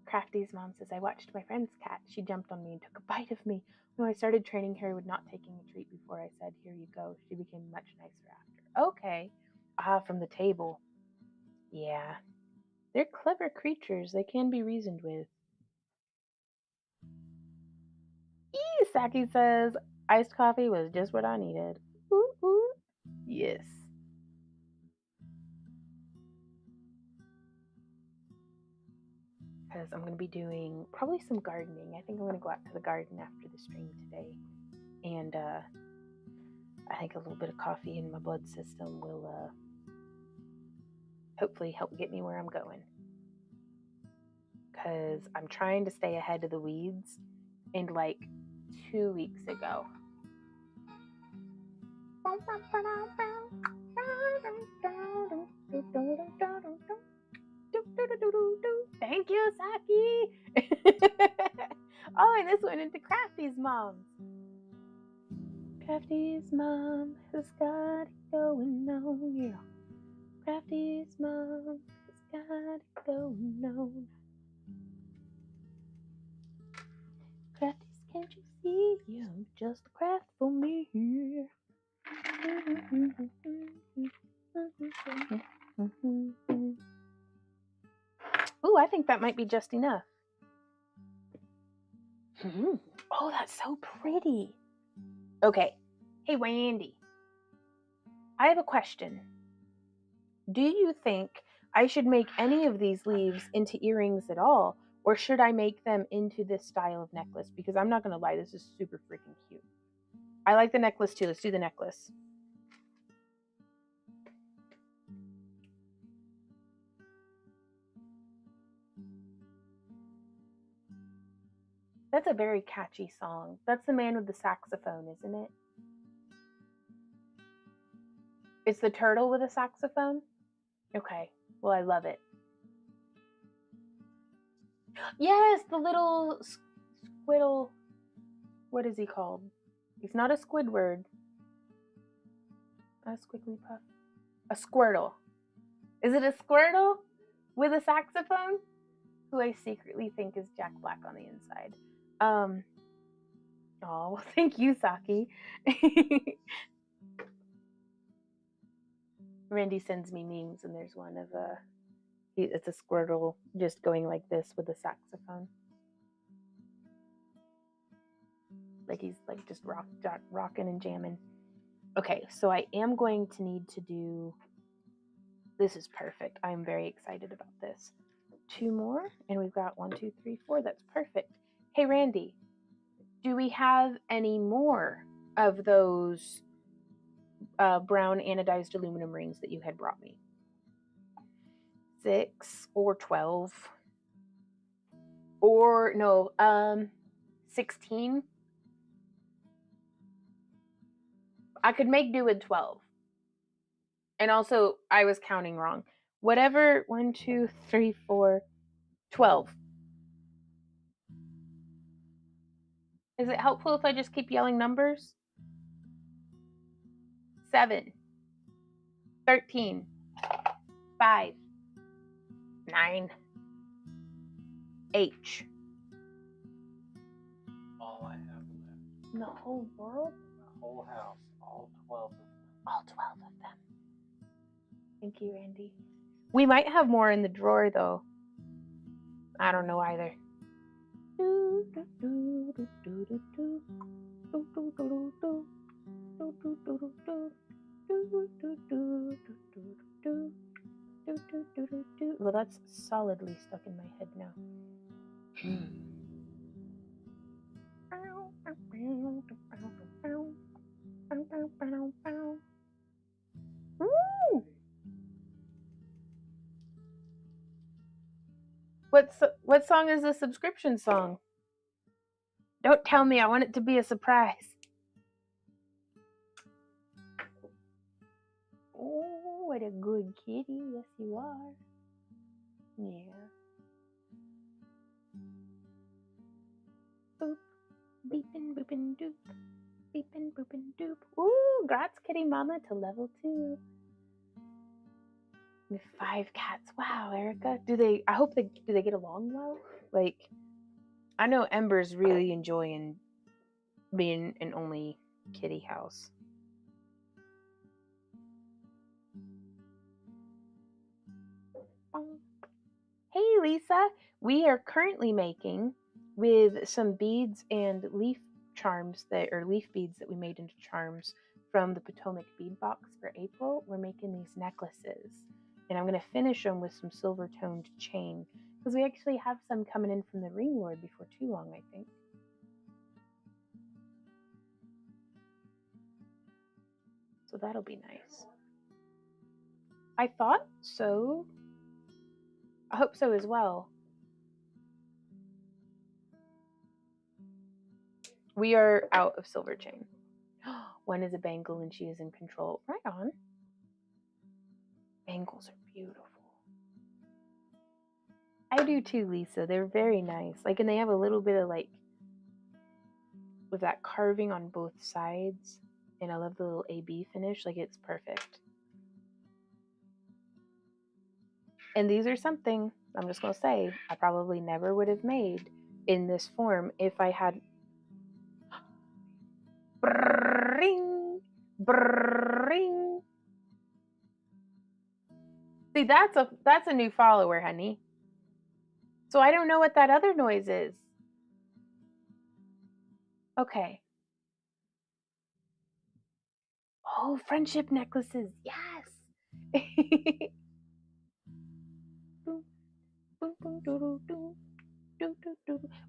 Crafty's mom says, I watched my friend's cat. She jumped on me and took a bite of me. When I started training her with not taking a treat before I said, here you go, she became much nicer after. Okay. Ah, from the table. Yeah. They're clever creatures. They can be reasoned with. Saki says, iced coffee was just what I needed. Ooh, ooh. Yes. Because I'm going to be doing probably some gardening. I think I'm going to go out to the garden after the stream today. And I think a little bit of coffee in my blood system will hopefully help get me where I'm going. Because I'm trying to stay ahead of the weeds. And like 2 weeks ago, thank you, Saki. Oh, and this went into Crafty's mom. Crafty's mom has got it going on, yeah. Crafty's mom has got it going on. Crafty's, can't you see? You're just a craft for me here. Ooh, I think that might be just enough. Oh, that's so pretty. Okay. Hey, Randy. I have a question. Do you think I should make any of these leaves into earrings at all? Or should I make them into this style of necklace? Because I'm not going to lie, this is super freaking cute. I like the necklace too. Let's do the necklace. That's a very catchy song. That's the man with the saxophone, isn't it? It's the turtle with a saxophone? Okay. Well, I love it. Yes, the little squiddle. What is he called? He's not a Squidward. A squiggly puff. A Squirtle. Is it a Squirtle with a saxophone? Who I secretly think is Jack Black on the inside. Oh, well, thank you, Saki. Randy sends me memes, and there's one of it's a Squirtle just going like this with a saxophone. Like he's like just rocking and jamming. Okay, so I am going to need to do, this is perfect. I'm very excited about this. 2 more, and we've got 1, 2, 3, 4. That's perfect. Hey, Randy, do we have any more of those brown anodized aluminum rings that you had brought me? 6 or 12? Or, no, 16? I could make do with 12. And also, I was counting wrong. Whatever, 1, 2, 3, 4, 12. Is it helpful if I just keep yelling numbers? 7, 13, 5, 9, H. All I have left. In the whole world? The whole house, all 12 of them. All 12 of them. Thank you, Randy. We might have more in the drawer, though. I don't know either. Well, that's solidly stuck in my head now. What song is the subscription song? Don't tell me, I want it to be a surprise. Oh, what a good kitty. Yes, you are. Yeah. Boop. Beepin' boopin' doop. Beepin' boopin' doop. Ooh, grats kitty mama to level 2. With 5 cats. Wow, Erica. Do they get along well? Like, I know Ember's really enjoying being an only kitty house. Hey Lisa, we are currently making with some beads and leaf charms leaf beads that we made into charms from the Potomac bead box for April. We're making these necklaces, and I'm going to finish them with some silver toned chain because we actually have some coming in from the Ring Lord before too long, I think. So that'll be nice. I thought so. I hope so as well. We are out of silver chain. One is a bangle and she is in control. Right on. Bangles are beautiful. I do too, Lisa. They're very nice. Like, and they have a little bit of like, with that carving on both sides. And I love the little AB finish. Like, it's perfect. And these are something, I'm just going to say, I probably never would have made in this form if I had... Brrring, brrring. See, that's a new follower, honey. So I don't know what that other noise is. Okay. Oh, friendship necklaces. Yes.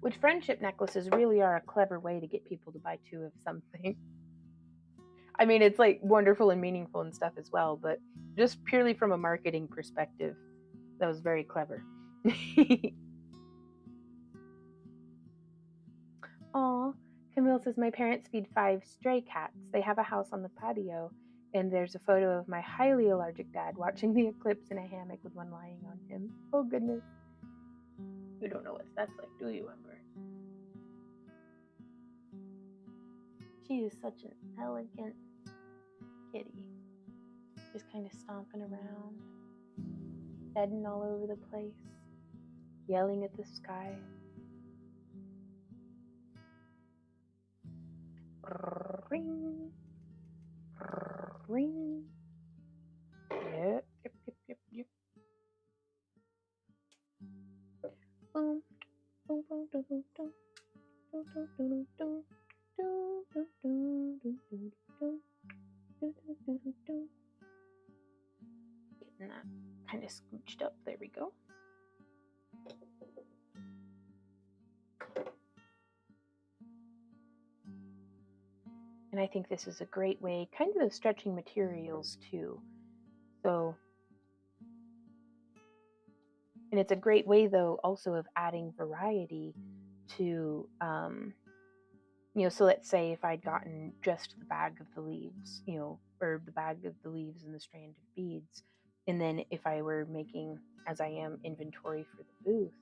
Which friendship necklaces really are a clever way to get people to buy 2 of something. I mean, it's like wonderful and meaningful and stuff as well, but just purely from a marketing perspective, that was very clever. Aw, Camille says, my parents feed 5 stray cats. They have a house on the patio, and there's a photo of my highly allergic dad watching the eclipse in a hammock with one lying on him. Oh, goodness. You don't know what that's like, do you, Ember? She is such an elegant kitty. Just kind of stomping around, bedding all over the place, yelling at the sky. Ring, ring. Yep. Boom, boom, boom, boom, boom, boom, boom, boom, boom, boom, boom, boom, boom, boom, boom, boom, Getting that kind of scooched up. There we go. And I think this is a great way, kind of stretching materials too. So, and it's a great way though also of adding variety to, you know, so let's say if I'd gotten just the bag of the leaves, you know, or the bag of the leaves and the strand of beads, and then if I were making, as I am, inventory for the booth,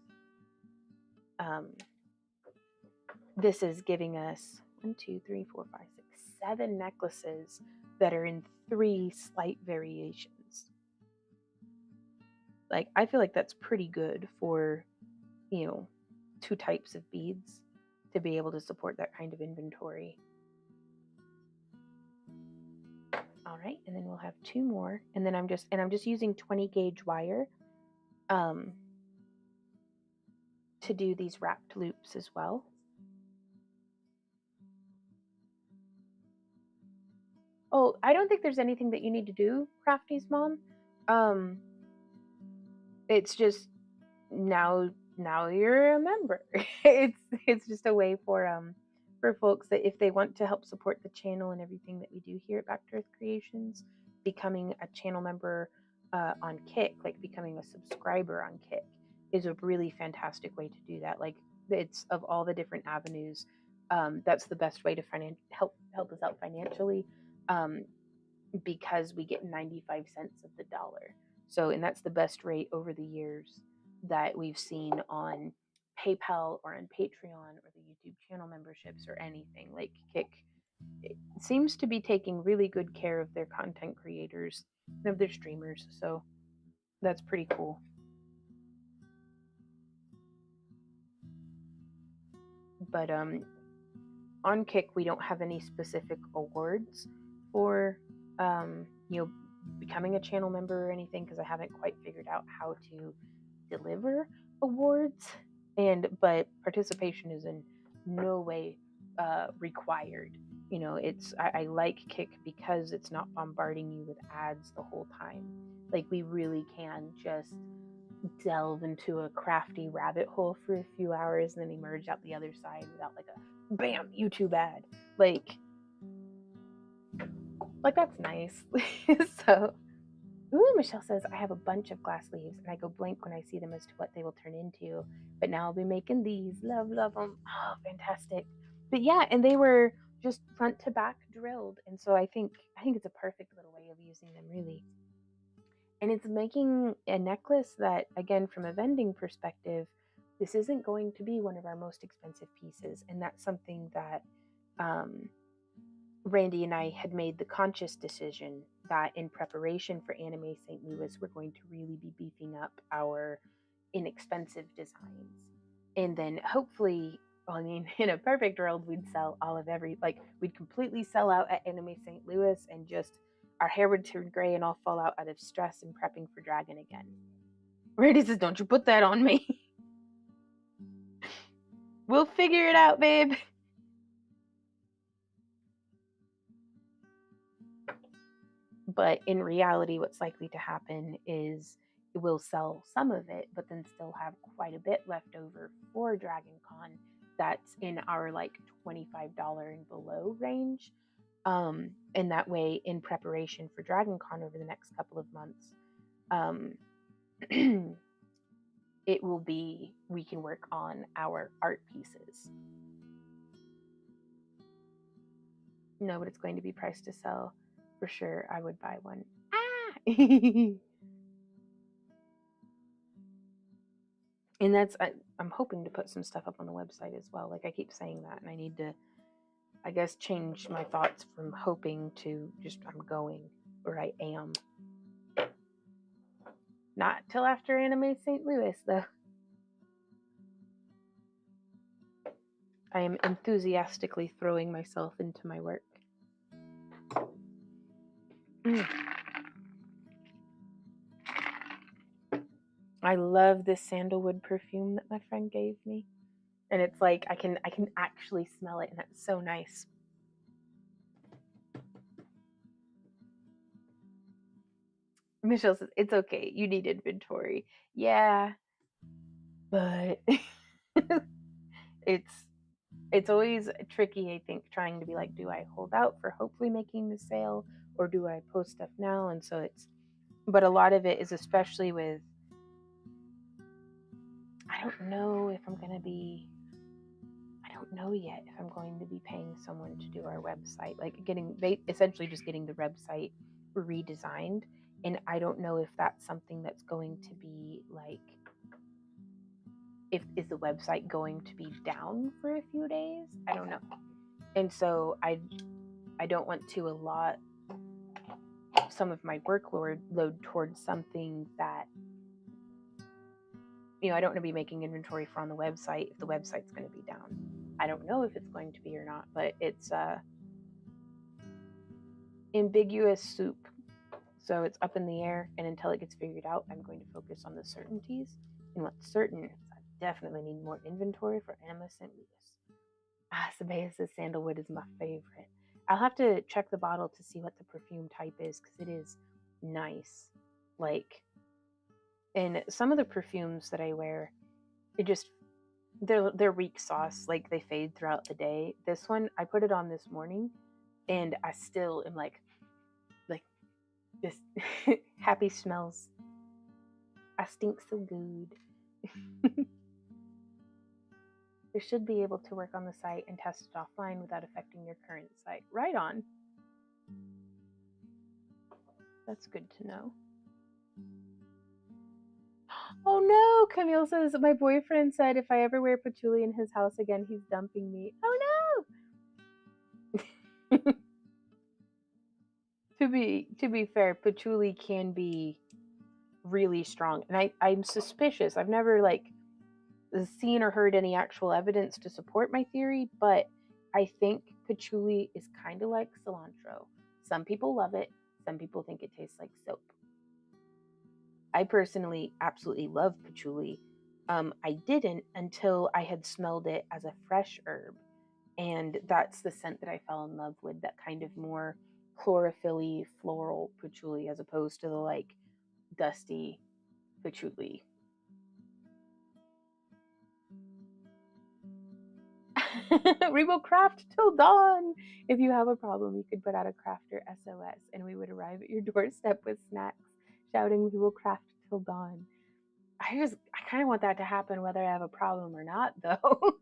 this is giving us 1, 2, 3, 4, 5, 6, 7 necklaces that are in 3 slight variations. Like, I feel like that's pretty good for, you know, 2 types of beads to be able to support that kind of inventory. All right, and then we'll have 2 more, and then I'm just using 20 gauge wire to do these wrapped loops as well. Oh, I don't think there's anything that you need to do, Crafty's mom. It's just now you're a member. it's just a way for folks that if they want to help support the channel and everything that we do here at Back to Earth Creations, becoming a channel member on Kick, like becoming a subscriber on Kick, is a really fantastic way to do that. Like, it's of all the different avenues, that's the best way to help us out financially, because we get 95 cents of the dollar. So, and that's the best rate over the years that we've seen on PayPal or on Patreon or the YouTube channel memberships or anything. Like, Kick, it seems to be taking really good care of their content creators and of their streamers. So that's pretty cool. But on Kick, we don't have any specific awards for you know, becoming a channel member or anything, because I haven't quite figured out how to deliver awards, but participation is in no way required. You know, I like Kick because it's not bombarding you with ads the whole time. Like, we really can just delve into a crafty rabbit hole for a few hours and then emerge out the other side without like a bam YouTube ad. Like that's nice. So, ooh, Michelle says, I have a bunch of glass leaves and I go blank when I see them as to what they will turn into. But now I'll be making these. Love them. Oh, fantastic. But yeah, and they were just front to back drilled. And so I think it's a perfect little way of using them, really. And it's making a necklace that, again, from a vending perspective, this isn't going to be one of our most expensive pieces. And that's something that Randy and I had made the conscious decision that in preparation for Anime St. Louis, we're going to really be beefing up our inexpensive designs. And then hopefully, well, I mean, in a perfect world, we'd sell all of we'd completely sell out at Anime St. Louis, and just our hair would turn gray and all fall out of stress and prepping for Dragon again. Randy says, don't you put that on me. We'll figure it out, babe. But in reality, what's likely to happen is we'll sell some of it, but then still have quite a bit left over for Dragon Con that's in our like $25 and below range. And that way, in preparation for Dragon Con over the next couple of months, it will be, we can work on our art pieces. No, but it's going to be priced to sell. For sure, I would buy one. And that's, I'm hoping to put some stuff up on the website as well. Like, I keep saying that, and I need to, I guess, change my thoughts from hoping to just, I'm going, or I am. Not till after Anime St. Louis, though. I am enthusiastically throwing myself into my work. I love this sandalwood perfume that my friend gave me. And it's like, I can actually smell it, and that's so nice. Michelle says, it's okay. You need inventory. Yeah, but it's always tricky, I think, trying to be like, do I hold out for hopefully making the sale, or do I post stuff now? And so but a lot of it is, especially with, I don't know yet if I'm going to be paying someone to do our website, like essentially just getting the website redesigned. And I don't know if that's something that's going to be like, is the website going to be down for a few days? I don't know. And so I don't want to allot some of my workload towards something that, I don't want to be making inventory for on the website if the website's going to be down. I don't know if it's going to be or not, but it's ambiguous soup. So it's up in the air, and until it gets figured out, I'm going to focus on the certainties. And what's certain is I definitely need more inventory for Anima St. Louis. Sabea says sandalwood is my favorite. I'll have to check the bottle to see what the perfume type is, because it is nice. Like, and some of the perfumes that I wear, they're weak sauce. Like, they fade throughout the day. This one, I put it on this morning, and I still am like this happy smells. I stink so good. You should be able to work on the site and test it offline without affecting your current site. Right on. That's good to know. Oh no, Camille says, my boyfriend said if I ever wear patchouli in his house again, he's dumping me. Oh no! To be fair, patchouli can be really strong. And I'm suspicious. I've never seen or heard any actual evidence to support my theory, but I think patchouli is kind of like cilantro. Some people love it. Some people think it tastes like soap. I personally absolutely love patchouli. I didn't until I had smelled it as a fresh herb. And that's the scent that I fell in love with, that kind of more chlorophyll-y, floral patchouli, as opposed to the dusty patchouli. We will craft till dawn. If you have a problem, you could put out a crafter SOS and we would arrive at your doorstep with snacks shouting, we will craft till dawn. I kind of want that to happen whether I have a problem or not, though.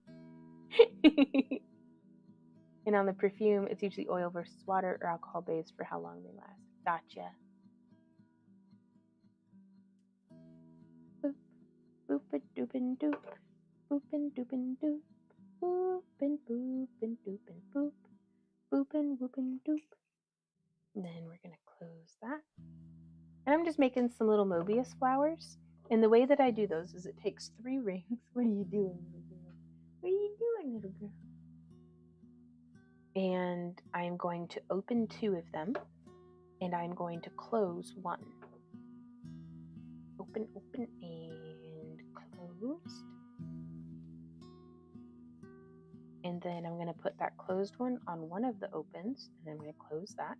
And on the perfume, it's usually oil versus water or alcohol based for how long they last. Gotcha. Boop, boop, doopin' doop, boopin' doopin' doop, boopin' boopin' doopin' boop, boopin' whoopin' doop. And then we're gonna close that. And I'm just making some little Mobius flowers. And the way that I do those is it takes 3 rings. What are you doing, little girl? What are you doing, little girl? And I'm going to open 2 of them, and I'm going to close 1. Open, open, and closed. And then I'm going to put that closed one on one of the opens, and then I'm going to close that.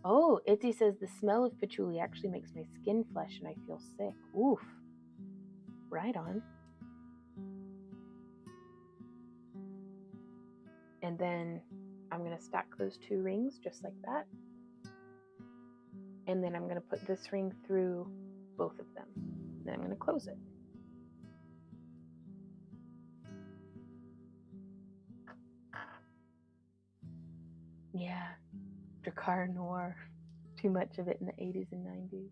Oh, Itzy says the smell of patchouli actually makes my skin flush and I feel sick. Oof. Right on. And then I'm going to stack those 2 rings just like that. And then I'm going to put this ring through both of them. Then I'm going to close it. Yeah, Drakkar Noir. Too much of it in the 80s and 90s.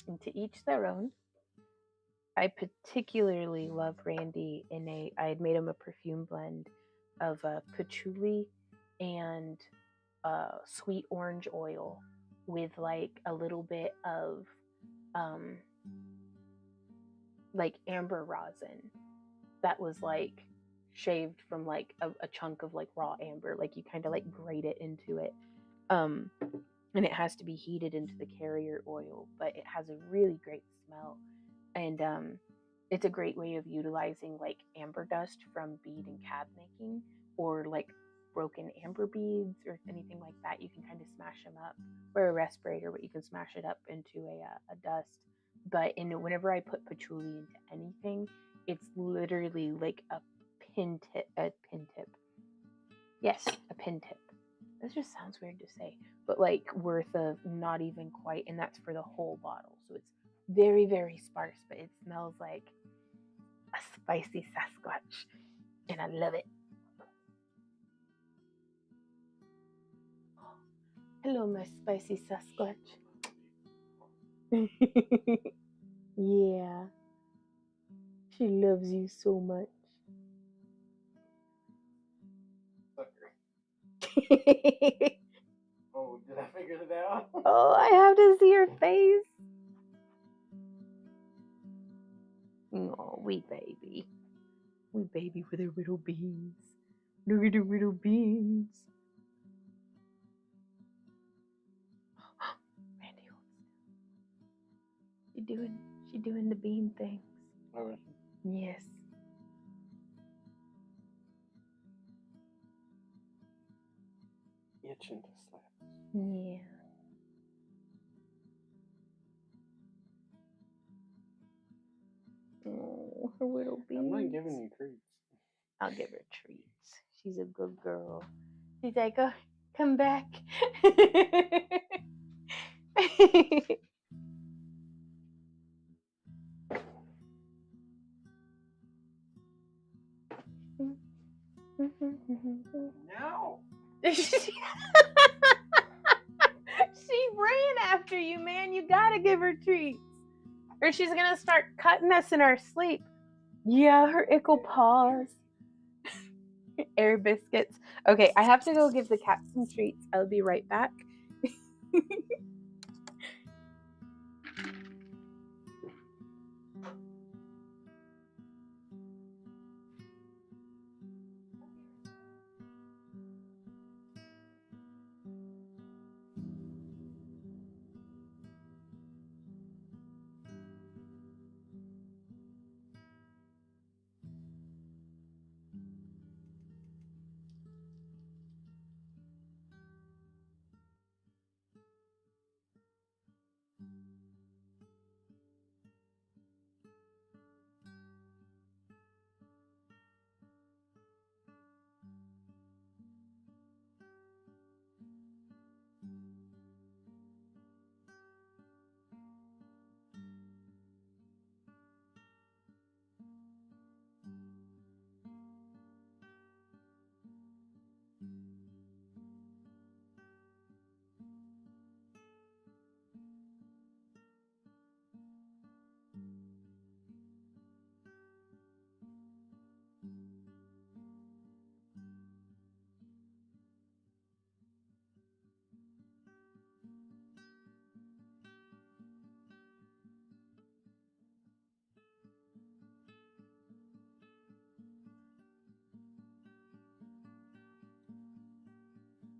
And to each their own. I particularly love Randy I had made him a perfume blend of patchouli and sweet orange oil with a little bit of amber rosin that was shaved from a chunk of raw amber. You kind of grate it into it. And it has to be heated into the carrier oil, but it has a really great smell. And it's a great way of utilizing amber dust from bead and cab making, or broken amber beads or anything like that, you can kind of smash them up. Or a respirator, but you can smash it up into a dust. But whenever I put patchouli into anything, it's literally like a pin tip. Yes, a pin tip. This just sounds weird to say, but like worth of not even quite, and that's for the whole bottle. So it's very, very sparse, but it smells like a spicy Sasquatch, and I love it. Hello, my spicy Sasquatch. Yeah, she loves you so much. Oh, did I figure it out? Oh, I have to see her face. Oh, wee baby. Wee baby with her little beans. Look at her little beans. Randy, she doing the bean things. Oh, Yes. itching to slap. Yeah. Oh, her little beans. I'm not giving you treats. I'll give her treats. She's a good girl. She's like, oh, come back. No. She ran after you, man. You gotta give her treats. Or she's gonna start cutting us in our sleep. Yeah, her ickle paws. Air biscuits. Okay, I have to go give the cat some treats. I'll be right back.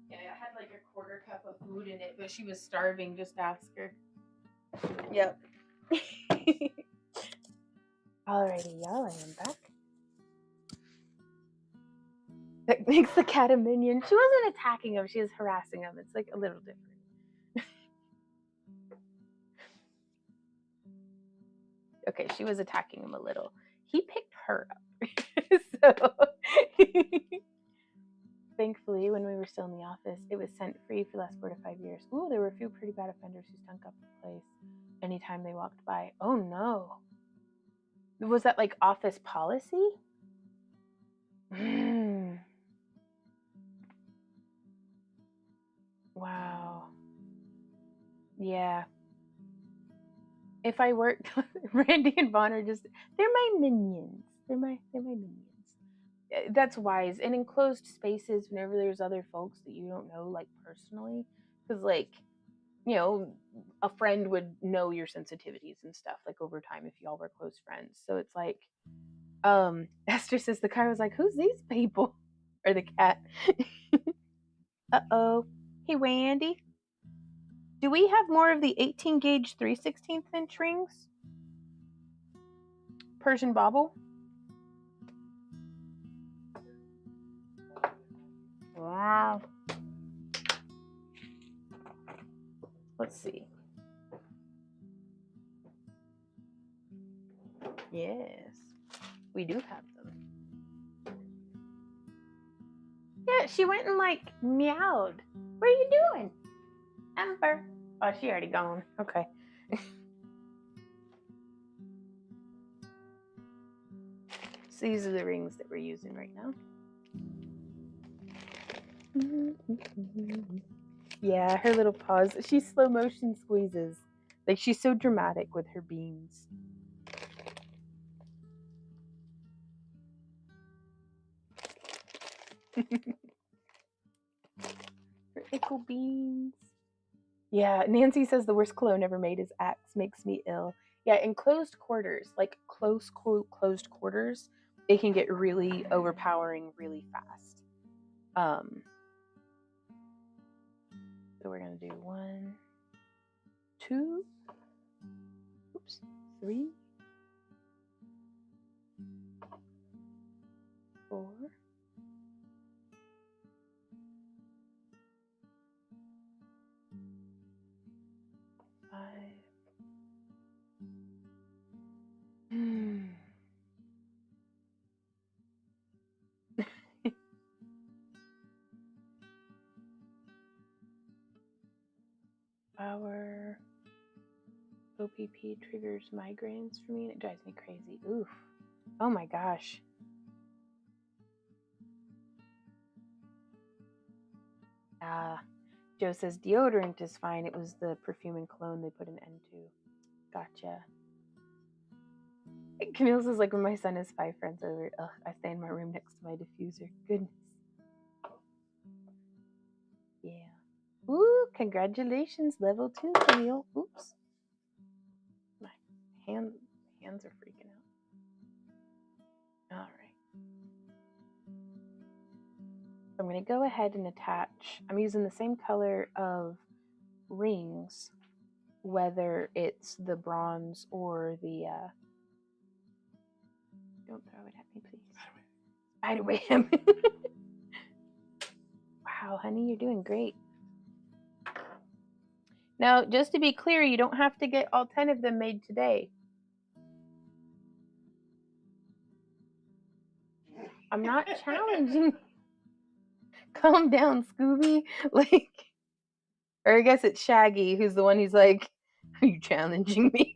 Yeah, I had like a quarter cup of food in it, but she was starving. Just ask her. Yep. Alrighty, y'all, I am back. That makes the cat a minion. She wasn't attacking him, she was harassing him. It's like a little different. Okay, she was attacking him a little. He picked her up. So thankfully, when we were still in the office, it was scent free for the last 4 to 5 years. Ooh, there were a few pretty bad offenders who stunk up the place anytime they walked by. Oh no. Was that like office policy? Wow. Yeah. If I worked, Randy and Vaughn are just, they're my minions. They're my minions. That's wise. And in closed spaces, whenever there's other folks that you don't know, like personally, because like, you know, a friend would know your sensitivities and stuff, like over time if y'all were close friends. So it's like, Esther says the car was like, who's these people? Or the cat. Uh-oh. Hey, Randy. Do we have more of the 18 gauge 3/16 inch rings? Persian bauble? Oh, Let's see. Yes, we do have them. Yeah, she went and like meowed. What are you doing, Ember? Oh, she already gone. Okay. So these are the rings that we're using right now. Yeah, her little paws. She slow motion squeezes. Like she's so dramatic with her beans. Her ickle beans. Yeah, Nancy says the worst cologne ever made is Axe. Makes me ill. Yeah, in closed quarters, like closed quarters, it can get really overpowering really fast. So we're gonna do 1, 2, oops, 3, 4, 5. Our OPP triggers migraines for me and it drives me crazy. Oof. Oh my gosh. Joe says deodorant is fine. It was the perfume and cologne they put an end to. Gotcha. Camille says, like, when my son has 5 friends over, ugh, I stay in my room next to my diffuser. Goodness. Yeah. Ooh, congratulations, level 2, Camille. Oops. My hands are freaking out. All right. So I'm going to go ahead and attach. I'm using the same color of rings, whether it's the bronze or the don't throw it at me, please. Spiderweb. Wow, honey, you're doing great. Now, just to be clear, you don't have to get all 10 of them made today. I'm not challenging. Calm down, Scooby. Like, or I guess it's Shaggy who's the one who's like, are you challenging me?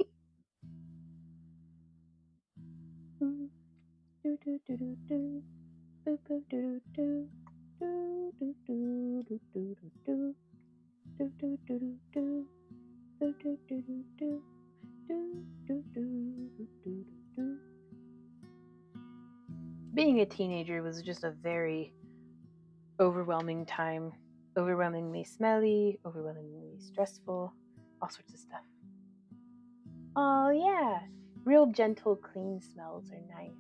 Being a teenager was just a very overwhelming time. Overwhelmingly smelly, overwhelmingly stressful, all sorts of stuff. Oh yeah, real gentle, clean smells are nice.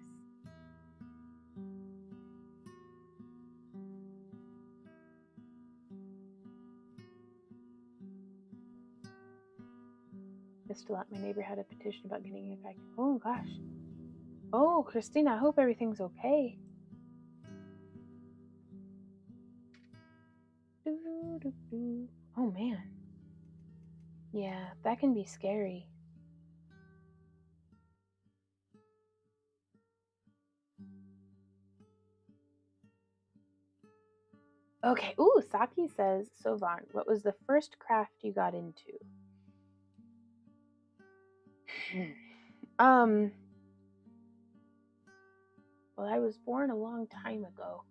Missed a lot. My neighbor had a petition about getting it back. Oh gosh. Oh, Christina, I hope everything's okay. Oh man. Yeah, that can be scary. Okay. Ooh, Saki says, so Vaughn, what was the first craft you got into? Well, I was born a long time ago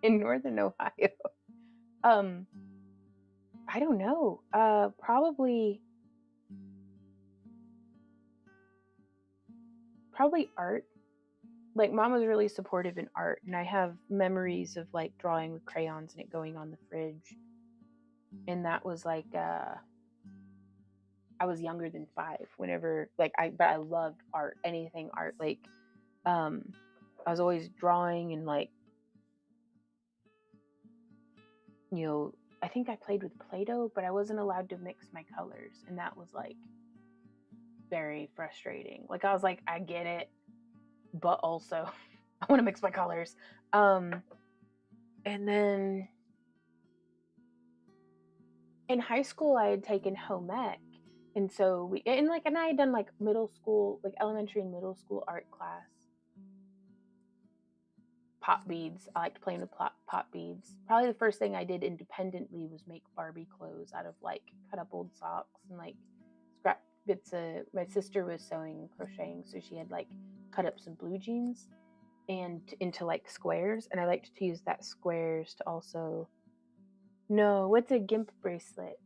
in Northern Ohio. I don't know. Probably art. Like, Mom was really supportive in art, and I have memories of like drawing with crayons and it going on the fridge. And that was like I was younger than 5 whenever but I loved art, anything art. Like I was always drawing and like, you know, I think I played with Play-Doh, but I wasn't allowed to mix my colors, and that was like very frustrating. Like I was like, I get it, but also I want to mix my colors. And then in high school I had taken home ec, and so and I had done like middle school, like elementary and middle school art class. Pop beads. I liked playing with pop beads. Probably the first thing I did independently was make Barbie clothes out of like cut up old socks and like scrap bits of. My sister was sewing and crocheting, so she had like cut up some blue jeans and into like squares, and I liked to use that squares to also. No, what's a gimp bracelet?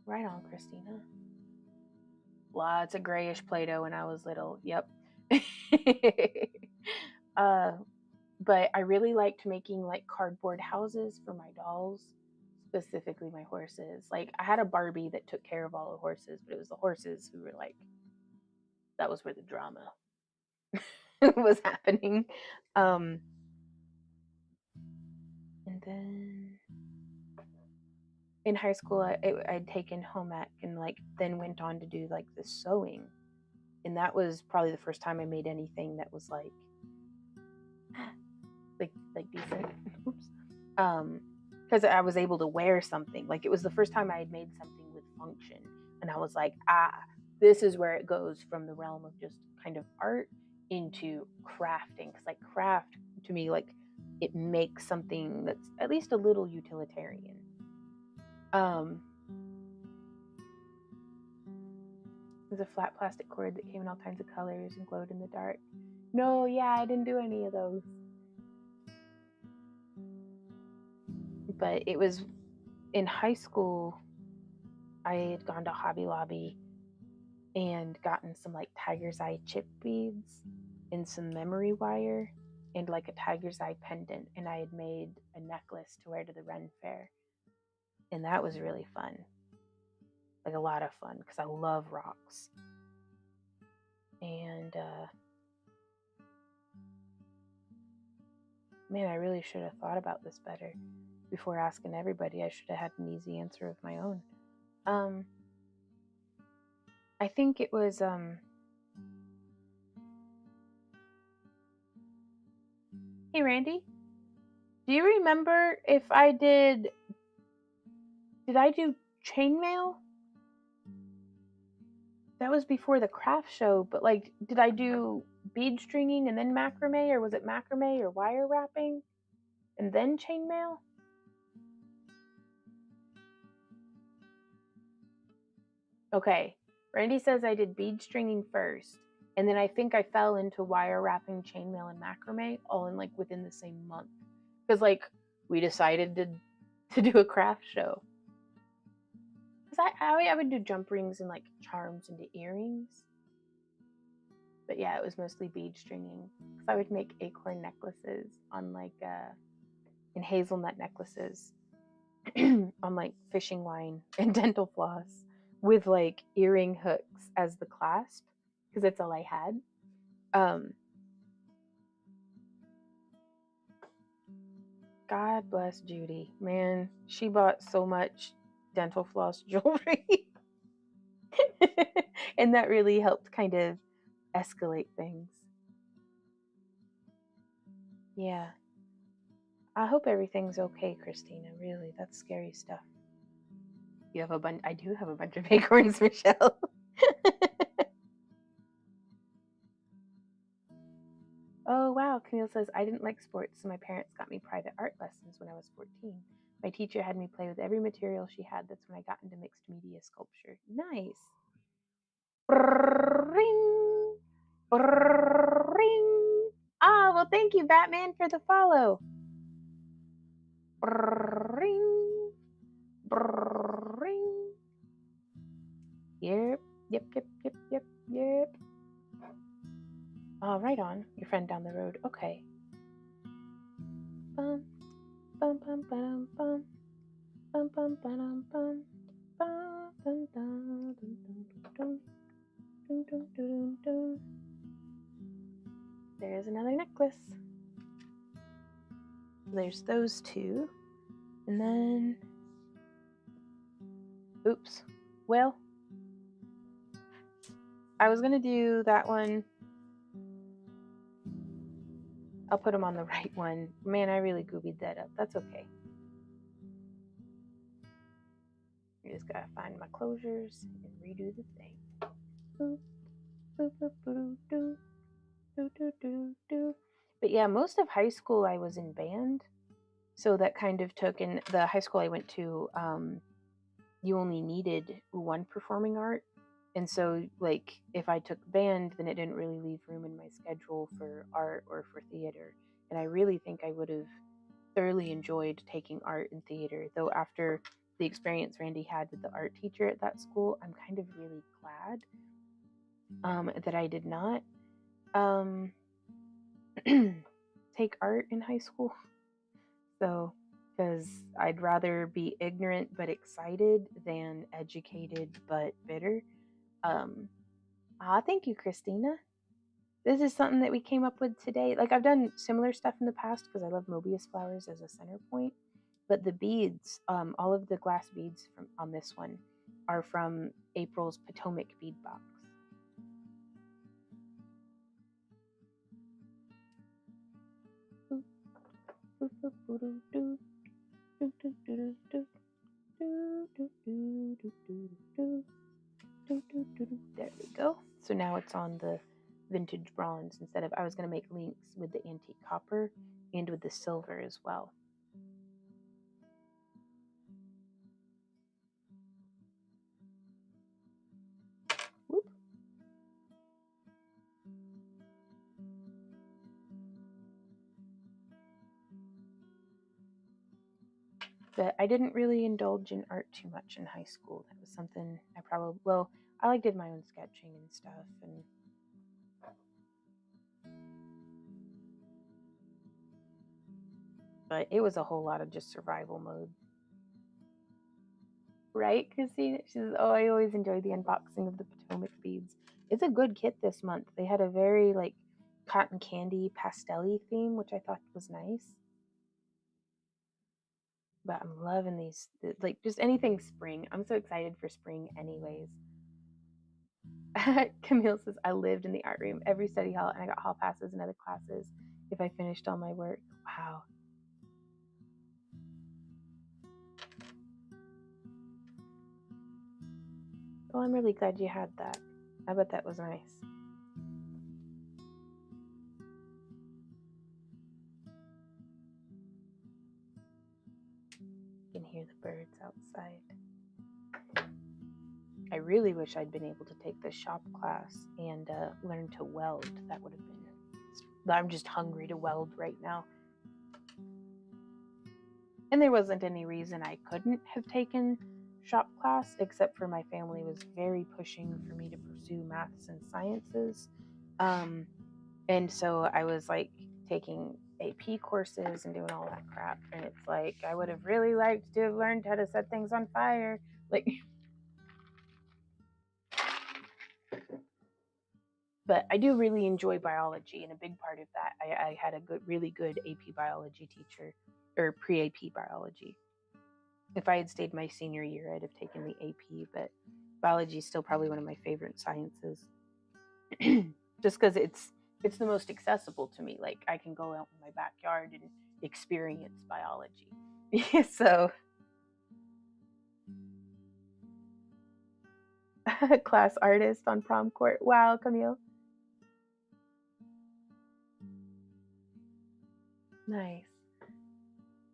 Right on, Christina. Lots of grayish Play-Doh when I was little. Yep. But I really liked making like cardboard houses for my dolls, specifically my horses. Like I had a Barbie that took care of all the horses, but it was the horses who were like, that was where the drama was happening. And then in high school, I'd taken home ec and like then went on to do like the sewing, and that was probably the first time I made anything that was like decent. Oops. Because I was able to wear something. Like it was the first time I had made something with function, and I was like, this is where it goes from the realm of just kind of art into crafting. Because like craft to me, like it makes something that's at least a little utilitarian. There's a flat plastic cord that came in all kinds of colors and glowed in the dark. No, yeah, I didn't do any of those. But it was in high school, I had gone to Hobby Lobby and gotten some like tiger's eye chip beads and some memory wire and like a tiger's eye pendant, and I had made a necklace to wear to the Ren Fair, and that was really fun, like a lot of fun, because I love rocks. And man, I really should have thought about this better before asking everybody. I should have had an easy answer of my own. I think it was hey Randy, do you remember if I did I do chainmail? That was before the craft show, but like did I do bead stringing and then macrame, or was it macrame or wire wrapping and then chainmail? Okay, Randy says I did bead stringing first, and then I think I fell into wire wrapping, chainmail, and macrame all in like within the same month, because like we decided to do a craft show. Because I would do jump rings and like charms into earrings, but yeah, it was mostly bead stringing, because I would make acorn necklaces on like and hazelnut necklaces on like fishing line and dental floss with like earring hooks as the clasp, because that's all I had. God bless Judy, man, she bought so much dental floss jewelry. And that really helped kind of escalate things. Yeah, I hope everything's okay, Christina. Really, that's scary stuff. You have a bunch. I do have a bunch of acorns, Michelle. Oh wow, Camille says, I didn't like sports, so my parents got me private art lessons when I was 14. My teacher had me play with every material she had. That's when I got into mixed media sculpture. Nice. Ring, ring. Ah, well, thank you, Batman, for the follow. Ring, ring. Yep. Oh, right on. Your friend down the road. Okay. Bum, bum, bum, bum, bum. Bum, bum, ba-dum, bum. Bum, dun, dun, dun, dun, dun, dun, dun, dun. There's another necklace. There's those two. And then... Oops. Well, I was going to do that one. I'll put them on the right one. Man, I really goobied that up. That's okay. You just gotta find my closures and redo the thing. But yeah, most of high school I was in band. So that kind of took, in the high school I went to, you only needed one performing art. And so, like, if I took band, then it didn't really leave room in my schedule for art or for theater. And I really think I would have thoroughly enjoyed taking art and theater, though after the experience Randy had with the art teacher at that school, I'm kind of really glad that I did not take art in high school. So, because I'd rather be ignorant but excited than educated but bitter. Thank you, Christina. This is something that we came up with today. Like, I've done similar stuff in the past because I love Mobius flowers as a center point. But the beads, all of the glass beads on this one are from April's Potomac bead box. There we go. So now it's on the vintage bronze instead of, I was going to make links with the antique copper and with the silver as well. Whoop. But I didn't really indulge in art too much in high school. That was something I probably, well, I like did my own sketching and stuff, and but it was a whole lot of just survival mode. Right, Christine? She says, oh, I always enjoy the unboxing of the Potomac beads. It's a good kit this month. They had a very, like, cotton candy pastel-y theme, which I thought was nice. But I'm loving these, like, just anything spring. I'm so excited for spring anyways. Camille says, I lived in the art room every study hall, and I got hall passes in other classes if I finished all my work. Wow. Well, I'm really glad you had that. I bet that was nice. You can hear the birds outside. I really wish I'd been able to take the shop class and learn to weld. That would have been... I'm just hungry to weld right now. And there wasn't any reason I couldn't have taken shop class, except for my family was very pushing for me to pursue maths and sciences. And so I was like taking AP courses and doing all that crap. And it's like, I would have really liked to have learned how to set things on fire. Like, but I do really enjoy biology, and a big part of that, I had a really good AP biology teacher, or pre-AP biology. If I had stayed my senior year, I'd have taken the AP, but biology is still probably one of my favorite sciences. Just because it's the most accessible to me. Like, I can go out in my backyard and experience biology. So, class artist on prom court. Wow, Camille. Nice.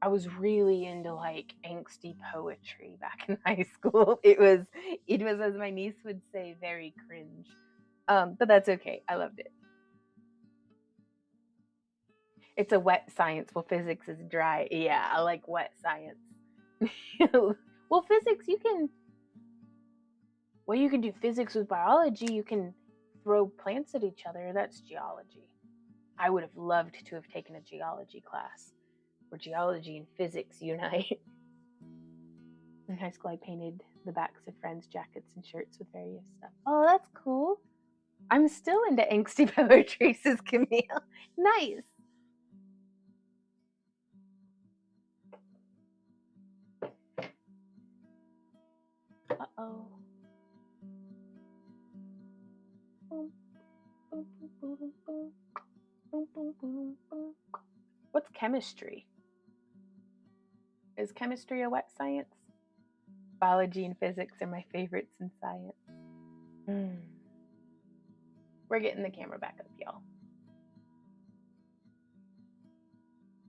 I was really into like angsty poetry back in high school. It was, as my niece would say, very cringe. But that's okay. I loved it. It's a wet science. Well, physics is dry. Yeah, I like wet science. Well, physics, you can do physics with biology. You can throw plants at each other. That's geology. I would have loved to have taken a geology class where geology and physics unite. In high school, I painted the backs of friends' jackets and shirts with various stuff. Oh, that's cool. I'm still into angsty poetry, says Camille. Nice. Uh-oh. Boom, boom, boom, boom, boom, boom, boom, boom, boom. What's chemistry? Is chemistry a wet science? Biology and physics are my favorites in science. We're getting the camera back up, y'all.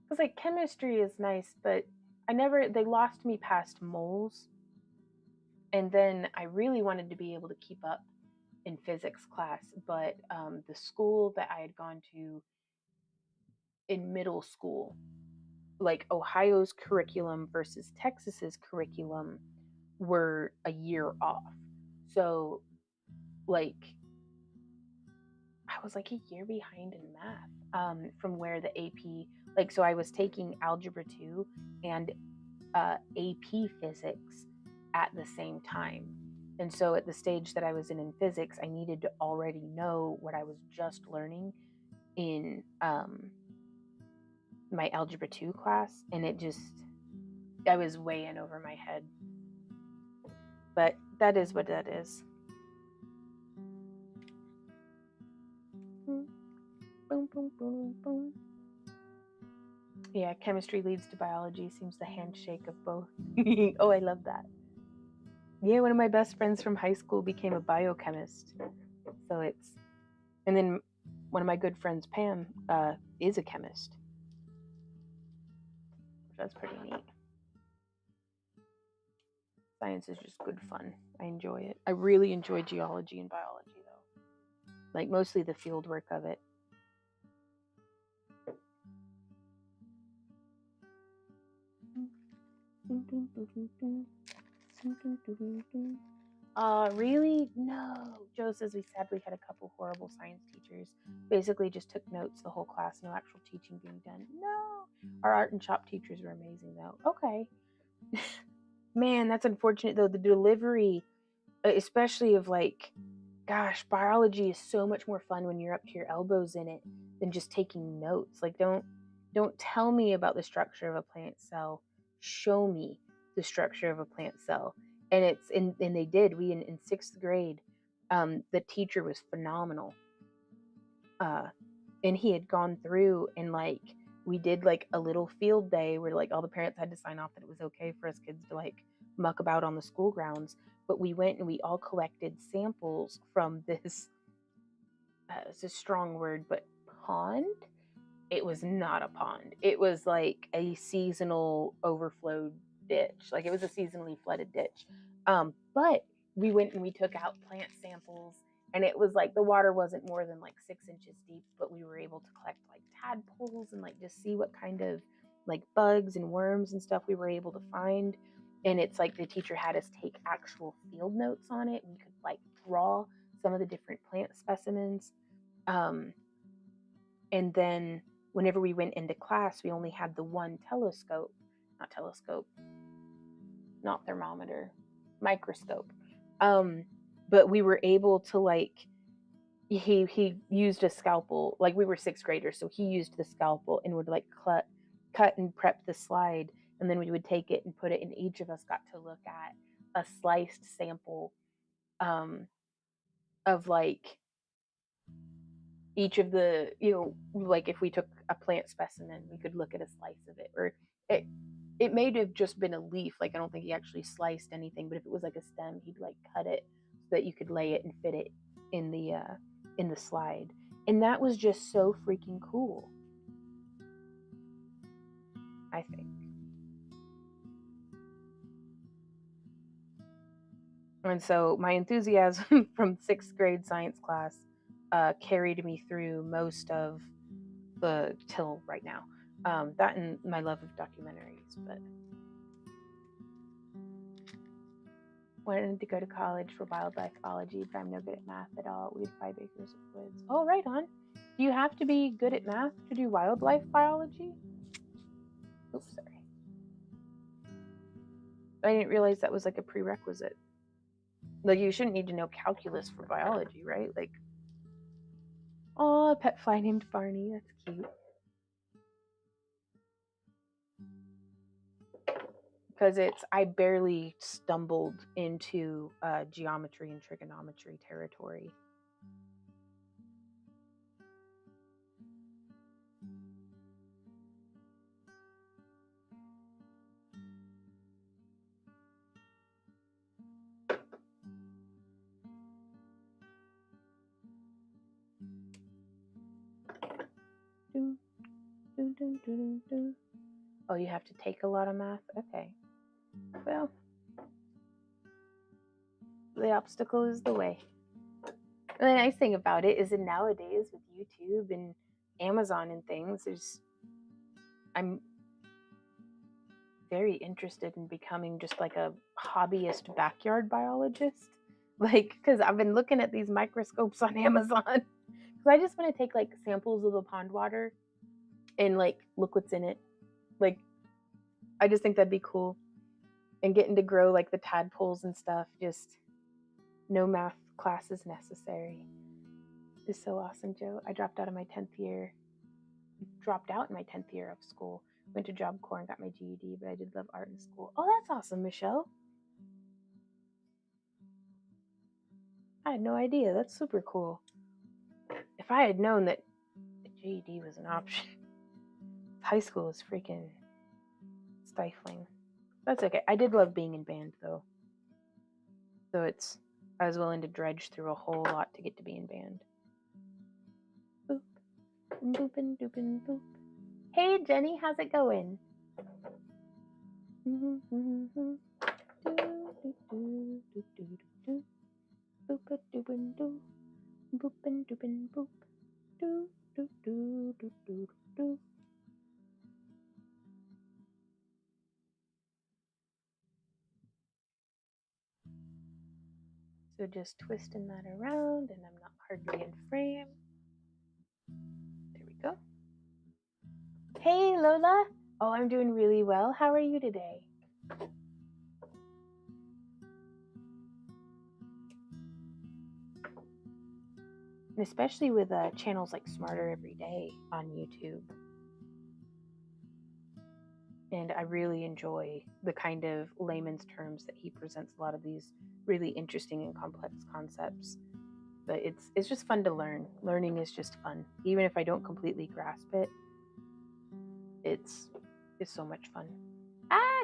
Because like chemistry is nice, but they lost me past moles. And then I really wanted to be able to keep up in physics class, but the school that I had gone to in middle school, like Ohio's curriculum versus Texas's curriculum were a year off. So like I was like a year behind in math from where the AP, like, so I was taking algebra 2 and AP physics at the same time. And so at the stage that I was in physics, I needed to already know what I was just learning in my algebra 2 class. And I was way in over my head. But that is what that is. Boom, boom, boom, boom. Yeah, chemistry leads to biology seems the handshake of both. Oh, I love that. Yeah, one of my best friends from high school became a biochemist. And then one of my good friends, Pam, is a chemist. That's pretty neat. Science is just good fun. I enjoy it. I really enjoy geology and biology, though. Like, mostly the field work of it. Really? No. Joe says we sadly had a couple horrible science teachers. Basically just took notes the whole class, no actual teaching being done. No. Our art and shop teachers were amazing, though. Okay. Man, that's unfortunate, though. The delivery, especially of like, gosh, biology is so much more fun when you're up to your elbows in it than just taking notes. Like, don't tell me about the structure of a plant cell. Show me the structure of a plant cell. And they did. We in 6th grade, the teacher was phenomenal. And he had gone through and like we did like a little field day where like all the parents had to sign off that it was okay for us kids to like muck about on the school grounds. But we went and we all collected samples from this, it's a strong word, but pond. It was not a pond. It was like a seasonal overflowed ditch. Like it was a seasonally flooded ditch. But we went and we took out plant samples, and it was like the water wasn't more than like 6 inches deep, but we were able to collect like tadpoles and like just see what kind of like bugs and worms and stuff we were able to find. And it's like the teacher had us take actual field notes on it. We could like draw some of the different plant specimens. And then whenever we went into class, we only had the one not thermometer, microscope. But we were able to like, he used a scalpel, like we were 6th graders, so he used the scalpel and would like cut and prep the slide, and then we would take it and put it, and each of us got to look at a sliced sample of like each of the, like if we took a plant specimen, we could look at a slice of it, or it may have just been a leaf. Like I don't think he actually sliced anything, but if it was like a stem, he'd like cut it so that you could lay it and fit it in the slide. And that was just so freaking cool, I think. And so my enthusiasm from 6th grade science class carried me through most of till right now. That and my love of documentaries, but wanted to go to college for wildlife biology, but I'm no good at math at all. We had 5 acres of woods. Oh, right on. Do you have to be good at math to do wildlife biology? Oops, sorry. I didn't realize that was like a prerequisite. Like you shouldn't need to know calculus for biology, right? Like, oh, a pet fly named Barney. That's cute. Because I barely stumbled into geometry and trigonometry territory. Oh, you have to take a lot of math? Okay. Well, the obstacle is the way. And the nice thing about it is that nowadays with YouTube and Amazon and things, I'm very interested in becoming just like a hobbyist backyard biologist. Like, because I've been looking at these microscopes on Amazon. Because I just want to take like samples of the pond water and like look what's in it. Like, I just think that'd be cool. And getting to grow like the tadpoles and stuff, just no math classes necessary. It's so awesome, Joe. I dropped out in my 10th year of school. Went to Job Corps and got my GED, but I did love art in school. Oh, that's awesome, Michelle. I had no idea. That's super cool. If I had known that the GED was an option, high school is freaking stifling. That's okay. I did love being in band, though. So I was willing to dredge through a whole lot to get to be in band. Boop, boopin, doopin, boop. Hey, Jenny, how's it going? So just twisting that around, and I'm not hardly in frame. There we go. Hey, Lola. Oh, I'm doing really well. How are you today? And especially with channels like Smarter Every Day on YouTube. And I really enjoy the kind of layman's terms that he presents a lot of these really interesting and complex concepts. But it's just fun to learn. Learning is just fun. Even if I don't completely grasp it, it's so much fun.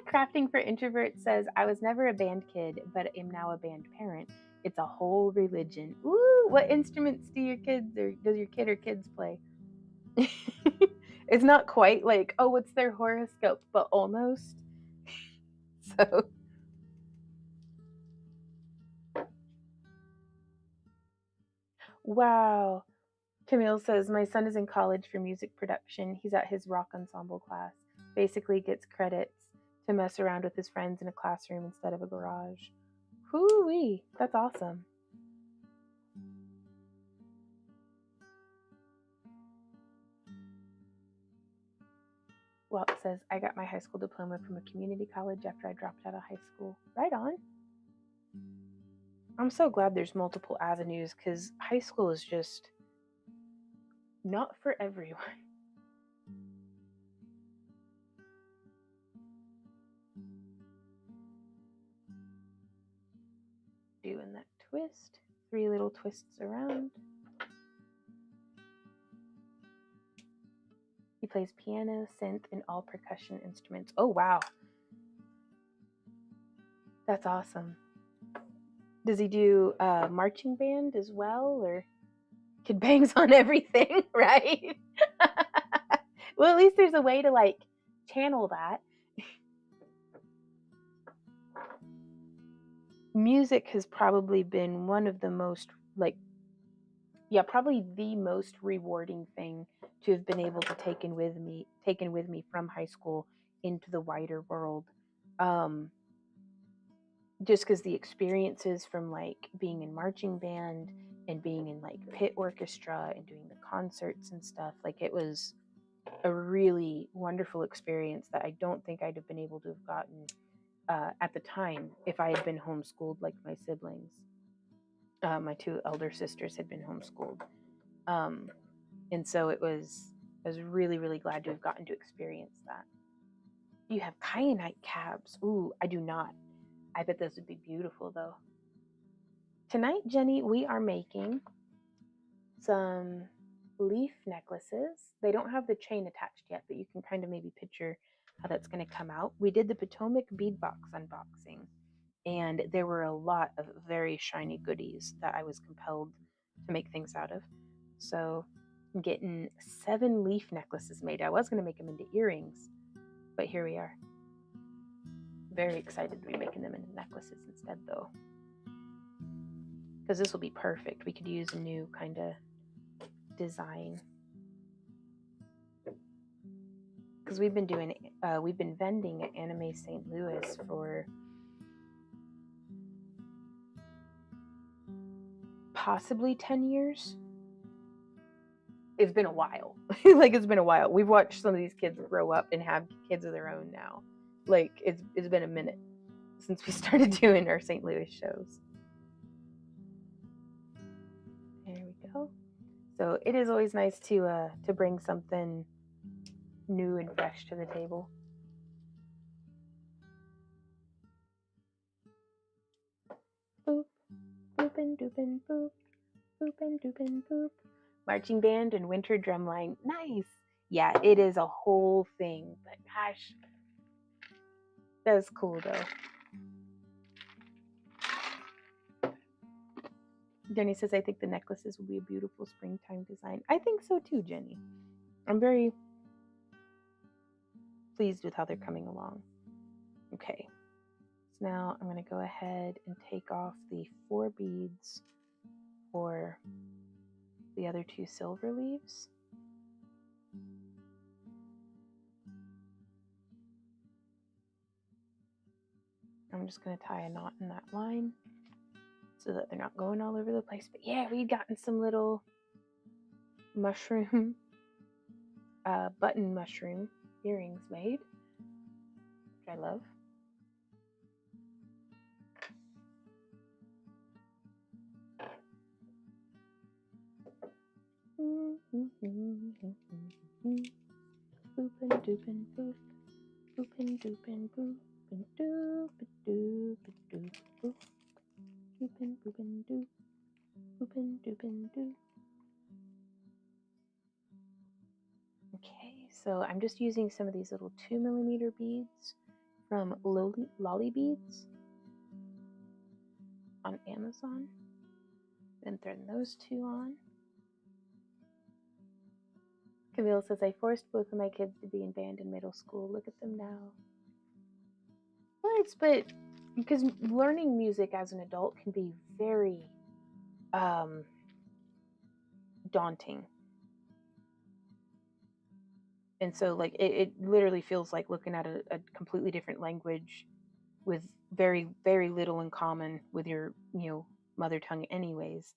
Crafting for Introverts says, I was never a band kid, but am now a band parent. It's a whole religion. Ooh, what instruments do your kids or does your kid or kids play? It's not quite like, oh, what's their horoscope, but almost. So wow. Camille says, my son is in college for music production. He's at his rock ensemble class. Basically gets credits to mess around with his friends in a classroom instead of a garage. Hoo-wee, that's awesome. Walt says, I got my high school diploma from a community college after I dropped out of high school. Right on. I'm so glad there's multiple avenues because high school is just not for everyone. Doing that twist, 3 little twists around. He plays piano, synth, and all percussion instruments. Oh, wow. That's awesome. Does he do marching band as well, or kid bangs on everything, right? Well, at least there's a way to like channel that. Music has probably been one of the most probably the most rewarding thing to have been able to taken with me from high school into the wider world. Just because the experiences from like being in marching band and being in like pit orchestra and doing the concerts and stuff, like it was a really wonderful experience that I don't think I'd have been able to have gotten at the time if I had been homeschooled like my siblings. My 2 elder sisters had been homeschooled. And so I was really, really glad to have gotten to experience that. You have kyanite cabs. Ooh, I do not. I bet those would be beautiful though. Tonight, Jenny, we are making some leaf necklaces. They don't have the chain attached yet, but you can kind of maybe picture how that's going to come out. We did the Potomac bead box unboxing, and there were a lot of very shiny goodies that I was compelled to make things out of. So I'm getting 7 leaf necklaces made. I was going to make them into earrings, but here we are. Very excited to be making them into necklaces instead, though, because this will be perfect. We could use a new kind of design, because we've been vending at Anime St. Louis for possibly 10 years. It's been a while. Like, it's been a while. We've watched some of these kids grow up and have kids of their own now. Like, it's been a minute since we started doing our St. Louis shows. There we go. So it is always nice to bring something new and fresh to the table. Boop, boopin' doopin' boop, boopin' doopin' boop. Marching band and winter drumline. Nice. Yeah, it is a whole thing, but gosh, that's cool though. Jenny says, I think the necklaces will be a beautiful springtime design. I think so too, Jenny. I'm very pleased with how they're coming along. Okay, so now I'm going to go ahead and take off the 4 beads for the other 2 silver leaves. I'm just going to tie a knot in that line so that they're not going all over the place. But yeah, we've gotten some little mushroom, button mushroom earrings made, which I love. Boopin' doopin' boop, boopin' doopin' boop, and doop doop doop boop, boopin' boopin' doop, boopin' doopin' doop. Okay, so I'm just using some of these little 2mm beads from Lolly Beads on Amazon. Then threading those 2 on. Camille says, I forced both of my kids to be in band in middle school. Look at them now. Well, but because learning music as an adult can be very daunting. And so, like, it literally feels like looking at a completely different language with very, very little in common with your, mother tongue anyways.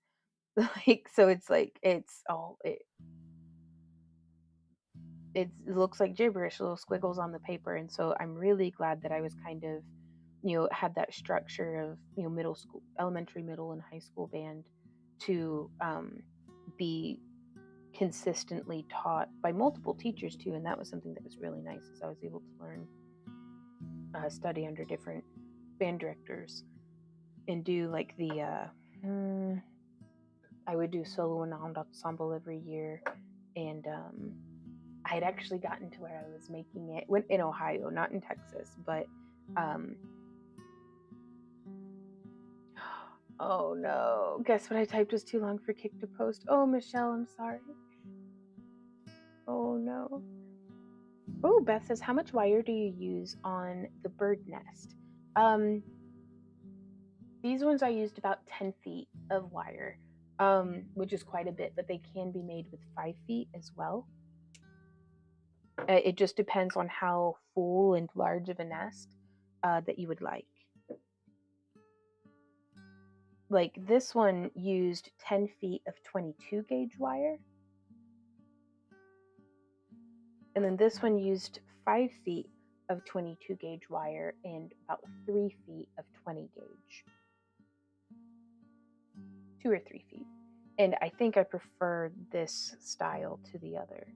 Like, so it's like, it looks like gibberish, little squiggles on the paper. And so I'm really glad that I was kind of, had that structure of, middle school, elementary, middle, and high school band to be consistently taught by multiple teachers too. And that was something that was really nice, as I was able to learn, study under different band directors and do like I would do solo and ensemble every year. And I had actually gotten to where I was making it in Ohio, not in Texas, but oh no, guess what I typed was too long for Kick to post. Oh, Michelle, I'm sorry. Oh no. Oh, Beth says, how much wire do you use on the bird nest? These ones I used about 10 feet of wire, which is quite a bit, but they can be made with 5 feet as well. It just depends on how full and large of a nest that you would like. Like this one used 10 feet of 22 gauge wire. And then this one used 5 feet of 22 gauge wire and about 3 feet of 20 gauge. 2 or 3 feet. And I think I prefer this style to the other,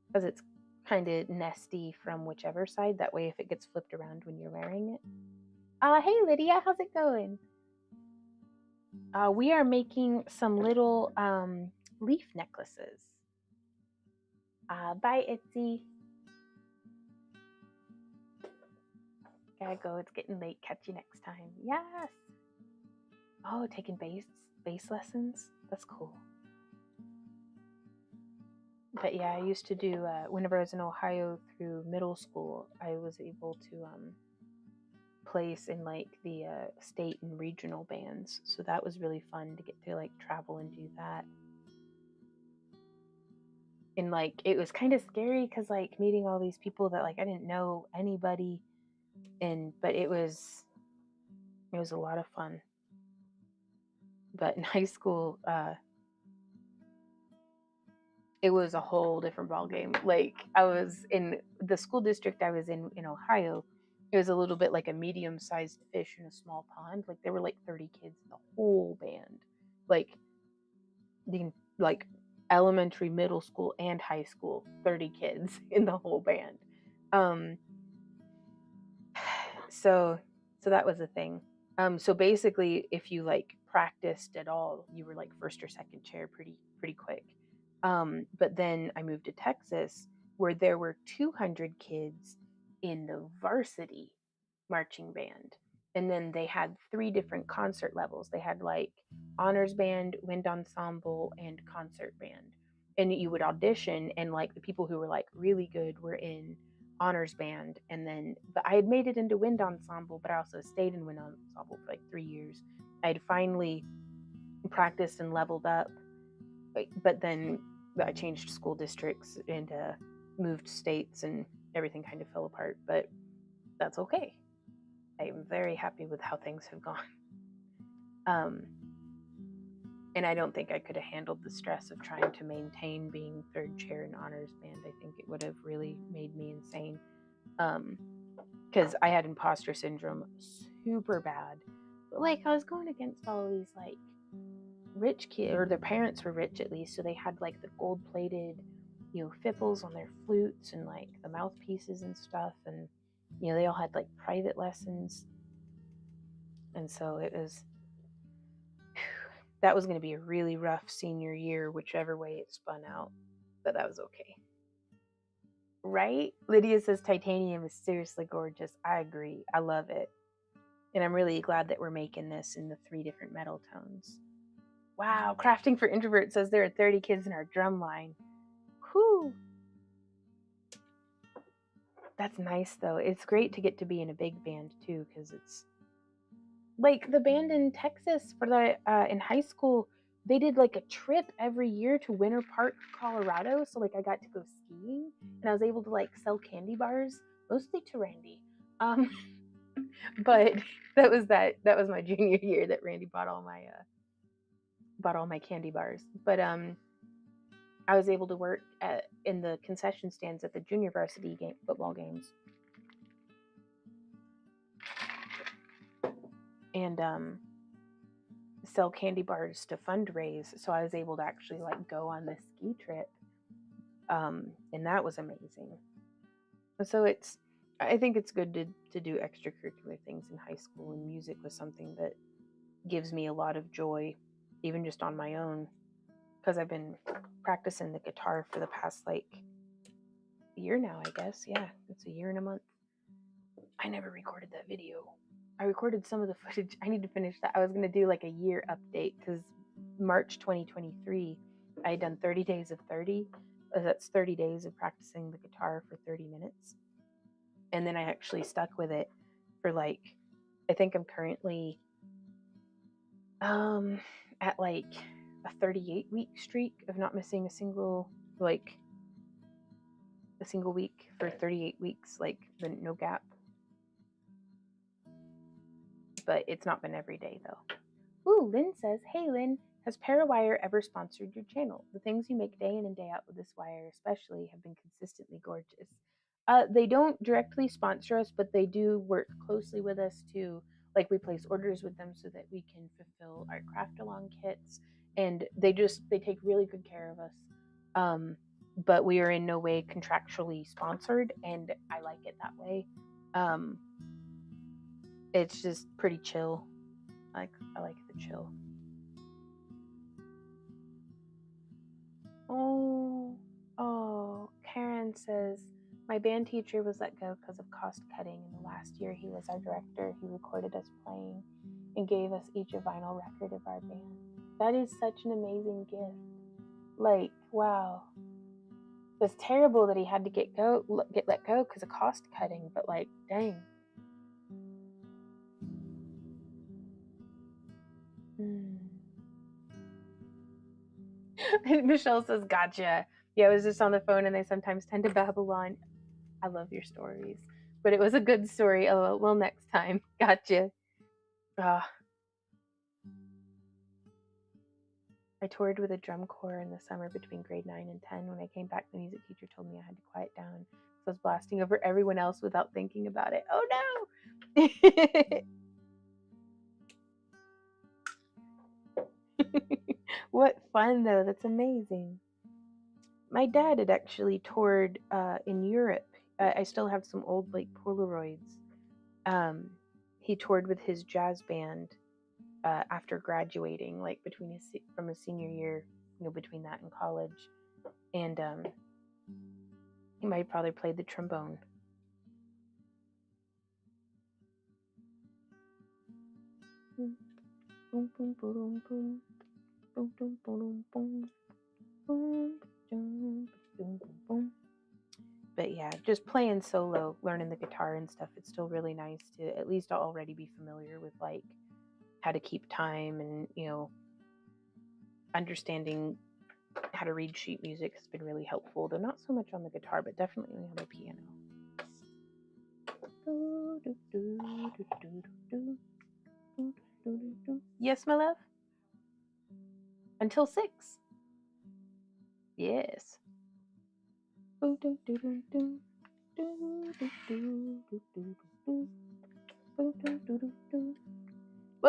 because it's kind of nesty from whichever side. That way, if it gets flipped around when you're wearing it. Hey Lydia, how's it going? We are making some little leaf necklaces. Bye, Itsy. Gotta go. It's getting late. Catch you next time. Yes. Oh, taking bass lessons. That's cool. But yeah, I used to do, whenever I was in Ohio through middle school, I was able to place in like the state and regional bands. So that was really fun to get to like travel and do that. And like it was kind of scary because like meeting all these people that like I didn't know anybody, but it was a lot of fun. But in high school, it was a whole different ball game. Like I was in the school district I was in Ohio. It was a little bit like a medium-sized fish in a small pond. Like there were like 30 kids in the whole band, like the like elementary, middle school, and high school. 30 kids in the whole band. So that was a thing. So basically, if you like practiced at all, you were like first or second chair pretty quick. But then I moved to Texas, where there were 200 kids in the varsity marching band, and then they had 3 different concert levels. They had like honors band, wind ensemble, and concert band. And you would audition, and like the people who were like really good were in honors band, and then but I had made it into wind ensemble, but I also stayed in wind ensemble for like 3 years. I had finally practiced and leveled up, but then I changed school districts and moved states, and everything kind of fell apart. But that's okay. I'm very happy with how things have gone. And I don't think I could have handled the stress of trying to maintain being third chair in honors band. I think it would have really made me insane. Because I had imposter syndrome super bad. But like I was going against all of these like rich kids, or their parents were rich at least, so they had like the gold-plated, fipples on their flutes and like the mouthpieces and stuff, and they all had like private lessons, and so it was. That was going to be a really rough senior year, whichever way it spun out, but that was okay. Right? Lydia says titanium is seriously gorgeous. I agree. I love it. And I'm really glad that we're making this in the 3 different metal tones. Wow, Crafting for Introverts says there are 30 kids in our drum line. Whew. That's nice, though. It's great to get to be in a big band, too, because it's like the band in Texas for the in high school. They did like a trip every year to Winter Park, Colorado. So like I got to go skiing, and I was able to like sell candy bars, mostly to Randy. But that was my junior year that Randy bought all my candy bars. But I was able to work in the concession stands at the junior varsity football games, and sell candy bars to fundraise. So I was able to actually like go on this ski trip, and that was amazing. So I think it's good to do extracurricular things in high school, and music was something that gives me a lot of joy, even just on my own, because I've been practicing the guitar for the past like year now, I guess. Yeah, it's a year and a month. I never recorded that video. I recorded some of the footage. I need to finish that. I was going to do like a year update, because March 2023, I had done 30 days of 30. That's 30 days of practicing the guitar for 30 minutes. And then I actually stuck with it for like, I think I'm currently at like a 38-week streak of not missing a single week for 38 weeks, like no gap. But it's not been every day though. Ooh, Lynn says, hey Lynn, has Parawire ever sponsored your channel? The things you make day in and day out with this wire especially have been consistently gorgeous. They don't directly sponsor us, but they do work closely with us to, like, we place orders with them so that we can fulfill our craft along kits, and they take really good care of us. But we are in no way contractually sponsored, and I like it that way. It's just pretty chill. I like the chill. Oh, Karen says, my band teacher was let go because of cost cutting. In the last year he was our director. He recorded us playing and gave us each a vinyl record of our band. That is such an amazing gift. Like, wow. It's terrible that he had to get let go because of cost cutting, but like, dang. Michelle says, gotcha. Yeah, I was just on the phone and I sometimes tend to babble on. I love your stories, but it was a good story. Oh, well, next time. Gotcha. I toured with a drum corps in the summer between grade 9 and 10. When I came back, the music teacher told me I had to quiet down because I was blasting over everyone else without thinking about it. Oh no! What fun, though. That's amazing. My dad had actually toured in Europe. I still have some old like Polaroids. He toured with his jazz band after graduating, like from his senior year, between that and college, and he might probably played the trombone. Boom, boom, boom, boom, boom, boom, boom, boom, boom, boom, boom, boom. But yeah, just playing solo, learning the guitar and stuff, it's still really nice to at least already be familiar with like how to keep time and, understanding how to read sheet music has been really helpful, though not so much on the guitar, but definitely on the piano. Yes, my love? Until 6. Yes. What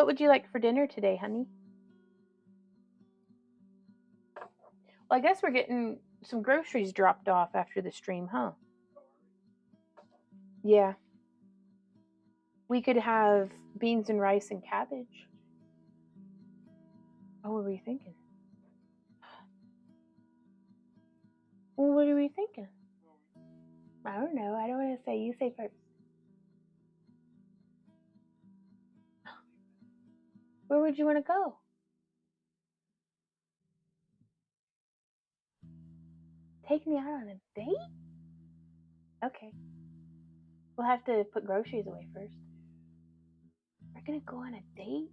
would you like for dinner today, honey? Well, I guess we're getting some groceries dropped off after the stream, huh? Yeah. We could have beans and rice and cabbage. Oh, what were you thinking? Well, what are we thinking? I don't know. I don't want to say. You say first. Where would you want to go? Take me out on a date? Okay. We'll have to put groceries away first. We're going to go on a date?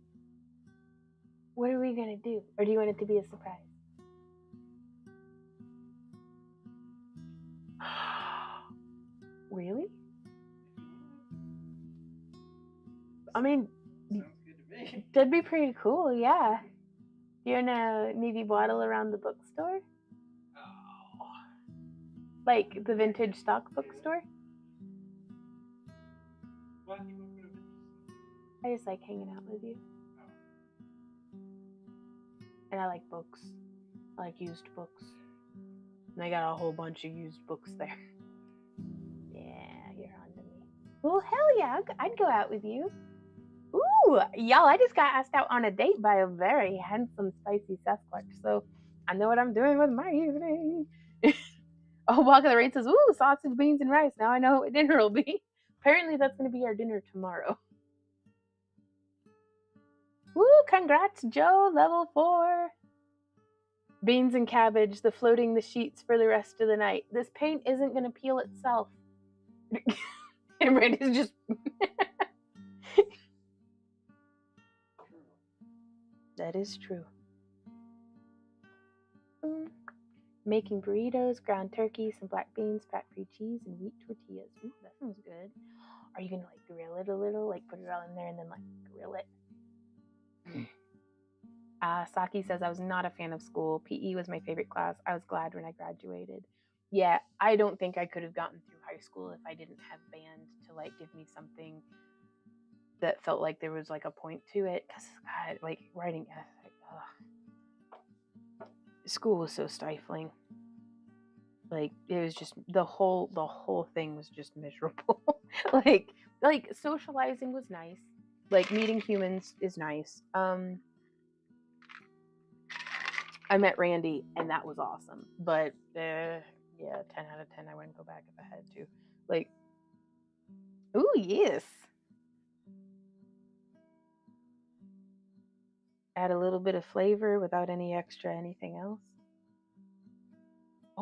What are we going to do? Or do you want it to be a surprise? Really? I mean, Sounds good to me. that'd be pretty cool, yeah. You wanna maybe waddle around the bookstore? Oh. Like the vintage stock bookstore? Why do you want to go to vintage? I just like hanging out with you. And I like books. I like used books. And I got a whole bunch of used books there. Yeah, you're on to me. Well, hell yeah, I'd go out with you. Ooh, y'all, I just got asked out on a date by a very handsome, spicy Sasquatch. So I know what I'm doing with my evening. Oh, Walk of the Rain says, ooh, sausage, beans, and rice. Now I know what dinner will be. Apparently that's going to be our dinner tomorrow. Woo, congrats, Joe, level 4. Beans and cabbage, floating the sheets for the rest of the night. This paint isn't going to peel itself. And Randy's just... That is true. Making burritos, ground turkey, some black beans, fat-free cheese, and wheat tortillas. Ooh, that sounds good. Are you going to like grill it a little? Like put it all in there and then like grill it? Saki says, I was not a fan of school. PE was my favorite class. I was glad when I graduated. Yeah, I don't think I could have gotten through high school if I didn't have band to like give me something that felt like there was like a point to it. Because God, like writing ethic, school was so stifling. Like it was just the whole thing was just miserable. like socializing was nice. Like meeting humans is nice. I met Randy and that was awesome. But yeah, 10 out of 10. I wouldn't go back if I had to. Like, ooh, yes. Add a little bit of flavor without any extra anything else.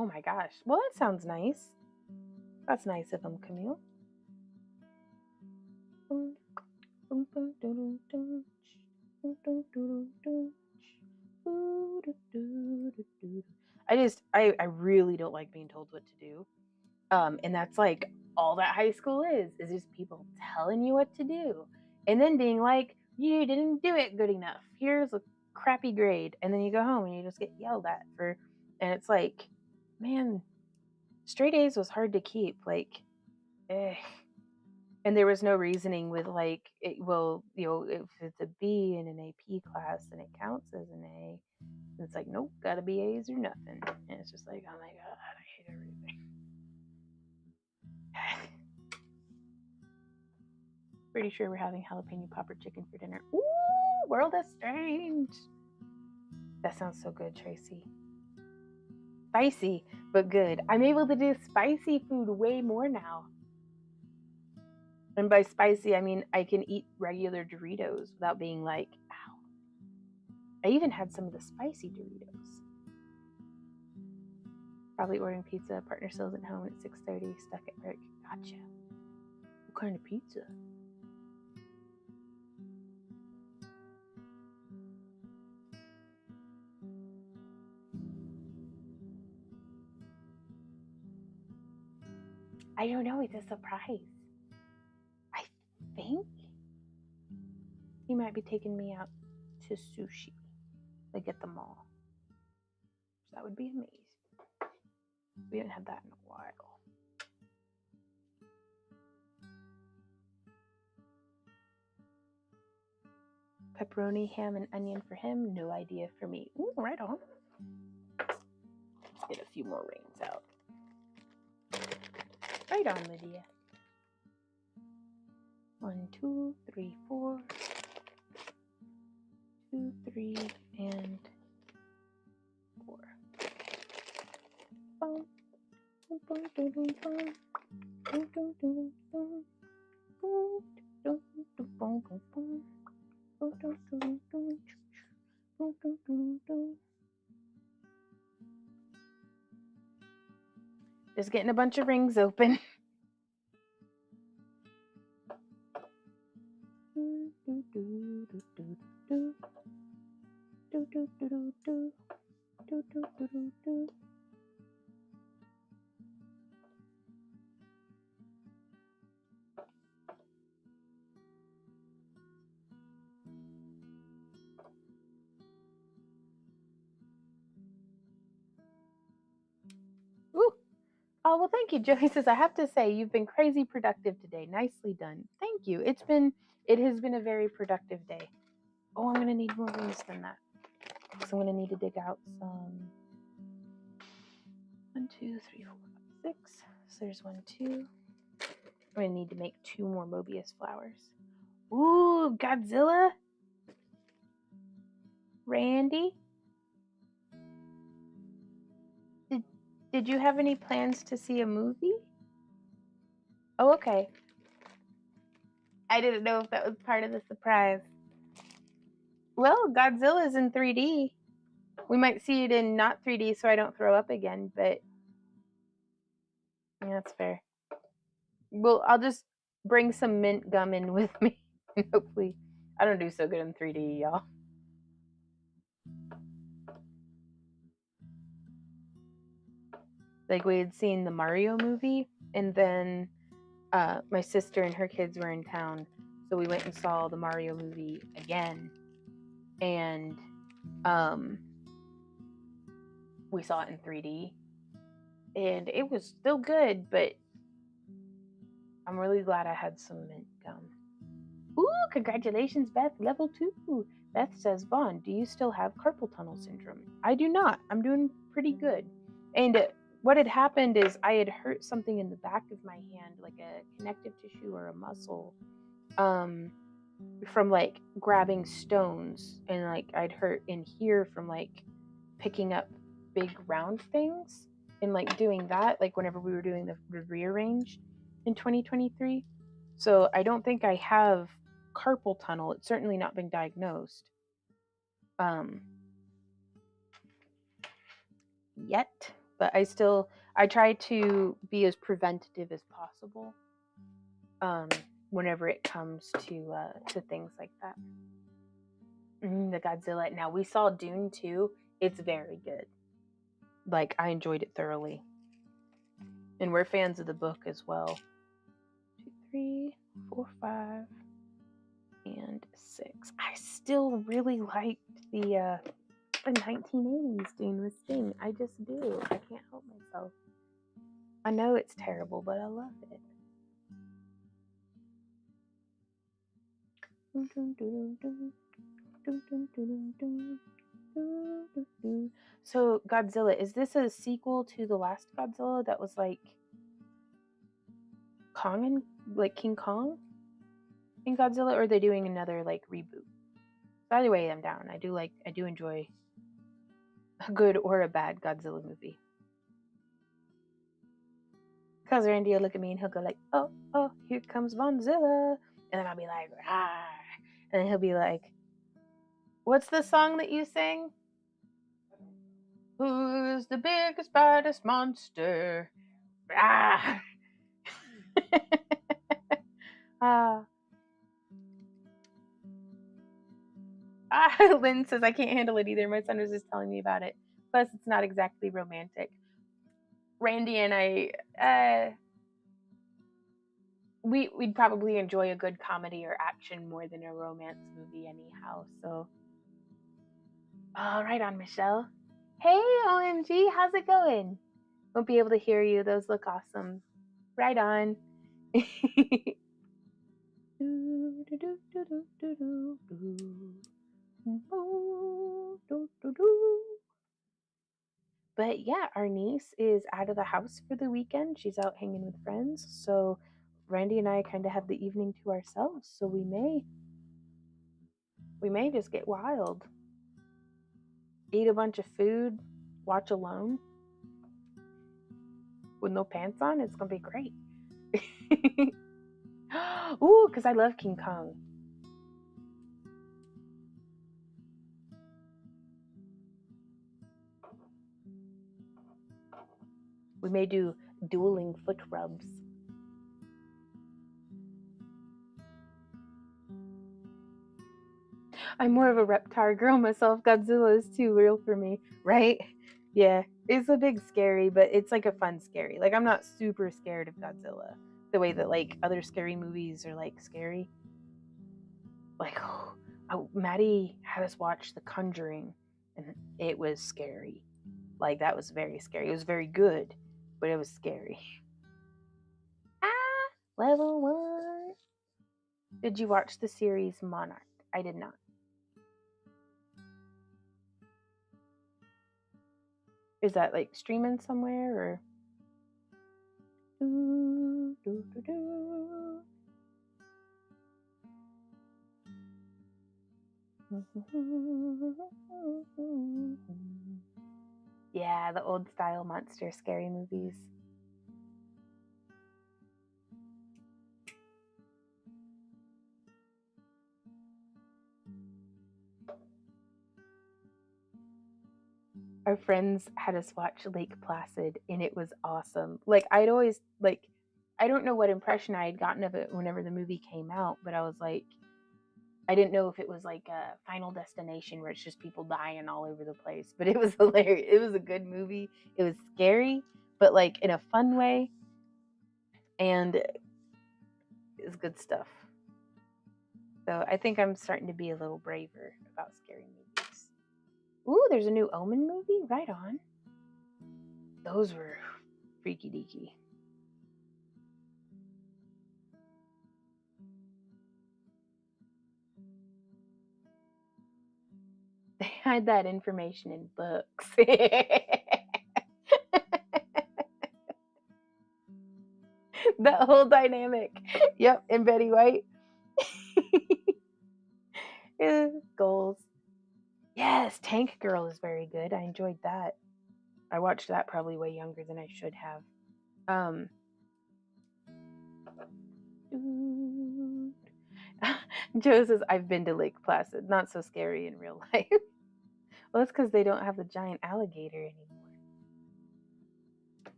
Oh my gosh. Well, that sounds nice. That's nice of them, Camille. I really don't like being told what to do. And that's like all that high school is just people telling you what to do. And then being like, you didn't do it good enough. Here's a crappy grade. And then you go home and you just get yelled at for, and it's like, man, straight A's was hard to keep. Like, and there was no reasoning with like, well, if it's a B in an AP class, then it counts as an A. And it's like, nope, gotta be A's or nothing. And it's just like, oh my God, I hate everything. Pretty sure we're having jalapeno popper chicken for dinner. Ooh, World of Strange. That sounds so good, Tracy. Spicy, but good. I'm able to do spicy food way more now. And by spicy, I mean I can eat regular Doritos without being like, ow. I even had some of the spicy Doritos. Probably ordering pizza. Partner still isn't home at 6:30. Stuck at work. Gotcha. What kind of pizza? I don't know. It's a surprise. I think he might be taking me out to sushi, like at the mall. So that would be amazing. We haven't had that in a while. Pepperoni, ham, and onion for him. No idea for me. Ooh, right on. Let's get a few more rings out. Right on, Lydia. 1, 2, 3, 4. 2, 3, and 4. Boom. Boom, boom, boom, boom, boom. Boom, boom, boom, boom. Boom, boom, boom, boom, boom, boom. Boom, boom, boom, boom. Boom, boom, boom, boom. Just getting a bunch of rings open. Ooh. Oh, well, thank you. Joey says, I have to say, you've been crazy productive today. Nicely done. Thank you. It has been a very productive day. Oh, I'm going to need more rings than that. So I'm going to need to dig out some 1, 2, 3, 4, 5, 6. So there's 1, 2. I'm going to need to make 2 more Mobius flowers. Ooh, Godzilla. Randy. Did you have any plans to see a movie? Oh, okay. I didn't know if that was part of the surprise. Well, Godzilla's in 3D. We might see it in not 3D so I don't throw up again, but yeah, that's fair. Well, I'll just bring some mint gum in with me. And hopefully, I don't do so good in 3D, y'all. Like, we had seen the Mario movie, and then my sister and her kids were in town, so we went and saw the Mario movie again, and we saw it in 3D, and it was still good, but I'm really glad I had some mint gum. Ooh, congratulations, Beth, level 2. Beth says, Vaughn, do you still have carpal tunnel syndrome? I do not. I'm doing pretty good. And what had happened is I had hurt something in the back of my hand, like a connective tissue or a muscle, from like grabbing stones, and like I'd hurt in here from like picking up big round things and like doing that, like whenever we were doing the rearrange in 2023. So I don't think I have carpal tunnel. It's certainly not been diagnosed yet. But I try to be as preventative as possible whenever it comes to things like that. The Godzilla. Now, we saw Dune 2. It's very good. Like, I enjoyed it thoroughly. And we're fans of the book as well. 2, 3, 4, 5, and 6. I still really liked the 1980s Dune with Sting. I just do. I can't help myself. I know it's terrible, but I love it. So, Godzilla, is this a sequel to the last Godzilla that was like Kong and like King Kong in Godzilla, or are they doing another like reboot? Either way, I'm down. I do enjoy a good or a bad Godzilla movie. Cause Randy will look at me and he'll go like, "Oh, here comes Bonzilla," and then I'll be like, "Ah," and then he'll be like, "What's the song that you sing? Who's the biggest, baddest monster?" Ah. Lynn says, I can't handle it either. My son was just telling me about it. Plus, it's not exactly romantic. Randy and I, we'd probably enjoy a good comedy or action more than a romance movie anyhow. So, right on, Michelle. Hey, OMG, how's it going? Won't be able to hear you. Those look awesome. Right on. But yeah, our niece is out of the house for the weekend. She's out hanging with friends. So Randy and I kind of have the evening to ourselves. So we may just get wild. Eat a bunch of food, watch alone. With no pants on, it's gonna be great. Ooh, because I love King Kong. We may do dueling foot rubs. I'm more of a Reptar girl myself. Godzilla is too real for me, right? Yeah, it's a big scary, but it's like a fun scary. Like, I'm not super scared of Godzilla the way that like other scary movies are like scary. Like, Maddie had us watch The Conjuring, and it was scary. Like, that was very scary. It was very good, but it was scary. Level 1. Did you watch the series Monarch? I did not. Is that like streaming somewhere or? Yeah, the old style monster scary movies. Our friends had us watch Lake Placid, and it was awesome. Like, I'd always, like, I don't know what impression I had gotten of it whenever the movie came out, but I was like, I didn't know if it was like a Final Destination where it's just people dying all over the place, but it was hilarious. It was a good movie. It was scary, but like in a fun way, and it was good stuff. So I think I'm starting to be a little braver about scary movies. Ooh, there's a new Omen movie? Right on. Those were freaky deaky. They hide that information in books. That whole dynamic. Yep, and Betty White. Goals. Yes, Tank Girl is very good. I enjoyed that. I watched that probably way younger than I should have. Joe says, I've been to Lake Placid. Not so scary in real life. Well, that's because they don't have the giant alligator anymore.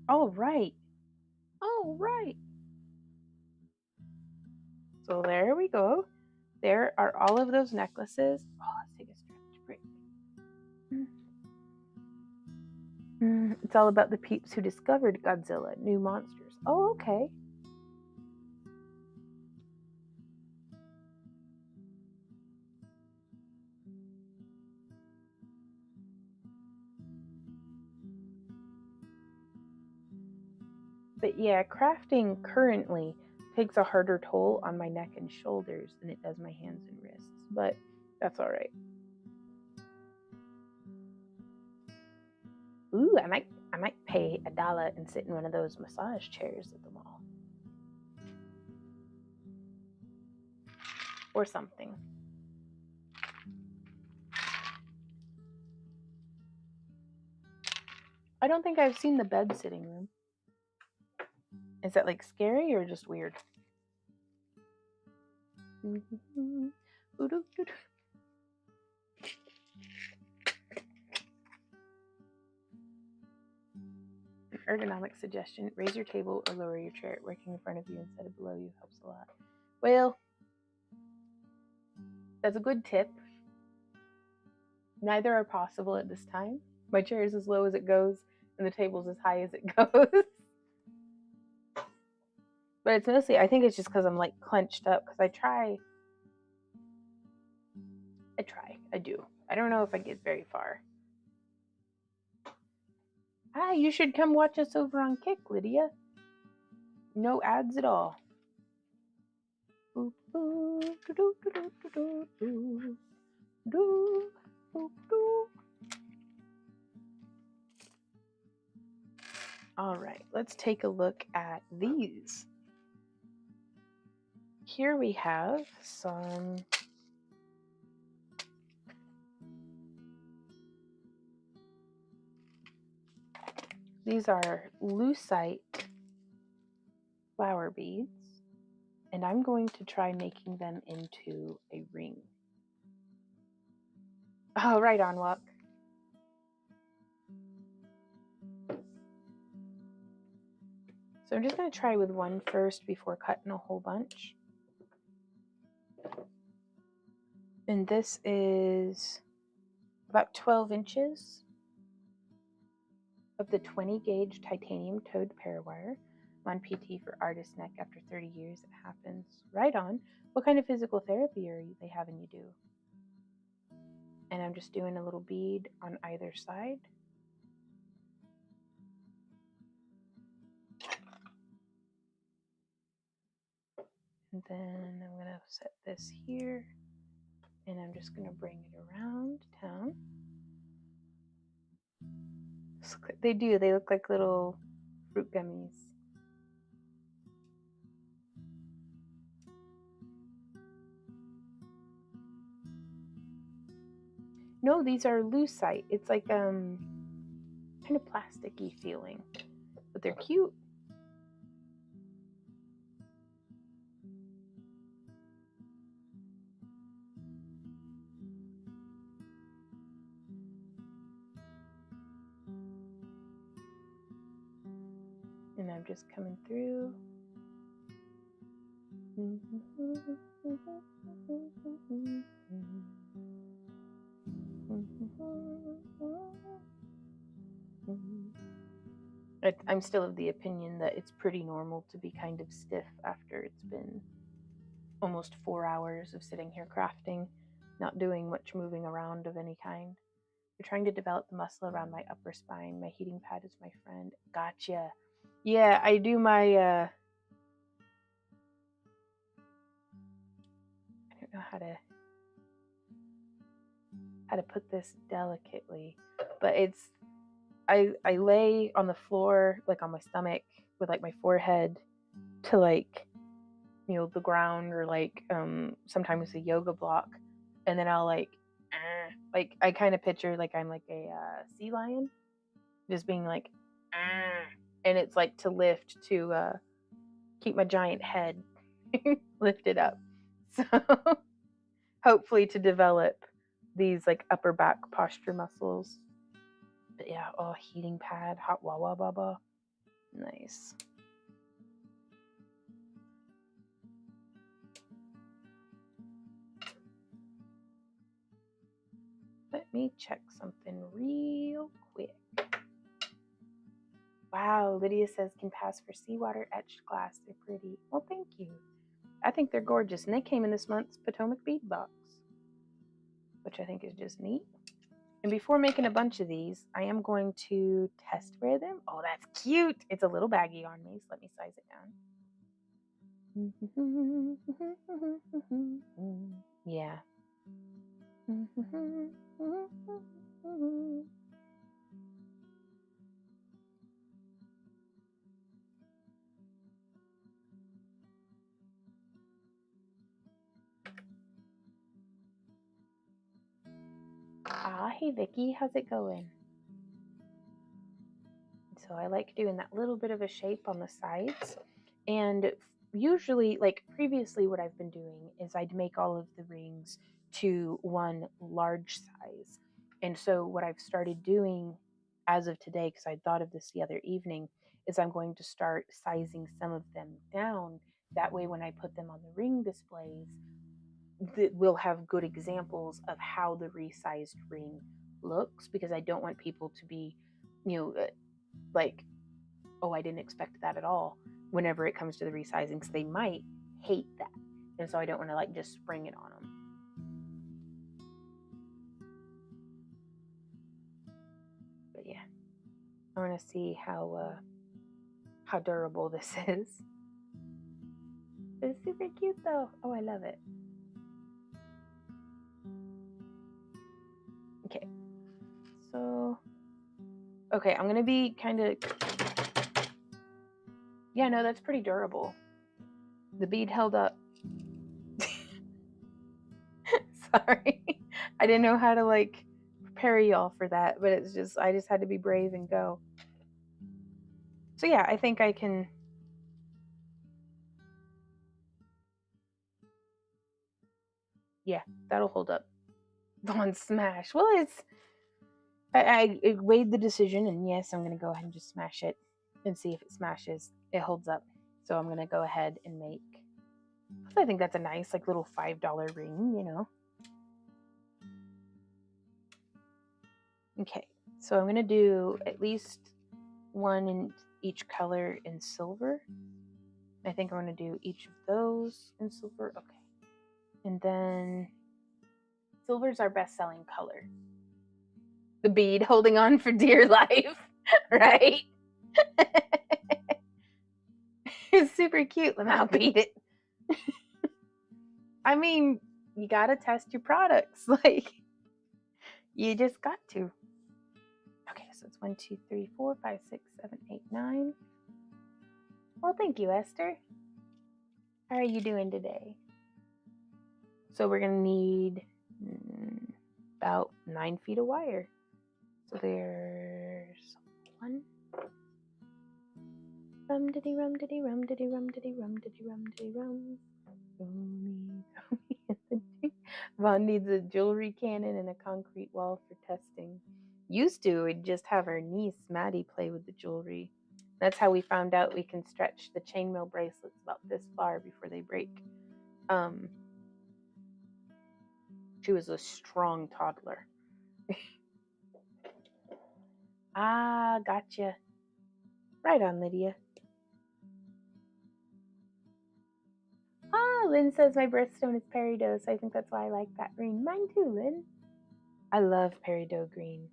All right. All right. So there we go. There are all of those necklaces. Oh, let's take a stretch break. It's all about the peeps who discovered Godzilla, new monsters. Oh, okay. But yeah, crafting currently takes a harder toll on my neck and shoulders than it does my hands and wrists, but that's all right. Ooh, I might pay $1 and sit in one of those massage chairs at the mall. Or something. I don't think I've seen the bed sitting room. Is that like scary or just weird? An ergonomic suggestion: raise your table or lower your chair. Working in front of you instead of below you helps a lot. Well, that's a good tip. Neither are possible at this time. My chair is as low as it goes, and the table's as high as it goes. But it's mostly, I think it's just because I'm like clenched up, because I do. I don't know if I get very far. Hi, you should come watch us over on Kick, Lydia. No ads at all. All right, let's take a look at these. Here we have some these are lucite flower beads, and I'm going to try making them into a ring. Oh, right on, Walk. So I'm just going to try with one first before cutting a whole bunch. And this is about 12 inches of the 20 gauge titanium toed pair wire. I'm on PT for artist neck after 30 years. It happens. Right on. What kind of physical therapy are they having you do? And I'm just doing a little bead on either side. And then I'm going to set this here. And I'm just going to bring it around town. They do. They look like little fruit gummies. No, these are lucite. It's like kind of plasticky feeling, but they're cute. And I'm just coming through. I'm still of the opinion that it's pretty normal to be kind of stiff after it's been almost 4 hours of sitting here crafting, not doing much moving around of any kind. You're trying to develop the muscle around my upper spine. My heating pad is my friend. Gotcha. Yeah, I do my, I don't know how to put this delicately, but it's, I lay on the floor, like on my stomach, with like my forehead to like, you know, the ground, or like sometimes a yoga block, and then I'll like I kind of picture like I'm like a sea lion, just being like, and it's like to lift to keep my giant head lifted up. So hopefully to develop these like upper back posture muscles. But yeah, oh, heating pad, hot wawa baba. Nice. Let me check something real quick. Wow, Lydia says can pass for seawater etched glass. They're pretty. Well, thank you. I think they're gorgeous. And they came in this month's Potomac bead box, which I think is just neat. And before making a bunch of these, I am going to test wear them. Oh, that's cute. It's a little baggy on me, so let me size it down. Yeah. Ah, hey Vicky, how's it going? So I like doing that little bit of a shape on the sides. And usually, like previously, what I've been doing is I'd make all of the rings to one large size. And so what I've started doing as of today, because I thought of this the other evening, is I'm going to start sizing some of them down. That way, when I put them on the ring displays, we'll have good examples of how the resized ring looks, because I don't want people to be, like, oh, I didn't expect that at all whenever it comes to the resizing, because they might hate that. And so I don't want to like just spring it on them. But yeah, I want to see how durable this is. It's super cute though. Oh, I love it. Okay, so okay, I'm gonna be kind of, yeah, no, that's pretty durable. The bead held up. Sorry, I didn't know how to like prepare y'all for that, but it's just, I just had to be brave and go. So yeah, I think I can. Yeah, that'll hold up. On smash. Well, it's, I weighed the decision, and yes, I'm gonna go ahead and just smash it and see if it smashes. It holds up, so I'm gonna go ahead and make. I think that's a nice like little $5 ring, you know. Okay, so I'm gonna do at least one in each color in silver. I think I'm gonna do each of those in silver. Okay, and then silver's our best-selling color. The bead holding on for dear life, right? It's super cute. Let me outbeat it. I mean, you gotta test your products. Like, you just got to. Okay, so it's 1, 2, 3, 4, 5, 6, 7, 8, 9. Well, thank you, Esther. How are you doing today? So we're gonna need about 9 feet of wire. So there's 1. Rum diddy rum diddy rum diddy rum diddy rum diddy rum diddy rum. Vaughn needs a jewelry cannon and a concrete wall for testing. Used to, we'd just have our niece Maddie play with the jewelry. That's how we found out we can stretch the chainmail bracelets about this far before they break. She was a strong toddler. Ah, gotcha. Right on, Lydia. Ah, Lynn says my birthstone is peridot, so I think that's why I like that green. Mine too, Lynn. I love peridot green.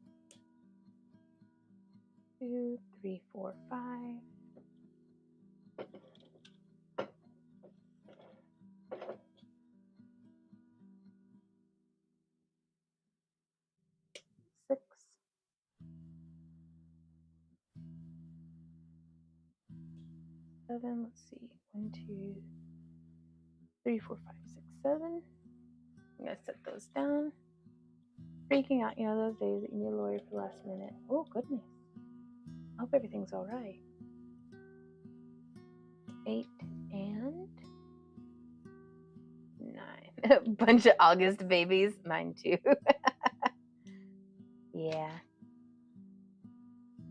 2, 3, 4, 5. 6. 7. Let's see. 1, 2, 3, 4, 5, 6, 7. I'm gonna set those down. Freaking out, those days that you need a lawyer for the last minute. Oh goodness. I hope everything's all right. 8, And 9. Bunch of August babies. Mine too. Yeah.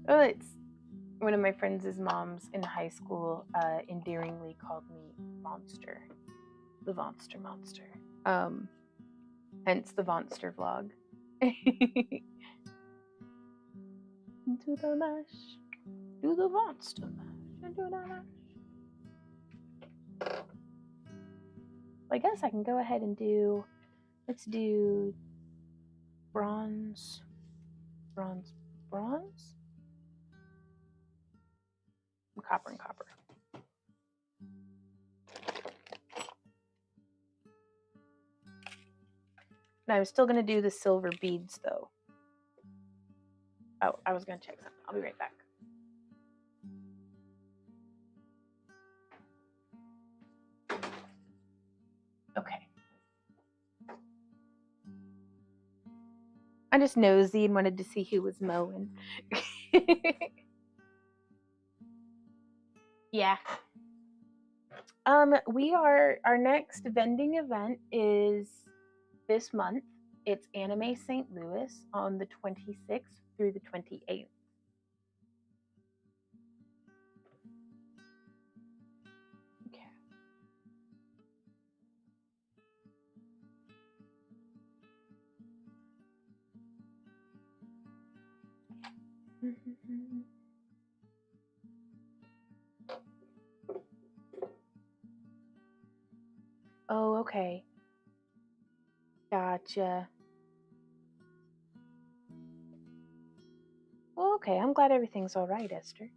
Well, it's one of my friends' moms in high school endearingly called me Monster. The Monster Monster. Hence the Monster vlog. Into the mash. Do the Monster mash. Into the mash. I guess I can go ahead and do, let's do bronze. Copper and copper. And I was still going to do the silver beads though. Oh, I was going to check something. I'll be right back. Okay. I just nosy and wanted to see who was mowing. Yeah. Our next vending event is this month. It's Anime St. Louis on the 26th through the 28th. Okay. Oh, okay. Gotcha. Well, okay. I'm glad everything's all right, Esther.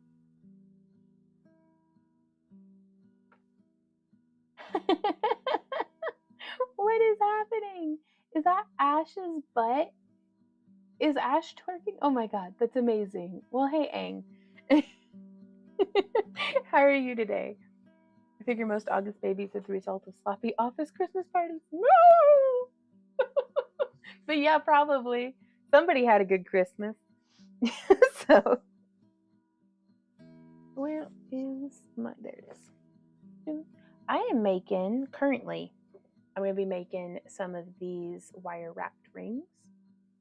What is happening? Is that Ash's butt? Is Ash twerking? Oh my god, that's amazing. Well, hey, Aang. How are you today? I figure most August babies are the result of sloppy office Christmas parties. No! But yeah, probably. Somebody had a good Christmas. So, where is my, there it is. I am making, currently, I'm going to be making some of these wire wrapped rings.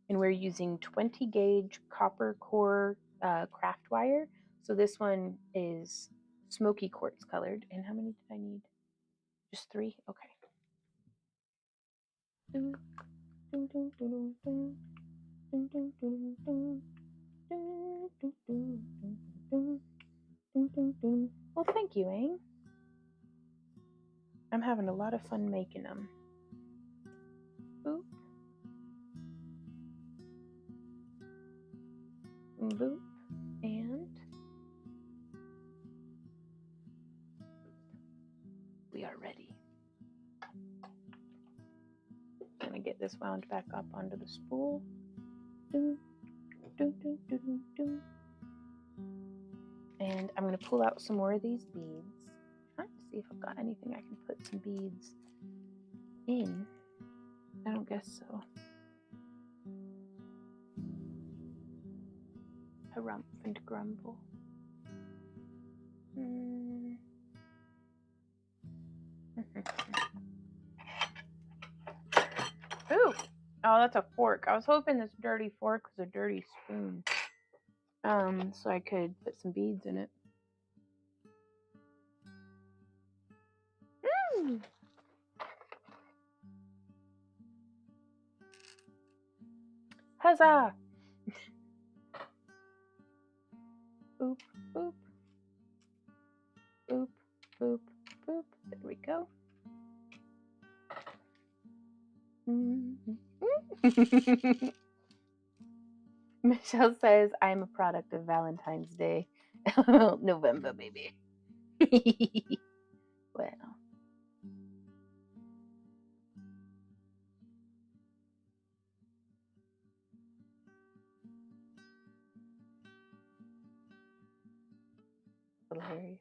And we're using 20 gauge copper core craft wire. So this one is smoky quartz colored. And how many did I need? Just 3? Okay. Well, thank you, Aang. I'm having a lot of fun making them. Boop. Boop. And we are ready. I'm gonna get this wound back up onto the spool. And I'm gonna pull out some more of these beads. Trying to see if I've got anything I can put some beads in. I don't guess so. Harumph and grumble. Ooh! Oh, that's a fork. I was hoping this dirty fork was a dirty spoon. So I could put some beads in it. Huzzah! Boop, boop. Boop, boop, boop. There we go. Michelle says, I'm a product of Valentine's Day. November, baby. Well. Hilarious.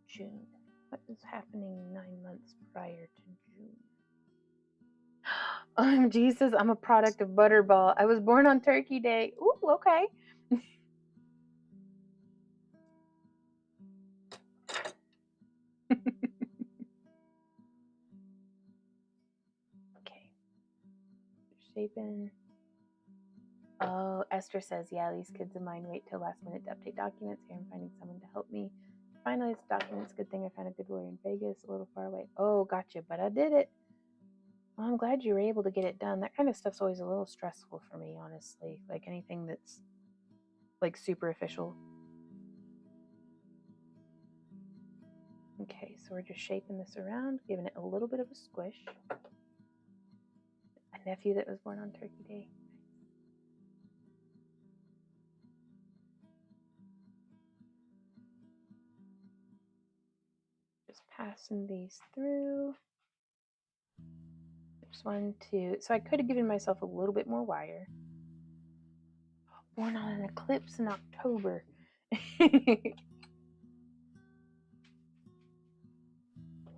June. What is happening 9 months prior to June? Jesus, I'm a product of Butterball. I was born on Turkey Day. Ooh, okay. Okay. Shaping. Oh, Esther says, yeah, these kids of mine wait till last minute to update documents. Here I'm finding someone to help me finalize documents. Good thing I found a good lawyer in Vegas, a little far away. Oh, gotcha, but I did it. Well, I'm glad you were able to get it done. That kind of stuff's always a little stressful for me, honestly. Like anything that's like super official. Okay, so we're just shaping this around, giving it a little bit of a squish. A nephew that was born on Turkey Day. Just passing these through. There's 1, 2. So I could have given myself a little bit more wire. Born on an eclipse in October.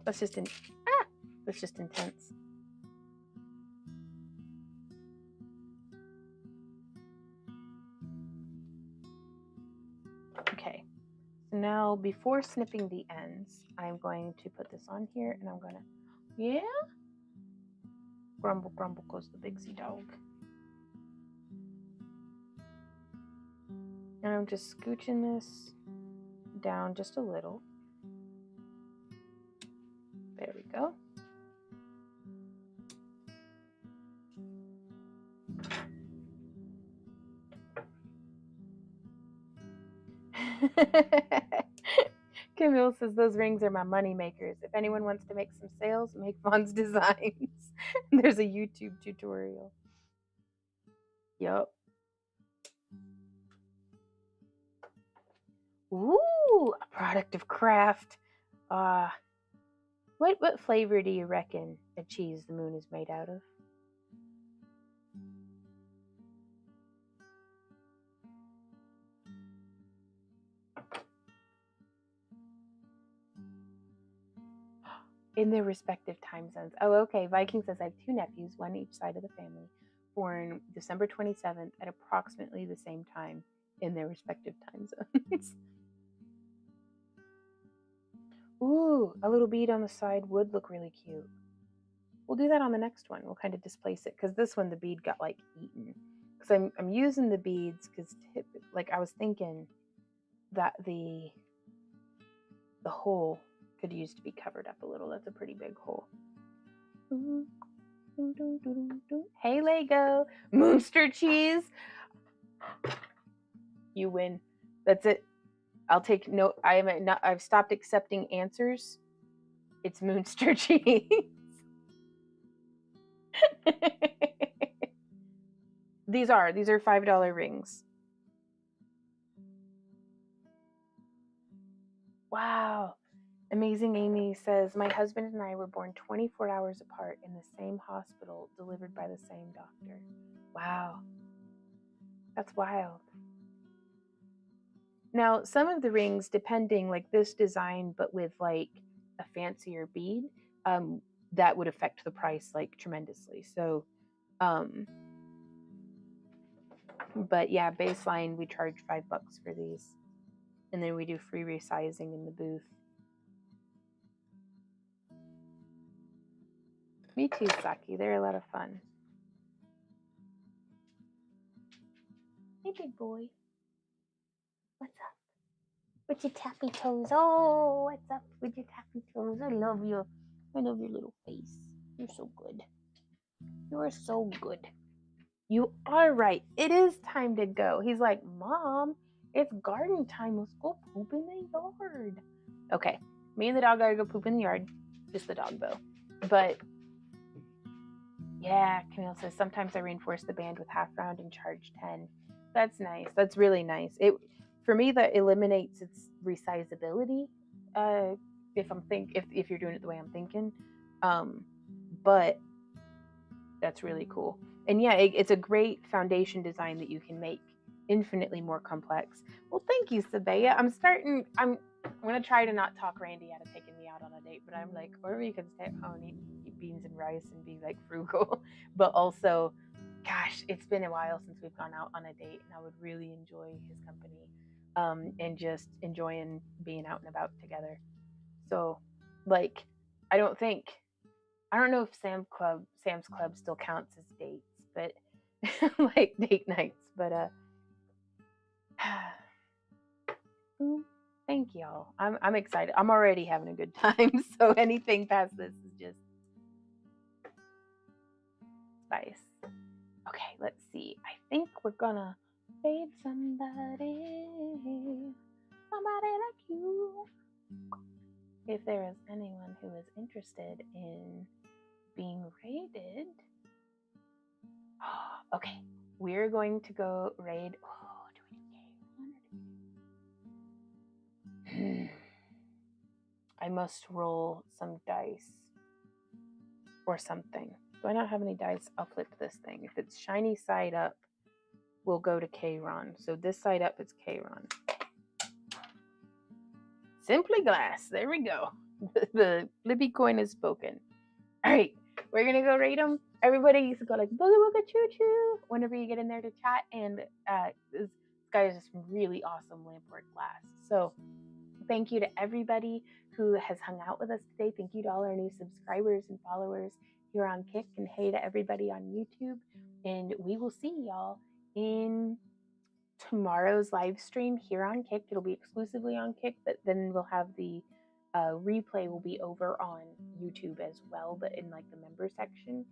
That's just intense. Okay. So now before snipping the ends, I'm going to put this on here and I'm gonna, yeah? Grumble, grumble goes the Bigsy dog. And I'm just scooching this down just a little. There we go. Camille says those rings are my money makers. If anyone wants to make some sales, make Vaughn's designs. There's a YouTube tutorial. Yup. Ooh, a product of craft. What flavor do you reckon a cheese the moon is made out of? In their respective time zones. Oh, okay. Viking says I have 2 nephews, one each side of the family, born December 27th at approximately the same time in their respective time zones. Ooh, a little bead on the side would look really cute. We'll do that on the next one. We'll kind of displace it because this one the bead got like eaten. Because I'm using the beads because like I was thinking that the hole could use to be covered up a little. That's a pretty big hole. Hey Lego, Moonster cheese. You win. That's it. I'll take no. I've stopped accepting answers. It's Moonster cheese. These are $5 rings. Wow. Amazing Amy says, my husband and I were born 24 hours apart in the same hospital, delivered by the same doctor. Wow. That's wild. Now, some of the rings, depending, like this design, but with like a fancier bead, that would affect the price like tremendously. So, but yeah, baseline, we charge $5 for these. And then we do free resizing in the booth. Me too, Saki. They're a lot of fun. Hey, big boy. What's up? With your tappy toes. Oh, what's up with your tappy toes? I love your little face. You're so good. You're so good. You are right. It is time to go. He's like, Mom, it's garden time. Let's go poop in the yard. Okay. Me and the dog gotta go poop in the yard. Just the dog, though. But yeah, Camille says, sometimes I reinforce the band with half round and charge 10. That's nice. That's really nice. For me, that eliminates its resizability. If you're doing it the way I'm thinking, but that's really cool. And yeah, it's a great foundation design that you can make infinitely more complex. Well, thank you, Sabaya. I'm gonna try to not talk Randy out of taking me out on a date, but I'm like, or we can stay at home and eat beans and rice and be like frugal, but also, gosh, it's been a while since we've gone out on a date, and I would really enjoy his company, and just enjoying being out and about together. So, like, I don't know if Sam's Club still counts as dates, but like date nights, but thank y'all. I'm excited. I'm already having a good time. So anything past this is just spice. Okay, let's see. I think we're gonna raid somebody like you. If there is anyone who is interested in being raided. Oh, okay, we're going to go raid. Oh, do we do I must roll some dice or something. Do I not have any dice? I'll flip this thing. If it's shiny side up, we'll go to K-Ron. So this side up, it's K-Ron. Simply glass. There we go. The Libby coin is spoken. All right, we're gonna go rate them. Everybody used to go like booga booga choo choo whenever you get in there to chat. And this guy is just really awesome lampwork glass. So thank you to everybody who has hung out with us today. Thank you to all our new subscribers and followers here on Kick, and hey to everybody on YouTube. And we will see y'all in tomorrow's live stream here on Kick. It'll be exclusively on Kick, but then we'll have the replay will be over on YouTube as well, but in like the member section.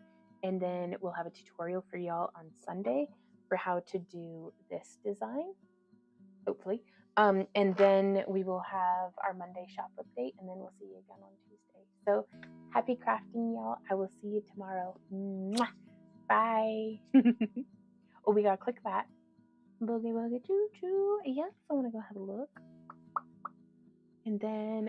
And then we'll have a tutorial for y'all on Sunday for how to do this design, hopefully. And then we will have our Monday shop update, and then we'll see you again on Tuesday. So happy crafting, y'all. I will see you tomorrow. Mwah. Bye. Oh, we gotta click that. Boogie boogie choo choo. Yes, I wanna go have a look. And then